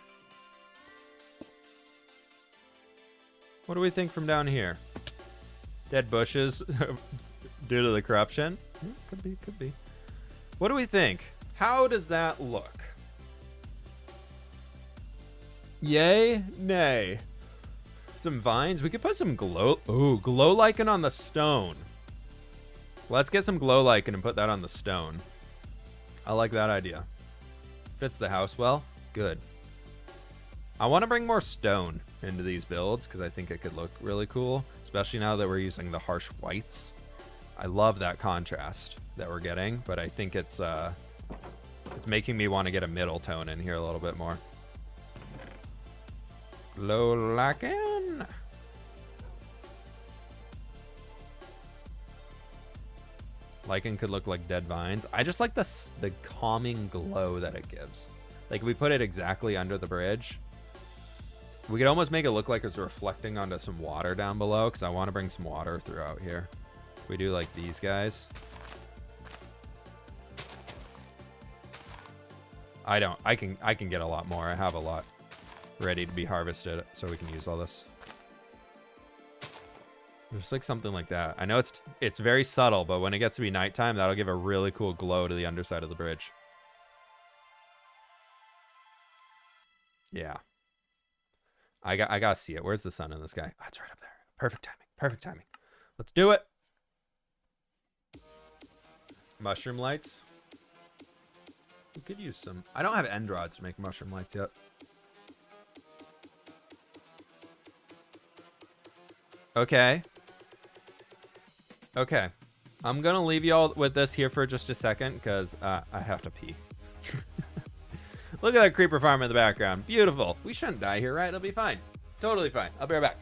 A: What do we think from down here? Dead bushes due to the corruption? Could be, could be. What do we think? How does that look? Yay? Nay? Some vines? We could put some glow... Ooh, glow lichen on the stone. Let's get some glow lichen and put that on the stone. I like that idea. Fits the house well. Good. I want to bring more stone into these builds because I think it could look really cool, especially now that we're using the harsh whites. I love that contrast that we're getting, but I think it's making me want to get a middle tone in here a little bit more. Glow lichen. Lichen could look like dead vines. I just like the calming glow that it gives. Like, if we put it exactly under the bridge, we could almost make it look like it's reflecting onto some water down below, because I want to bring some water throughout here. We do like these guys. I can get a lot more. I have a lot ready to be harvested, so we can use all this. Just like something like that. I know it's very subtle, but when it gets to be nighttime, that'll give a really cool glow to the underside of the bridge. Yeah. I gotta see it. Where's the sun in the sky? Oh, it's right up there. Perfect timing. Perfect timing. Let's do it. Mushroom lights. We could use some. I don't have end rods to make mushroom lights yet. Okay. Okay. I'm gonna leave y'all with this here for just a second because I have to pee. Look at that creeper farm in the background. Beautiful. We shouldn't die here, right? It'll be fine. Totally fine. I'll be right back.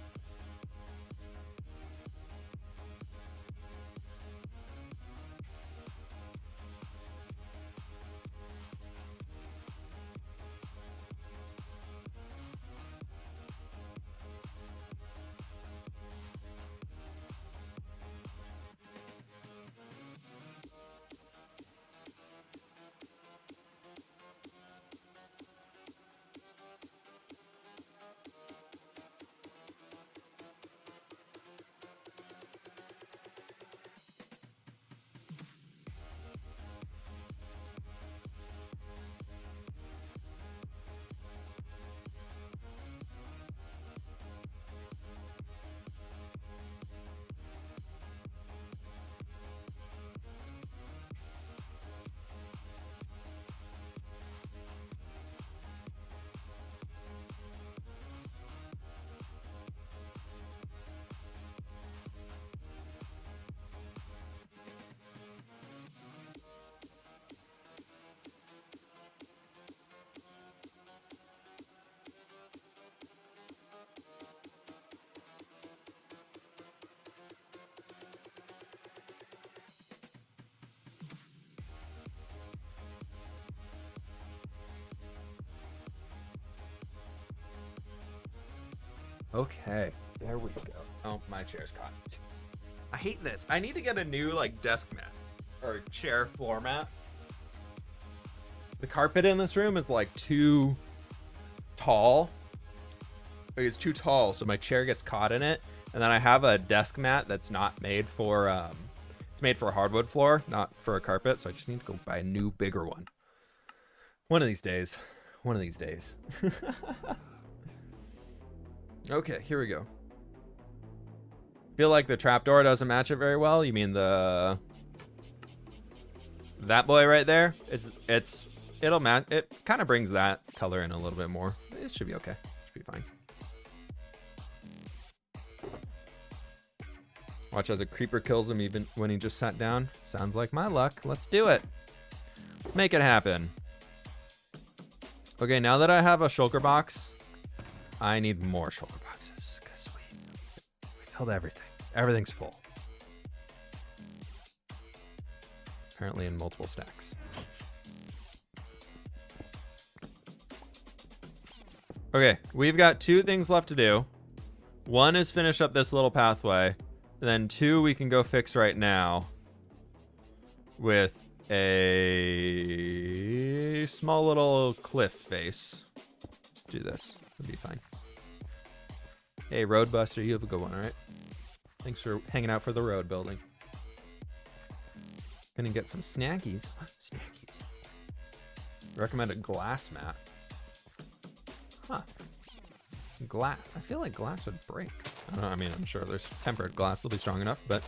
A: Okay, there we go. Oh, my chair's caught. I hate this. I need to get a new, like, desk mat or chair floor mat. The carpet in this room is, like, too tall. Like, it's too tall, so my chair gets caught in it. And then I have a desk mat that's not made for, it's made for a hardwood floor, not for a carpet. So I just need to go buy a new, bigger one. One of these days. One of these days. Okay, here we go. feel like the trapdoor doesn't match it very well. You mean that boy right there? It'll match. It kind of brings that color in a little bit more. It should be okay. Should be fine. Watch as a creeper kills him even when he just sat down. Sounds like my luck. Let's do it. Let's make it happen. Okay, now that I have a shulker box, I need more shulker boxes because we filled everything. Everything's full. Apparently in multiple stacks. Okay, we've got 2 things left to do. 1 is finish up this little pathway. And then 2 we can go fix right now with a small little cliff face. Let's do this. It'll be fine. Hey, Roadbuster, you have a good one, all right? Thanks for hanging out for the road building. Gonna get some snackies. Snackies. Recommend a glass mat. Huh. Glass. I feel like glass would break. I don't know. I mean, I'm sure there's tempered glass that'll be strong enough, but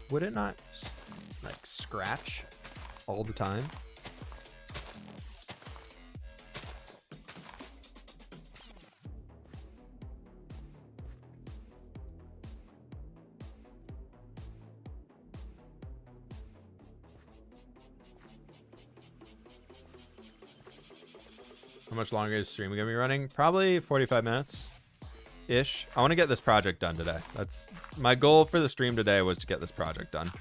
A: would it not like scratch all the time? How much longer is the stream gonna be running? Probably 45 minutes ish. I want to get this project done today. That's my goal for the stream today, was to get this project done.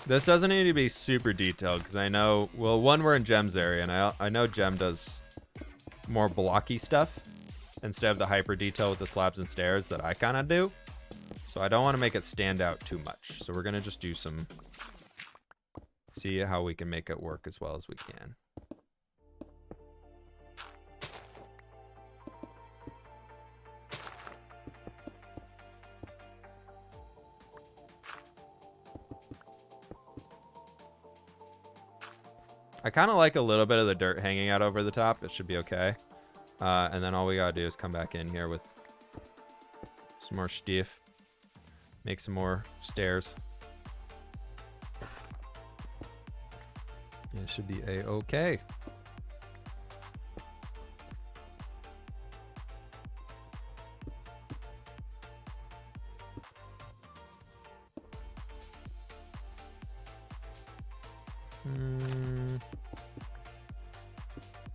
A: This doesn't need to be super detailed because I know, well, one, we're in Gem's area, and I know Gem does more blocky stuff instead of the hyper detail with the slabs and stairs that I kind of do. So I don't want to make it stand out too much. So we're going to just do some, see how we can make it work as well as we can. I kind of like a little bit of the dirt hanging out over the top. It should be okay. And then all we gotta do is come back in here with some more stiff. Make some more stairs. It should be a-okay.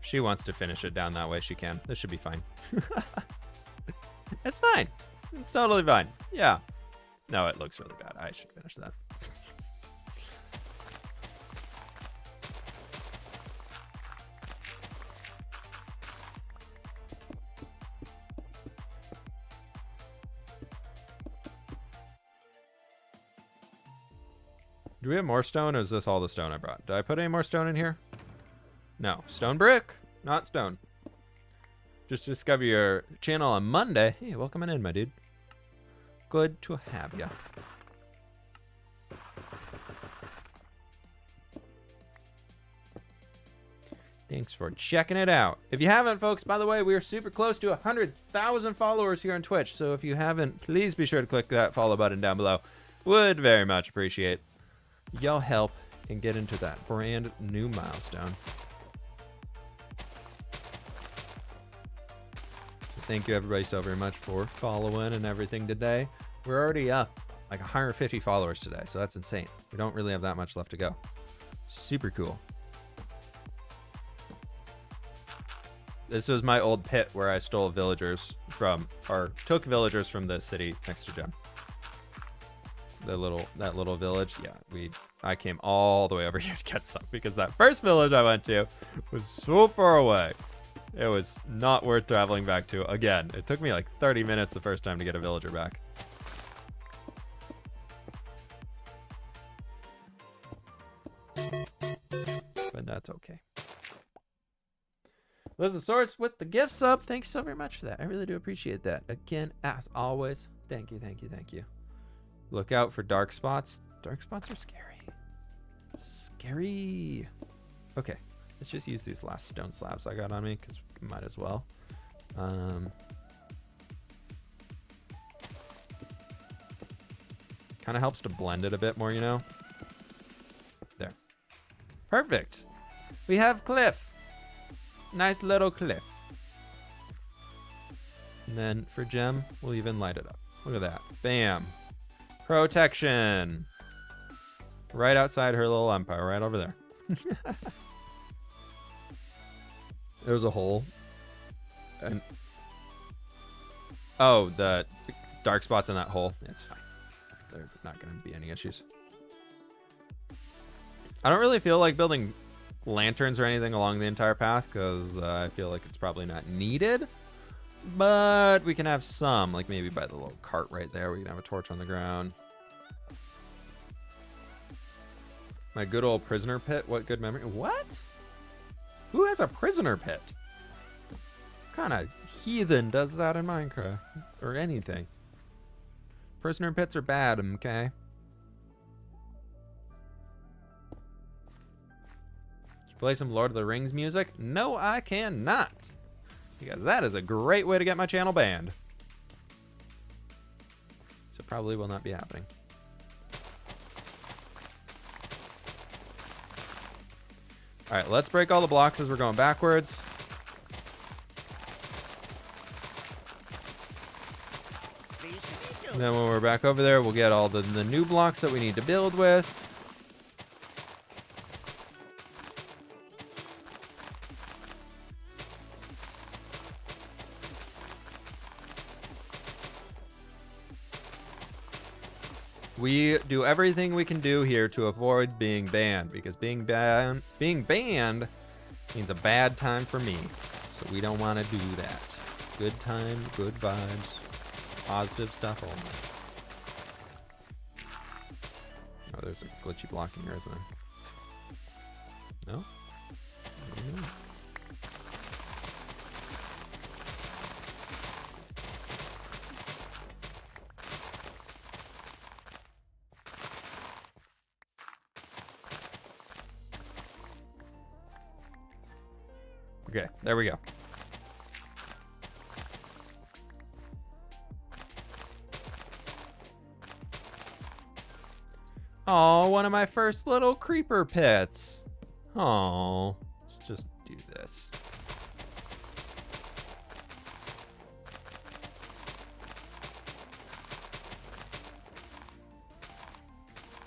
A: She wants to finish it down that way, she can. This should be fine. It's fine. It's totally fine. Yeah. No, it looks really bad. I should finish that. Do we have more stone, or is this all the stone I brought? Did I put any more stone in here? No. Stone brick, not stone. Just discover your channel on Monday. Hey, welcome in, my dude. Good to have ya. Thanks for checking it out. If you haven't, folks, by the way, we are super close to 100,000 followers here on Twitch. So if you haven't, please be sure to click that follow button down below. Would very much appreciate y'all help and get into that brand new milestone. Thank you everybody so very much for following and everything today. We're already up like 150 followers today, so that's insane. We don't really have that much left to go. Super cool. This was my old pit where I stole villagers from, or took villagers from the city next to Gem. That little village. Yeah, I came all the way over here to get some because that first village I went to was so far away. It was not worth traveling back to again. It took me like 30 minutes the first time to get a villager back. But that's okay. Lizosaurus with the gift sub. Thanks so very much for that. I really do appreciate that. Again, as always, thank you, thank you, thank you. Look out for dark spots. Dark spots are scary. Scary. Okay, let's just use these last stone slabs I got on me, because might as well. Kind of helps to blend it a bit more, you know? There. Perfect. We have cliff. Nice little cliff. And then for Gem, we'll even light it up. Look at that. Bam. Protection. Right outside her little empire, right over there. There's a hole. And oh, the dark spots in that hole. It's fine. There's not going to be any issues. I don't really feel like building lanterns or anything along the entire path because I feel like it's probably not needed. But we can have some, like maybe by the little cart right there. We can have a torch on the ground. My good old prisoner pit. What good memory. What? Who has a prisoner pit? What kind of heathen does that in Minecraft? Or anything? Prisoner pits are bad, okay? Can you play some Lord of the Rings music? No, I cannot. Because that is a great way to get my channel banned. So probably will not be happening. All right, let's break all the blocks as we're going backwards.
D: Pleased to meet you.
A: And then when we're back over there, we'll get all the new blocks that we need to build with. We do everything we can do here to avoid being banned, because being banned means a bad time for me. So we don't want to do that. Good time, good vibes, positive stuff only. Oh, there's a glitchy block in here, isn't there? No? No. Okay, there we go. Oh, one of my first little creeper pits. Oh, let's just do this.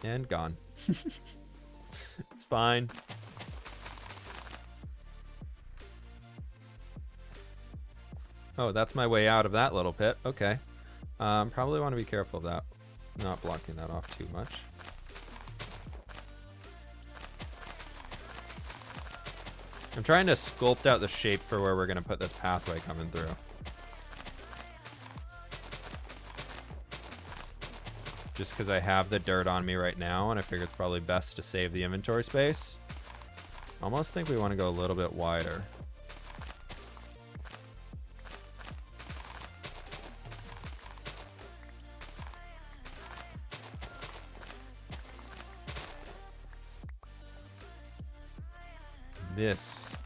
A: And gone. It's fine. Oh, that's my way out of that little pit. Okay. Probably want to be careful of that. Not blocking that off too much. I'm trying to sculpt out the shape for where we're going to put this pathway coming through. Just because I have the dirt on me right now, and I figure it's probably best to save the inventory space. Almost think we want to go a little bit wider.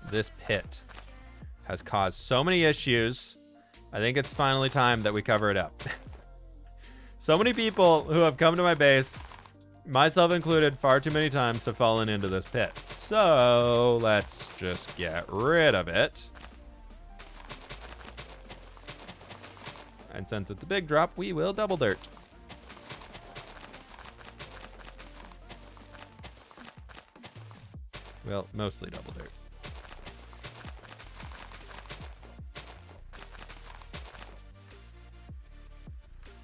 A: This pit has caused so many issues. I think it's finally time that we cover it up. So many people who have come to my base, myself included, far too many times have fallen into this pit. So let's just get rid of it. And since it's a big drop, we will double dirt. Well, mostly double dirt.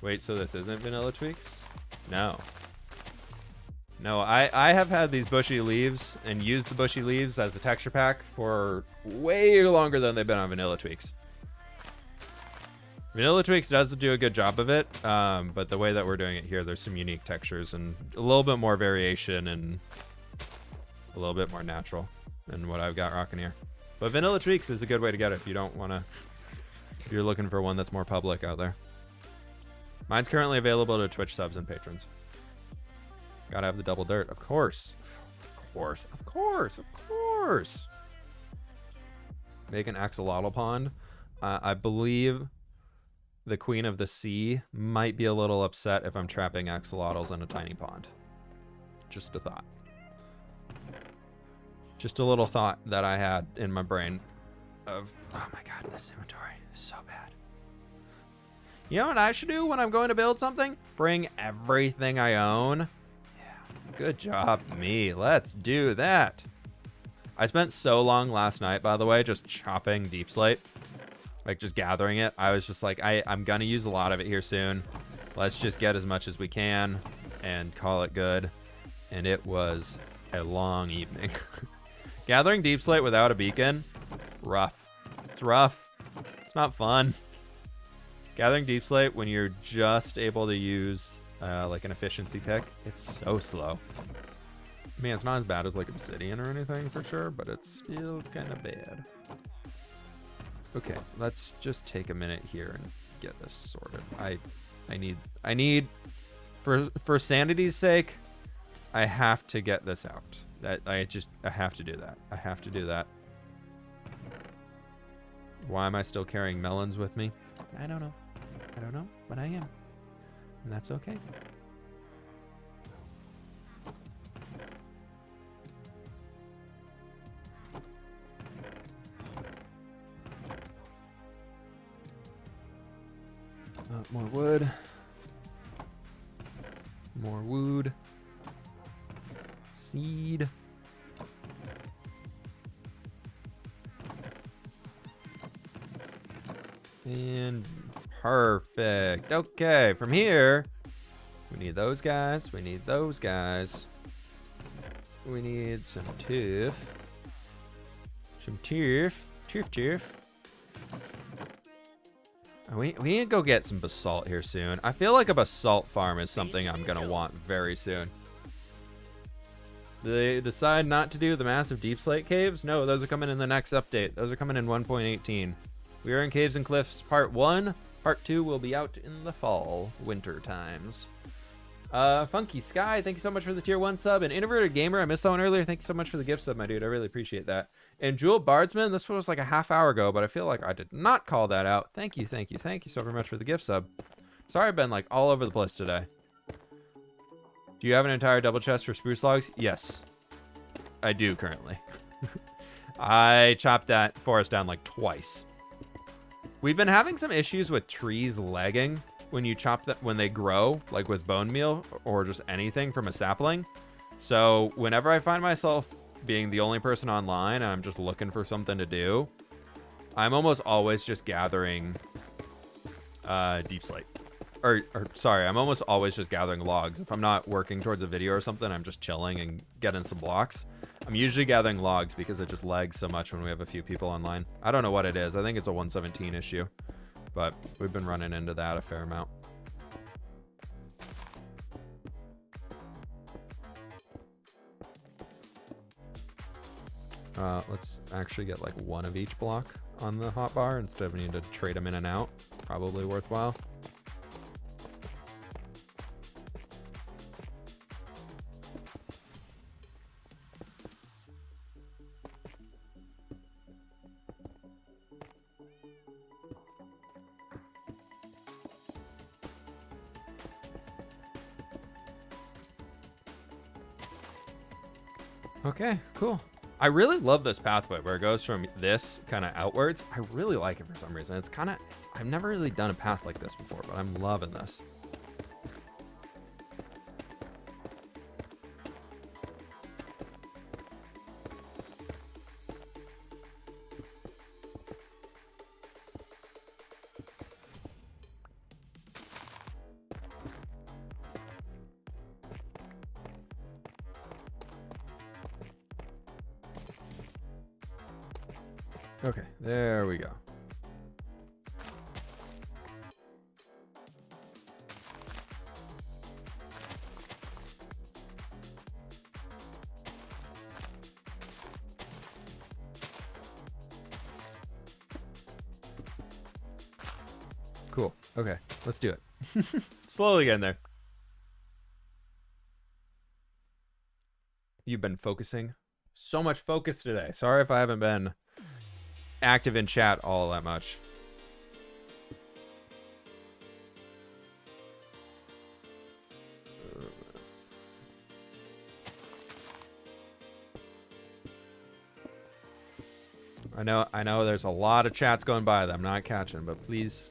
A: Wait, so this isn't vanilla tweaks? No. No, I have had these bushy leaves and used the bushy leaves as a texture pack for way longer than they've been on vanilla tweaks. Vanilla tweaks does do a good job of it, but the way that we're doing it here, there's some unique textures and a little bit more variation and a little bit more natural than what I've got rocking here. But vanilla tweaks is a good way to get it if you don't want to, if you're looking for one that's more public out there. Mine's currently available to Twitch subs and patrons. Gotta have the double dirt, of course. Of course. Of course. Of course. Make an axolotl pond. I believe the Queen of the Sea might be a little upset if I'm trapping axolotls in a tiny pond. Just a thought. Just a little thought that I had in my brain of, oh my god, this inventory is so bad. You know what I should do when I'm going to build something? Bring everything I own. Yeah, good job, me. Let's do that. I spent so long last night, by the way, just chopping deep slate. Like, just gathering it. I was just like, I'm gonna use a lot of it here soon. Let's just get as much as we can and call it good. And it was a long evening. Gathering deep slate without a beacon, rough. It's rough. It's not fun. Gathering deep slate when you're just able to use like an efficiency pick, it's so slow. I mean, it's not as bad as like obsidian or anything for sure, but it's still kind of bad. Okay, let's just take a minute here and get this sorted. I need for sanity's sake, I have to get this out. I have to do that. I have to do that. Why am I still carrying melons with me? I don't know. I don't know, but I am. And that's okay. More wood. More wood. Seed. And perfect. Okay, from here, we need those guys. We need those guys. We need some turf. Some turf. Turf. We need to go get some basalt here soon. I feel like a basalt farm is something I'm going to want very soon. They decide not to do the massive deep slate caves? No, those are coming in the next update. Those are coming in 1.18. We are in Caves and Cliffs Part 1. Part 2 will be out in the fall, winter times. Funky Sky, thank you so much for the tier 1 sub. And Introverted Gamer, I missed that one earlier. Thank you so much for the gift sub, my dude. I really appreciate that. And Jewel Bardsman, this was like a half hour ago, but I feel like I did not call that out. Thank you so very much for the gift sub. Sorry I've been like all over the place today. Do you have an entire double chest for spruce logs? Yes, I do currently. I chopped that forest down like twice. We've been having some issues with trees lagging when you chop that when they grow, like with bone meal or just anything from a sapling. So whenever I find myself being the only person online and I'm just looking for something to do, I'm almost always just gathering deep slate. Or sorry, I'm almost always just gathering logs. If I'm not working towards a video or something, I'm just chilling and getting some blocks. I'm usually gathering logs because it just lags so much when we have a few people online. I don't know what it is. I think it's a 117 issue, but we've been running into that a fair amount. Let's actually get like one of each block on the hotbar instead of needing to trade them in and out. Probably worthwhile. Okay, cool. I really love this pathway where it goes from this kind of outwards. I really like it for some reason. It's kind of, I've never really done a path like this before, but I'm loving this. Okay, there we go. Cool. Okay, let's do it. Slowly getting there. you've been focusing. So much focus today. Sorry if I haven't been active in chat all that much. I know there's a lot of chats going by that I'm not catching, but please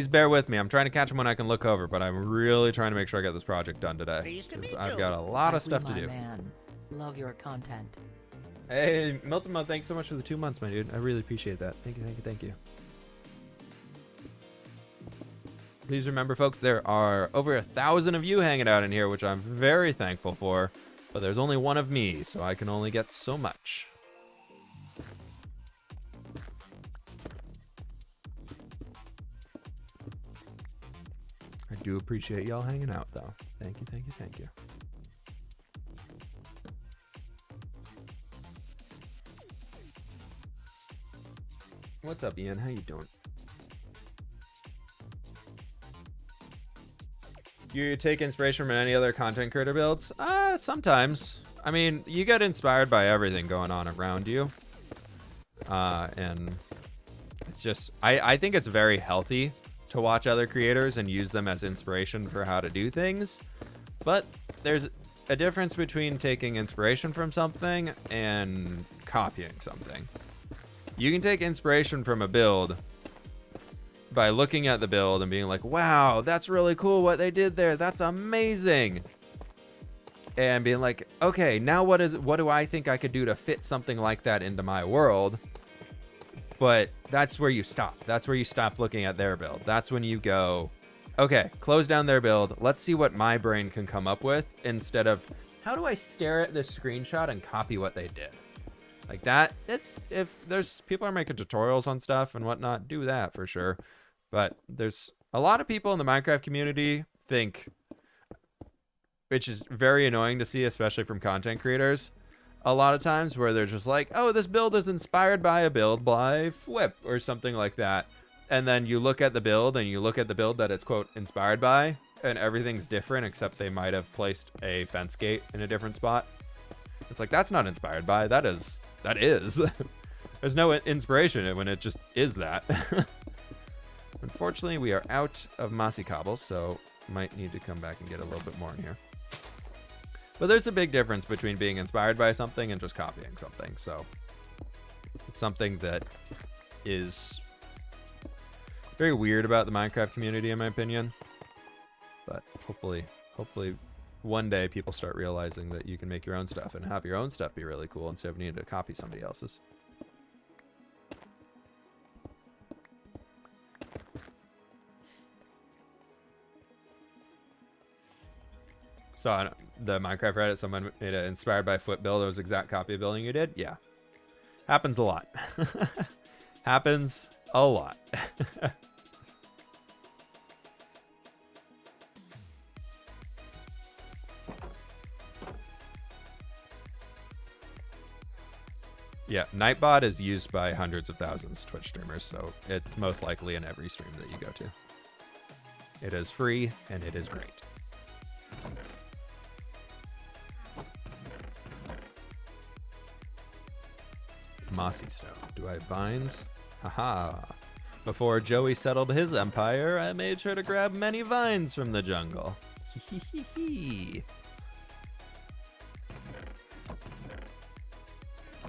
A: bear with me. I'm trying to catch them when I can look over, but I'm really trying to make sure I get this project done today.
D: Pleased to
A: Because
D: meet
A: I've
D: you.
A: got a lot of stuff to
B: My
A: do.
B: man. Love your content.
A: Hey, Milton, thanks so much for the 2 months, my dude. I really appreciate that. Thank you, thank you, thank you. Please remember, folks, there are over 1,000 of you hanging out in here, which I'm very thankful for. But there's only one of me, so I can only get so much. I do appreciate y'all hanging out, though. Thank you, thank you, thank you. What's up, Ian? How you doing? You take inspiration from any other content creator builds? Sometimes. I mean, you get inspired by everything going on around you. And it's just, I think it's very healthy to watch other creators and use them as inspiration for how to do things. But there's a difference between taking inspiration from something and copying something. You can take inspiration from a build by looking at the build and being like, wow, that's really cool what they did there. That's amazing. And being like, okay, now what do I think I could do to fit something like that into my world? But that's where you stop. That's where you stop looking at their build. That's when you go, okay, close down their build. Let's see what my brain can come up with instead of, how do I stare at this screenshot and copy what they did? Like that, it's, if there's people are making tutorials on stuff and whatnot, do that for sure. But there's a lot of people in the Minecraft community think, which is very annoying to see, especially from content creators, a lot of times where they're just like, oh, this build is inspired by a build by Flip or something like that. And then you look at the build and you look at the build that it's, quote, inspired by, and everything's different except they might have placed a fence gate in a different spot. It's like, that's not inspired by, that is. There's no inspiration when it just is that. Unfortunately, we are out of mossy cobbles, so might need to come back and get a little bit more in here. But there's a big difference between being inspired by something and just copying something. So it's something that is very weird about the Minecraft community, in my opinion. But hopefully one day people start realizing that you can make your own stuff and have your own stuff be really cool instead of needing to copy somebody else's. So on the Minecraft Reddit, someone made an inspired by Flip build. It was exact copy of building you did. Yeah. Happens a lot. Happens a lot. Yeah, Nightbot is used by hundreds of thousands of Twitch streamers, so it's most likely in every stream that you go to. It is free, and it is great. Mossy Stone. Do I have vines? Haha. Before Joey settled his empire, I made sure to grab many vines from the jungle. Hee.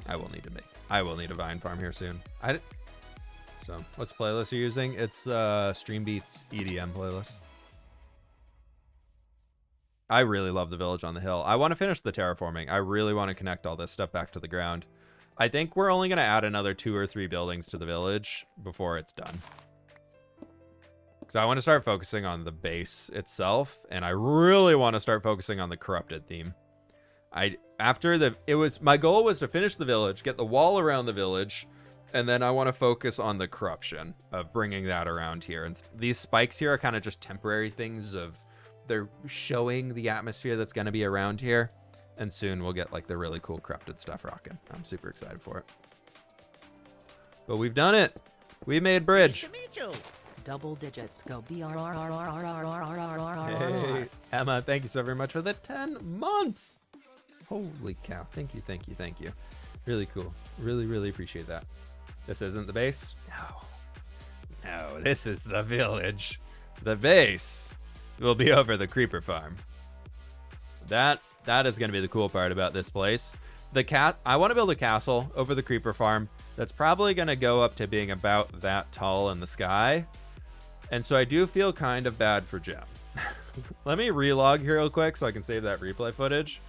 A: I will need a vine farm here soon. So, what's playlist you're using? It's Stream Beats EDM playlist. I really love the village on the hill. I want to finish the terraforming. I really want to connect all this stuff back to the ground. I think we're only going to add another 2 or 3 buildings to the village before it's done. Because I want to start focusing on the base itself, and I really want to start focusing on the corrupted theme. My goal was to finish the village, get the wall around the village, and then I want to focus on the corruption of bringing that around here. And these spikes here are kind of just temporary things they're showing the atmosphere that's going to be around here. And soon we'll get like the really cool corrupted stuff rocking. I'm super excited for it. But we've done it. We made bridge.
D: Pleased to meet you.
B: Double digits go
A: Hey, Emma, thank you so very much for the 10 months. Holy cow. Thank you, thank you, thank you. Really cool. Really, really appreciate that. This isn't the base? No. No, this is the village. The base will be over the creeper farm. That is going to be the cool part about this place. I want to build a castle over the creeper farm that's probably going to go up to being about that tall in the sky. And so I do feel kind of bad for Gem. Let me relog here real quick so I can save that replay footage.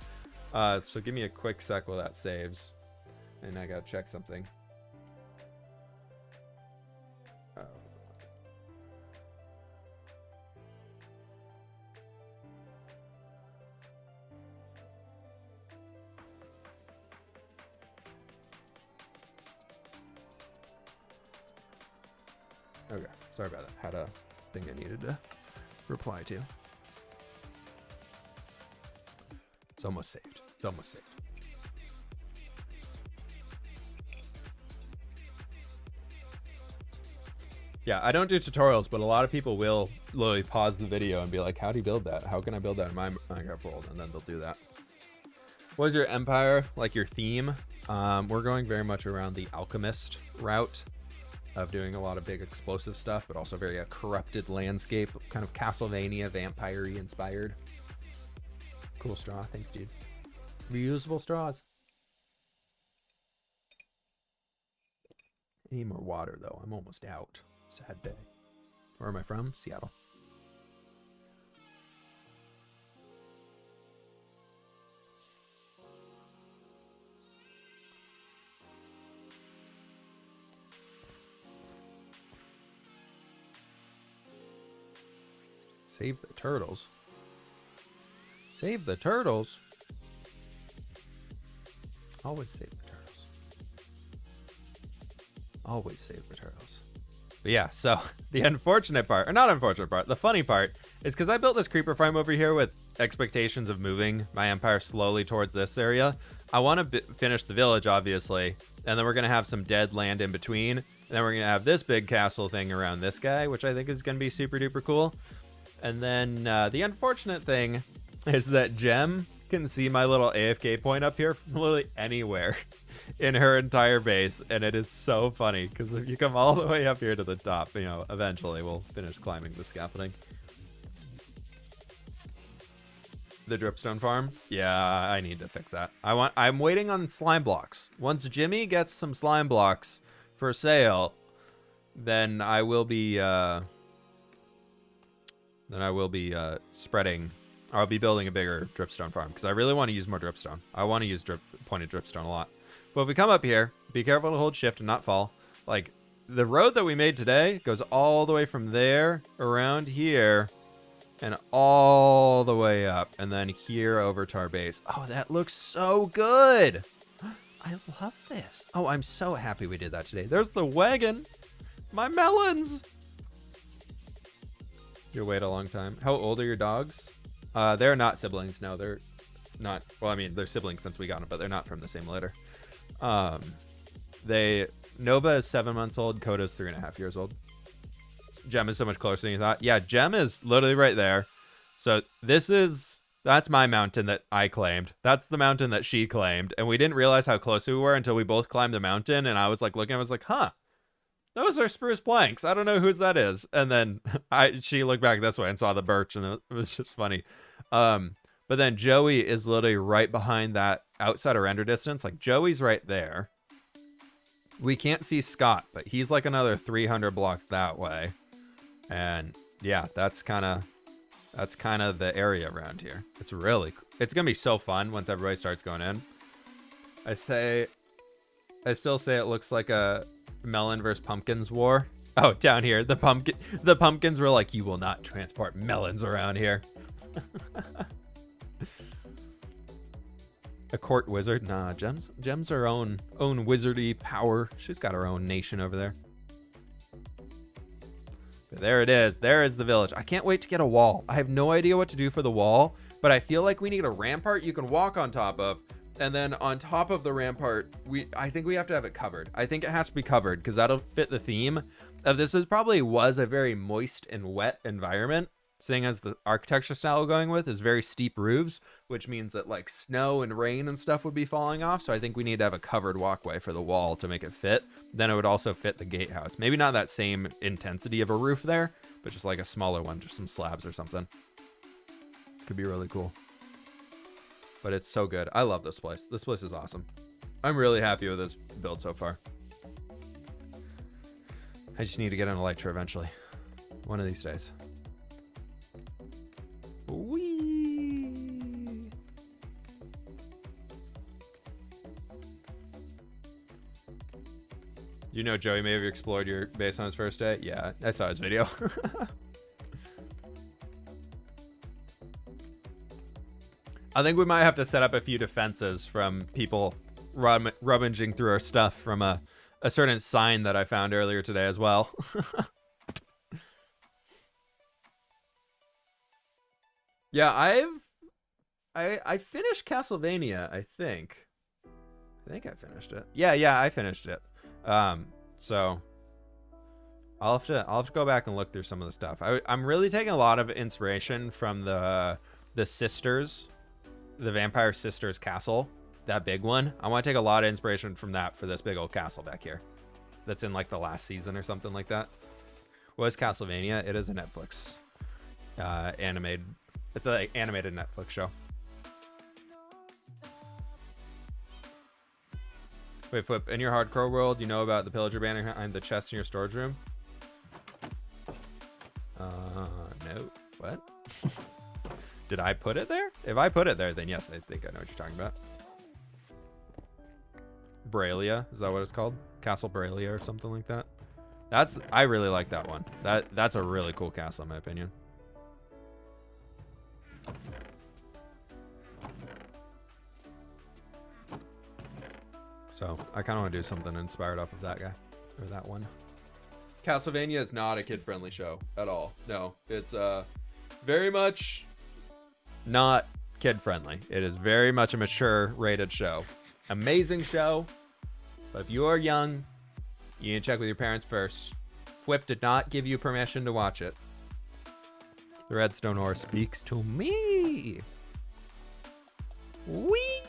A: So give me a quick sec while that saves. And I gotta check something. Oh. Okay, sorry about that. Had a thing I needed to reply to. It's almost saved. It's almost saved. Yeah, I don't do tutorials, but a lot of people will literally pause the video and be like, how do you build that? How can I build that in my Minecraft world? And then they'll do that. What is your empire, like your theme? We're going very much around the alchemist route of doing a lot of big explosive stuff, but also very corrupted landscape, kind of Castlevania, vampire-y inspired. Cool straw. Thanks, dude. Reusable straws. I need more water, though. I'm almost out. Sad day. Where am I from? Seattle. Save the turtles. Save the turtles. Always save the turtles. Always save the turtles. But yeah, so the unfortunate part, or not unfortunate part, the funny part is because I built this creeper farm over here with expectations of moving my empire slowly towards this area. I want to finish the village, obviously, and then we're going to have some dead land in between. And then we're going to have this big castle thing around this guy, which I think is going to be super duper cool. And then the unfortunate thing is that Gem can see my little AFK point up here from literally anywhere in her entire base, and it is so funny because if you come all the way up here to the top, you know, eventually we'll finish climbing the scaffolding. The dripstone farm, yeah, I need to fix that. I'm waiting on slime blocks. Once Jimmy gets some slime blocks for sale, then I will be spreading. I'll be building a bigger dripstone farm because I really want to use more dripstone. I want to use pointed dripstone a lot. But if we come up here, be careful to hold shift and not fall. Like, the road that we made today goes all the way from there, around here, and all the way up. And then here over to our base. Oh, that looks so good. I love this. Oh, I'm so happy we did that today. There's the wagon. My melons. You wait a long time. How old are your dogs? They're not siblings. No, they're not. Well, I mean, they're siblings since we got them, but they're not from the same litter. Nova is 7 months old. Koda's 3.5 years old. Gem is so much closer than you thought. Yeah, Gem is literally right there. So that's my mountain that I claimed. That's the mountain that she claimed. And we didn't realize how close we were until we both climbed the mountain. And I was like looking, I was like, huh, those are spruce planks. I don't know whose that is. And then she looked back this way and saw the birch, and it was just funny. But then Joey is literally right behind that outside of render distance. Like, Joey's right there. We can't see Scott, but he's like another 300 blocks that way. And yeah, that's kind of the area around here. It's gonna be so fun once everybody starts going in. I still say it looks like a melon versus pumpkins war. Oh, down here, the pumpkins were like, you will not transport melons around here. A court wizard? Nah, Gem's her own wizardy power. She's got her own nation over there. But there it is. There is the village. I can't wait to get a wall. I have no idea what to do for the wall, but I feel like we need a rampart you can walk on top of. And then on top of the rampart, I think we have to have it covered. I think it has to be covered because that'll fit the theme of this. Probably was a very moist and wet environment. seeing as the architecture style we're going with is very steep roofs, which means that like snow and rain and stuff would be falling off. So I think we need to have a covered walkway for the wall to make it fit. Then it would also fit the gatehouse. Maybe not that same intensity of a roof there, but just like a smaller one, just some slabs or something. Could be really cool. But it's so good. I love this place. This place is awesome. I'm really happy with this build so far. I just need to get an Elytra eventually. One of these days. Whee! You know Joey may have explored your base on his first day? Yeah, I saw his video. I think we might have to set up a few defenses from people rummaging through our stuff from a certain sign that I found earlier today as well. Yeah, I finished Castlevania, I think. I finished it. Yeah, I finished it. So I'll have to go back and look through some of the stuff. I'm really taking a lot of inspiration from the sisters, the Vampire Sisters castle, that big one. I want to take a lot of inspiration from that for this big old castle back here. That's in like the last season or something like that. What is Castlevania? It is a Netflix animated. It's an animated Netflix show. Wait, Flip, in your hardcore world, you know about the pillager banner behind the chest in your storage room? No. What? Did I put it there? If I put it there, then yes, I think I know what you're talking about. Bralia, is that what it's called? Castle Bralia or something like that? I really like that one. That's a really cool castle in my opinion. So I kind of want to do something inspired off of that guy or that one. Castlevania is not a kid-friendly show at all. No, it's very much not kid-friendly. It is very much a mature rated show. Amazing show, but if you are young, you need to check with your parents first. Fwip did not give you permission to watch it. The Redstone ore speaks to me. Whee!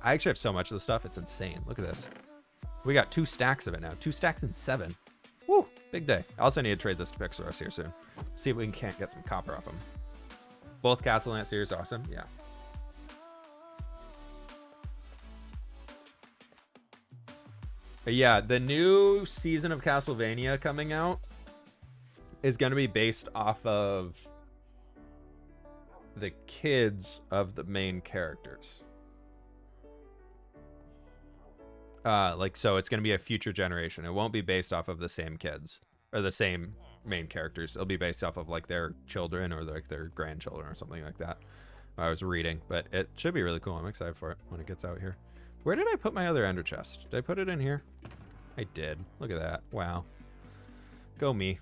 A: I actually have so much of the stuff. It's insane. Look at this. We got 2 stacks of it now. 2 stacks and 7. Woo! Big day. I also need to trade this to Pixelros here soon. See if we can't get some copper off them. Both Castle and that series awesome. Yeah. But yeah, the new season of Castlevania coming out is going to be based off of the kids of the main characters. So it's going to be a future generation. It won't be based off of the same kids or the same main characters. It'll be based off of like their children or like their grandchildren or something like that. I was reading, but it should be really cool. I'm excited for it when it gets out here. Where did I put my other ender chest? Did I put it in here? I did. Look at that. Wow. Go me.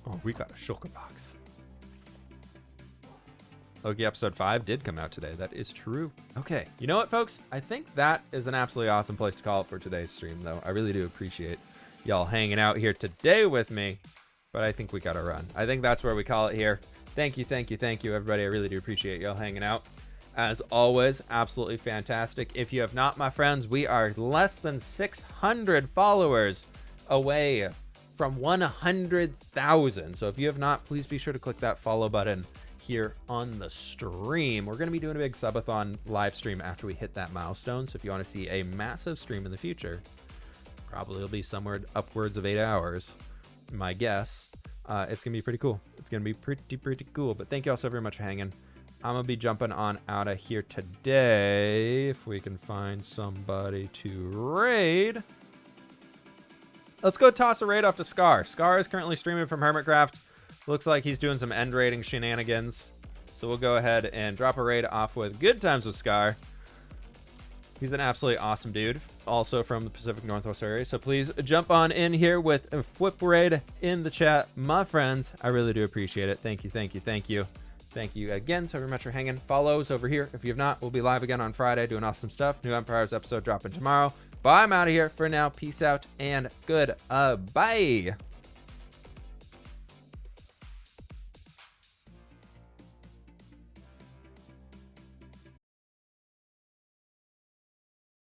A: Oh, we got a shulker box. Loki episode 5 did come out today. That is true. Okay. You know what, folks? I think that is an absolutely awesome place to call it for today's stream, though. I really do appreciate y'all hanging out here today with me, but I think we got to run. I think that's where we call it here. Thank you, everybody. I really do appreciate y'all hanging out. As always, absolutely fantastic. If you have not, my friends, we are less than 600 followers away from 100,000. So if you have not, please be sure to click that follow button here on the stream. We're going to be doing a big subathon live stream after we hit that milestone. So if you want to see a massive stream in the future, probably it'll be somewhere upwards of 8 hours, my guess. It's going to be pretty cool. It's going to be pretty cool. But thank you all so very much for hanging. I'm going to be jumping on out of here today. If we can find somebody to raid. Let's go toss a raid off to Scar. Scar is currently streaming from Hermitcraft. Looks like he's doing some end raiding shenanigans. So we'll go ahead and drop a raid off with Good Times with Scar. He's an absolutely awesome dude. Also from the Pacific Northwest area. So please jump on in here with a Flip raid in the chat. My friends, I really do appreciate it. Thank you. Thank you again so very much for hanging. Follows over here. If you have not, we'll be live again on Friday doing awesome stuff. New Empires episode dropping tomorrow. But I'm out of here for now. Peace out and good bye.